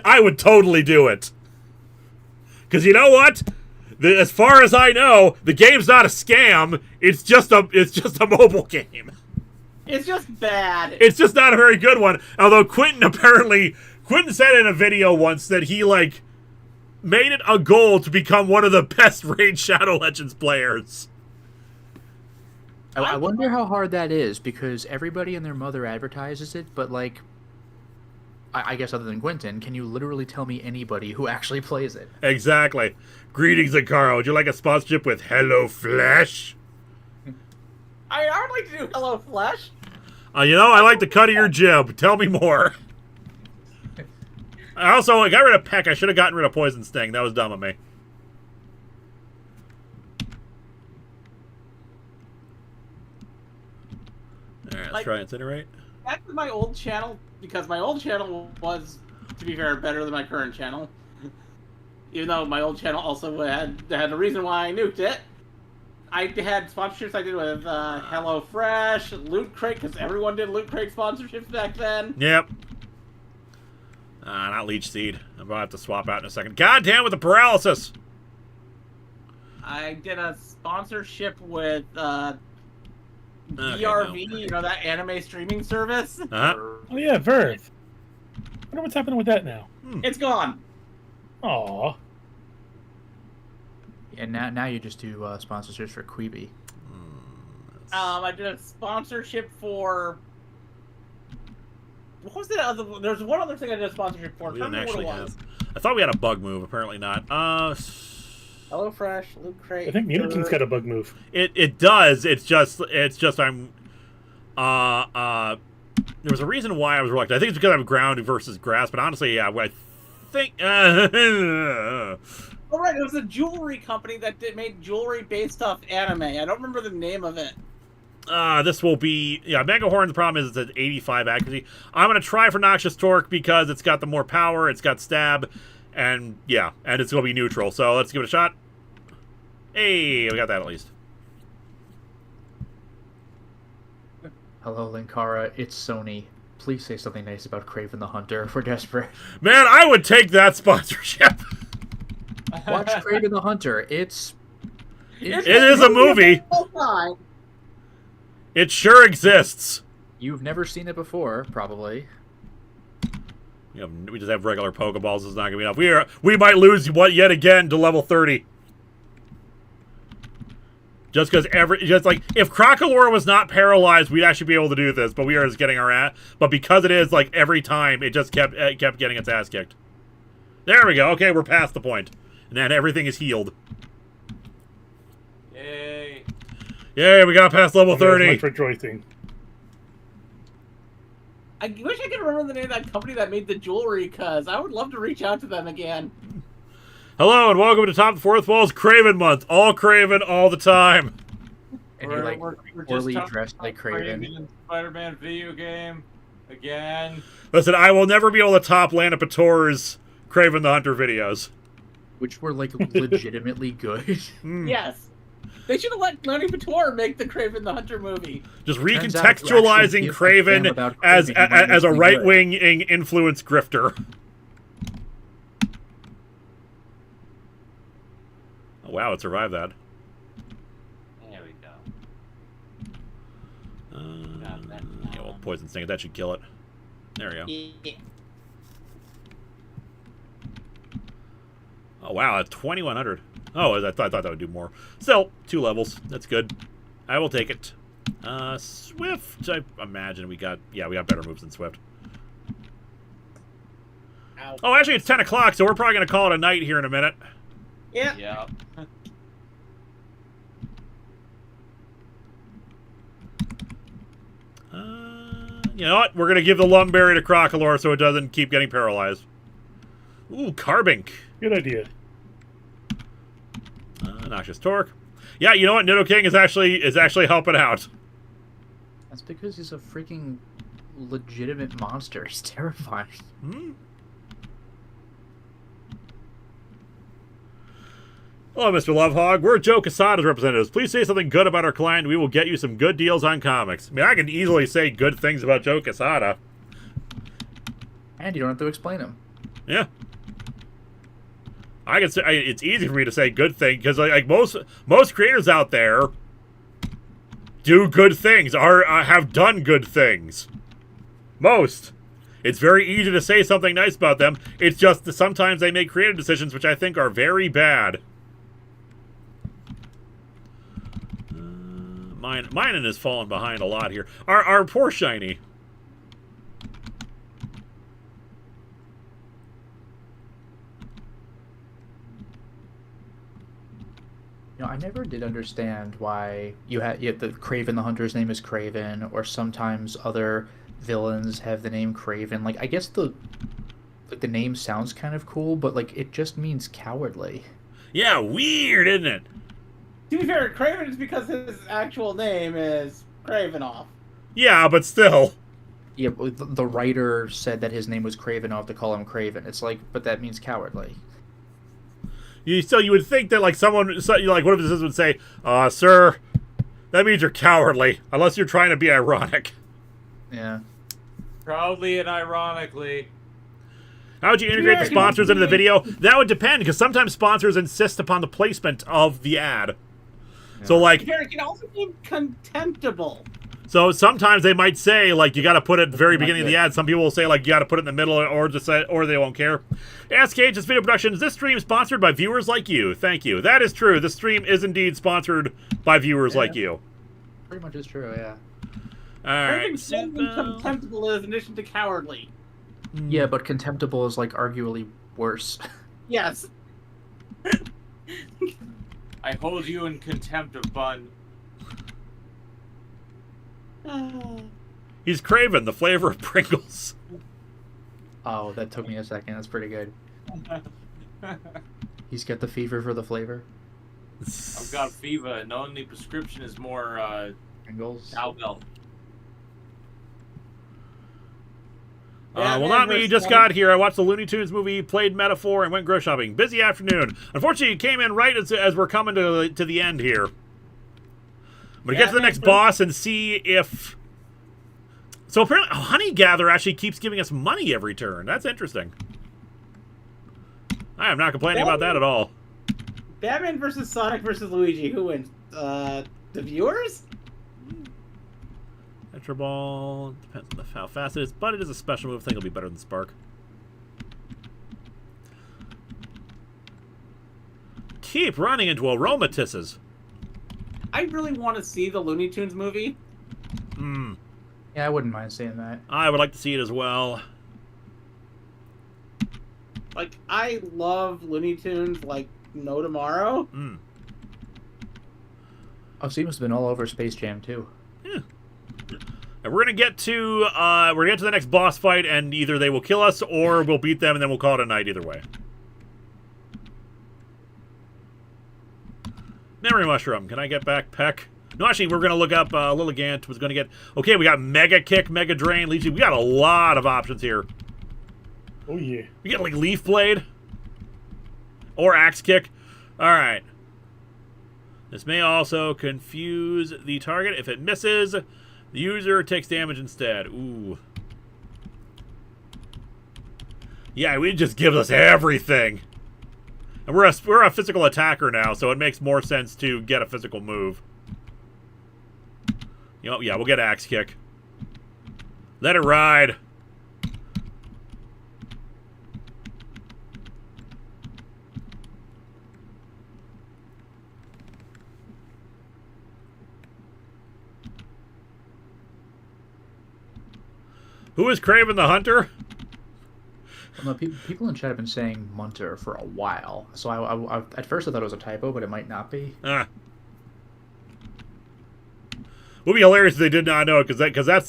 I would totally do it. Because you know what? As far as I know, the game's not a scam. It's just a mobile game. It's just bad. It's just not a very good one. Although Quentin said in a video once that he made it a goal to become one of the best Raid Shadow Legends players. I wonder how hard that is, because everybody and their mother advertises it, but, I guess other than Quentin, can you literally tell me anybody who actually plays it? Exactly. Greetings, Linkara. Would you like a sponsorship with Hello Flesh? I would like to do Hello Flesh. I like the cut of your jib. Tell me more. I got rid of Peck. I should have gotten rid of Poison Sting. That was dumb of me. Alright, let's try Incinerate. Back to my old channel, because my old channel was, to be fair, better than my current channel. Even though my old channel also had a reason why I nuked it. I had sponsorships I did with HelloFresh, Loot Crate, because everyone did Loot Crate sponsorships back then. Yep. Not Leech Seed. I'm going to have to swap out in a second. God damn with the paralysis! I did a sponsorship with Okay, VRV, that anime streaming service. Uh-huh. Oh yeah, Verve. I wonder what's happening with that now. It's gone. Aw. And now you just do sponsorships for Quibi. I did a sponsorship for. What was the other? There's one other thing I did a sponsorship for. We didn't actually have. I thought we had a bug move. Apparently not. HelloFresh, Loot Crate. I think Mewtwo's got a bug move. It does. It's just I'm. There was a reason why I was reluctant. I think it's because I'm ground versus grass. But honestly, yeah, I think. Oh right, it was a jewelry company that made jewelry based off anime. I don't remember the name of it. This will be... Yeah, Megahorn, the problem is it's at 85 accuracy. I'm going to try for Noxious Torque because it's got the more power, it's got stab, and yeah, and it's going to be neutral. So let's give it a shot. Hey, we got that at least. Hello, Linkara. It's Sony. Please say something nice about Kraven the Hunter. We're desperate. Man, I would take that sponsorship. Watch Kraven the Hunter. It is a movie. It sure exists. You've never seen it before, probably. We just have regular Pokeballs. It's not going to be enough. We might lose yet again to level 30. Just because if Crocolore was not paralyzed, we'd actually be able to do this. But we are just getting our ass. But because it is, every time, it just kept getting its ass kicked. There we go. Okay, we're past the point. And then everything is healed. Yay. Yay, we got past level 30. Much rejoicing. I wish I could remember the name of that company that made the jewelry, because I would love to reach out to them again. Hello and welcome to Top of the Fourth Wall's Craven Month. All Craven, all the time. And you're like poorly dressed like Craven. In Spider-Man video game again. Listen, I will never be able to top Lana Pator's Craven the Hunter videos. Which were like legitimately good. Yes. They should have let Lenny Pator make the Craven the Hunter movie. Just Turns out to recontextualizing actually give a Craven damn about as Craven, he might as a be good. right-wing influence grifter. Oh, wow, it survived that. There we go. Yeah, well, poison sting, that should kill it. There we go. Yeah. Oh, wow, that's 2,100. Oh, I thought that would do more. Still, 2 levels. That's good. I will take it. Swift, I imagine we got better moves than Swift. Ow. Oh, actually, it's 10 o'clock, so we're probably going to call it a night here in a minute. Yeah. Yep. You know what? We're going to give the Lumberry to Crocolore so it doesn't keep getting paralyzed. Ooh, Carbink. Good idea. Noxious Torque. Yeah, you know what? Nidoking is actually helping out. That's because he's a freaking legitimate monster. He's terrifying. Hmm? Hello, Mr. Lovehog. We're Joe Quesada's representatives. Please say something good about our client. We will get you some good deals on comics. I mean, I can easily say good things about Joe Quesada. And you don't have to explain him. Yeah. I can say it's easy for me to say good thing because like most creators out there do good things, have done good things. Most. It's very easy to say something nice about them. It's just that sometimes they make creative decisions which I think are very bad. Mine has fallen behind a lot here. Our poor Shiny. You know, I never did understand why you had the Craven the Hunter's name is Craven, or sometimes other villains have the name Craven. Like, I guess the name sounds kind of cool, but like it just means cowardly. Yeah, weird, isn't it? To be fair, Craven is because his actual name is Cravenoff. Yeah, but still. Yeah, but the writer said that his name was Cravenoff to call him Craven. It's like, but that means cowardly. You would think that like one of his assistants would say, sir, that means you're cowardly, unless you're trying to be ironic. Yeah. Proudly and ironically. How would you integrate the sponsors into the video? That would depend, because sometimes sponsors insist upon the placement of the ad. Yeah. So like, It can also be contemptible. so sometimes they might say like you got to put it at the very beginning of the ad. Some people will say like you got to put it in the middle, or just say, or they won't care. Ask Cage, this video production is this stream sponsored by viewers like you? Thank you. That is true. This stream is indeed sponsored by viewers like you. Pretty much is true, yeah. All right. Everything contemptible is in addition to cowardly. Yeah, but contemptible is like arguably worse. Yes. I hold you in contempt of Bun. He's Craven, the flavor of Pringles. Oh, that took me a second. That's pretty good. He's got the fever for the flavor. I've got fever, and the only prescription is more Pringles. cowbell. Well, not me. Just got here. I watched the Looney Tunes movie, played Metaphor, and went grocery shopping. Busy afternoon. Unfortunately, it came in right as we're coming to the end here. I'm going to get to the next boss and see if... So apparently, Honey Gather actually keeps giving us money every turn. That's interesting. I am not complaining about that at all. Batman versus Sonic versus Luigi. Who wins? The viewers? Extra Ball. Depends on how fast it is, but it is a special move. I think it'll be better than Spark. Keep running into aromatisses. I really want to see the Looney Tunes movie. Hmm. Yeah, I wouldn't mind seeing that. I would like to see it as well. Like, I love Looney Tunes like no tomorrow. Hmm. Oh, so he must have been all over Space Jam too. Yeah. And we're gonna get to the next boss fight, and either they will kill us or we'll beat them, and then we'll call it a night either way. Memory mushroom. Can I get back Peck? No, actually, we're going to look up Lilligant was going to get... Okay, we got Mega Kick, Mega Drain, Leech. We got a lot of options here. Oh, yeah. We get, like, Leaf Blade. Or Axe Kick. All right. This may also confuse the target. If it misses, the user takes damage instead. Ooh. Yeah, we just give us everything. And we're a physical attacker now, so it makes more sense to get a physical move. You know, yeah, we'll get Axe Kick. Let it ride. Who is Craven the Hunter? Well, no, people in chat have been saying Munter for a while, so I at first I thought it was a typo, but it might not be. Would be hilarious if they did not know it, because that's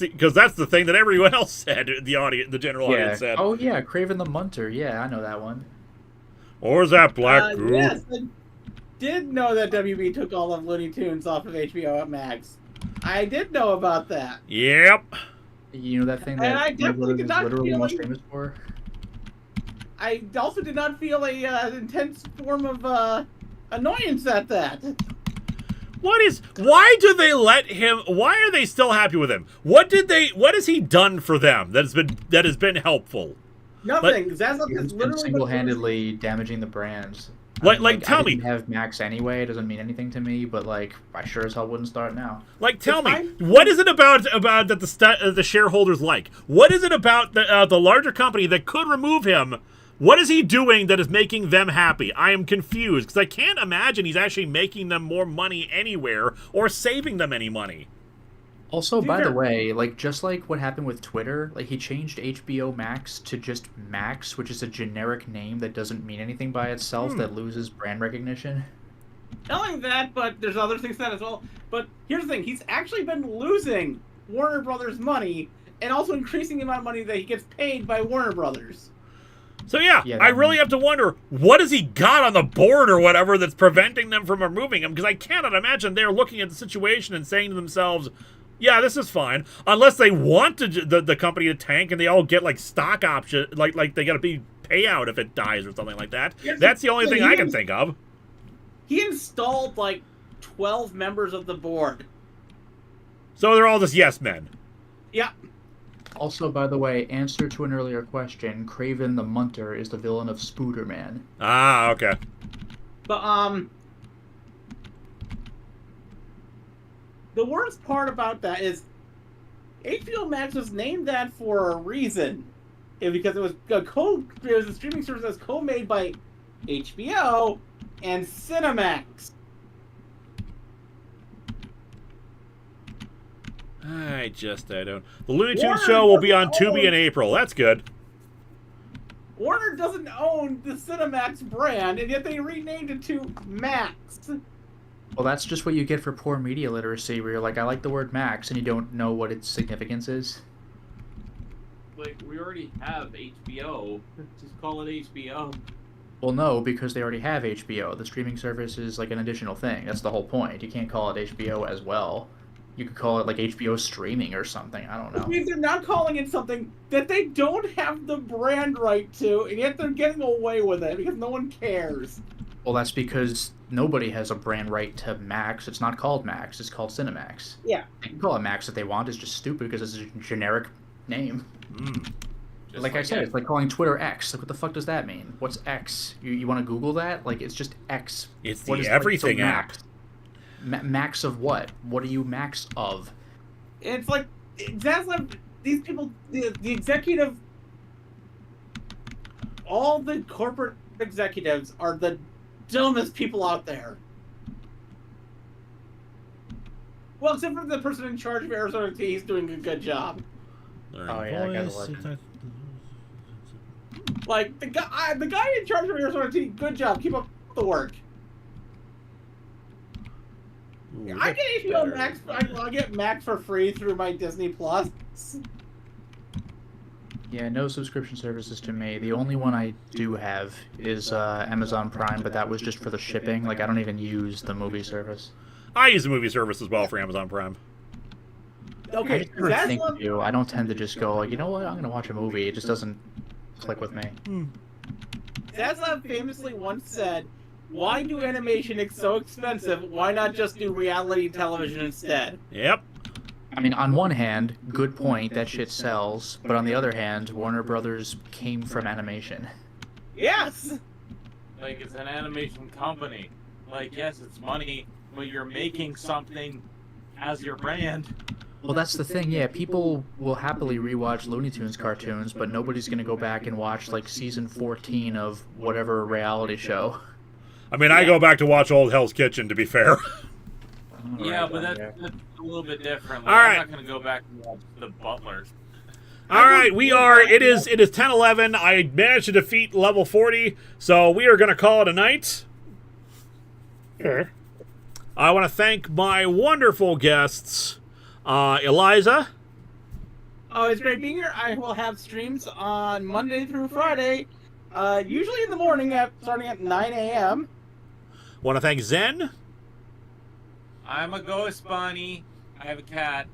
the thing that everyone else said. The general audience said. Oh yeah, Craven the Munter. Yeah, I know that one. Or is that Black Goo? Yes, I did know that WB took all of Looney Tunes off of HBO Max. I did know about that. Yep. You know that thing And that I definitely did not literally feel most like- famous for? I also did not feel a intense form of annoyance at that. Why do they let him? Why are they still happy with him? What has he done for them that has been helpful? Nothing. Zazzle He's is been literally single-handedly damaging the brands. Tell I me. didn't have Max anyway. It doesn't mean anything to me, but like, I sure as hell wouldn't start now. Like, tell me, fine. what is it about that the shareholders like? What is it about the larger company that could remove him? What is he doing that is making them happy? I am confused, because I can't imagine he's actually making them more money anywhere or saving them any money. Also, by fair- the way, like just like what happened with Twitter, like he changed HBO Max to just Max, which is a generic name that doesn't mean anything by itself, that loses brand recognition. Not only that, but there's other things to that as well. But here's the thing: he's actually been losing Warner Brothers money, and also increasing the amount of money that he gets paid by Warner Brothers. So yeah, I really have to wonder, what has he got on the board or whatever that's preventing them from removing him? Because I cannot imagine they're looking at the situation and saying to themselves, yeah, this is fine. Unless they want the company to tank and they all get like stock option, like they got to be payout if it dies or something like that. That's the only thing I can think of. He installed like 12 members of the board. So they're all just yes men. Yeah. Also, by the way, answer to an earlier question, Craven the Munter is the villain of Spooderman. Ah, okay. But the worst part about that is HBO Max was named that for a reason. Because it was a streaming service that was co-made by HBO and Cinemax. I don't. The Looney Tunes Warner show will be on doesn't Tubi own- in April. That's good. Warner doesn't own the Cinemax brand, and yet they renamed it to Max. Well, that's just what you get for poor media literacy, where you're like, I like the word Max, and you don't know what its significance is. Like, we already have HBO. Just call it HBO. Well, no, because they already have HBO. The streaming service is like an additional thing. That's the whole point. You can't call it HBO as well. You could call it like HBO streaming or something. I don't Which know. means they're not calling it something that they don't have the brand right to, and yet they're getting away with it because no one cares. Well, that's because nobody has a brand right to Max. It's not called Max. It's called Cinemax. Yeah. They can call it Max if they want. It's just stupid because it's a generic name. Just Like I said, it. it's like calling Twitter X. Like, what the fuck does that mean? What's X? You want to Google that? Like, it's just X. It's What the is, everything so app. Max? Max of what? What are you Max of? It's like Zaslav, these people, the executive, all the corporate executives are the dumbest people out there. Well, except for the person in charge of Arizona T, he's doing a good job. Oh, yeah, I gotta look. Like the guy in charge of Arizona T, good job, keep up the work. Ooh, I get HBO better. Max. I get Max for free through my Disney Plus. Yeah, no subscription services to me. The only one I do have is Amazon Prime, but that was just for the shipping. Like, I don't even use the movie service. I use the movie service as well for Amazon Prime. I Okay, just never that's think one. to do. I don't tend to just go, like, you know what, I'm going to watch a movie. It just doesn't click with me. Zaslav famously once said, "Why do animation so expensive? Why not just do reality television instead?" Yep. I mean, on one hand, good point, that shit sells. But on the other hand, Warner Brothers came from animation. Yes. Like, it's an animation company. Like, yes, it's money, but you're making something as your brand. Well, that's the thing, yeah. People will happily rewatch Looney Tunes cartoons, but nobody's going to go back and watch, like, season 14 of whatever reality show. I mean, I go back to watch Old Hell's Kitchen, to be fair. Yeah, but that's a little bit different. Like, All right. I'm not going to go back and watch The Butler. All right, it is 10:11. I managed to defeat level 40, so we are going to call it a night. Sure. I want to thank my wonderful guests, Eliza. Oh, it's great being here. I will have streams on Monday through Friday, usually in the morning, starting at 9 a.m. Want to thank Zen. I'm a ghost bunny. I have a cat.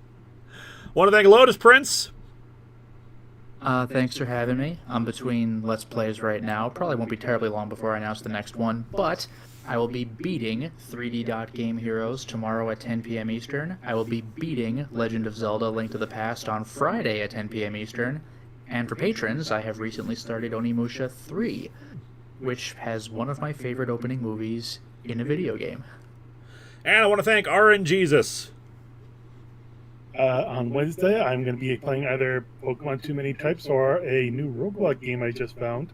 Want to thank Lotus Prince. Thanks for having me. I'm between Let's Plays right now. Probably won't be terribly long before I announce the next one, but I will be beating 3D Dot Game Heroes tomorrow at 10 p.m. Eastern. I will be beating Legend of Zelda Link to the Past on Friday at 10 p.m. Eastern. And for patrons, I have recently started Onimusha 3, which has one of my favorite opening movies in a video game. And I want to thank RNJesus. On Wednesday, I'm going to be playing either Pokemon Too Many Types or a new roguelike game I just found,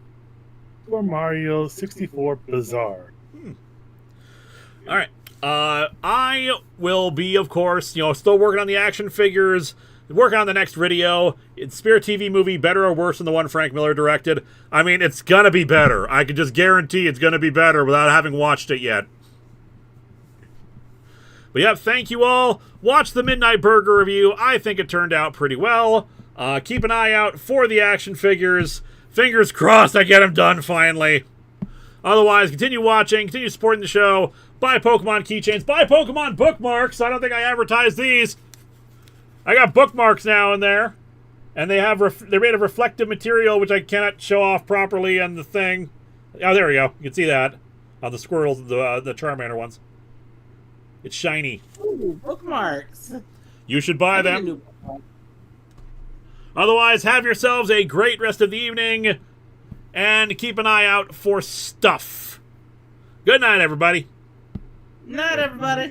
or Mario 64 Bizarre. All right. I will be, of course, still working on the action figures, working on the next video. It's Spirit TV movie, better or worse than the one Frank Miller directed? I mean, it's going to be better. I can just guarantee it's going to be better without having watched it yet. But yeah, thank you all. Watch the Midnight Burger review. I think it turned out pretty well. Keep an eye out for the action figures. Fingers crossed I get them done finally. Otherwise, continue watching, continue supporting the show. Buy Pokemon keychains, buy Pokemon bookmarks. I don't think I advertised these. I got bookmarks now in there. And they're made of reflective material, which I cannot show off properly on the thing. Oh, there we go. You can see that on the squirrels, the Charmander ones. It's shiny. Ooh, bookmarks. You should buy them. Otherwise, have yourselves a great rest of the evening. And keep an eye out for stuff. Good night, everybody. Night, everybody.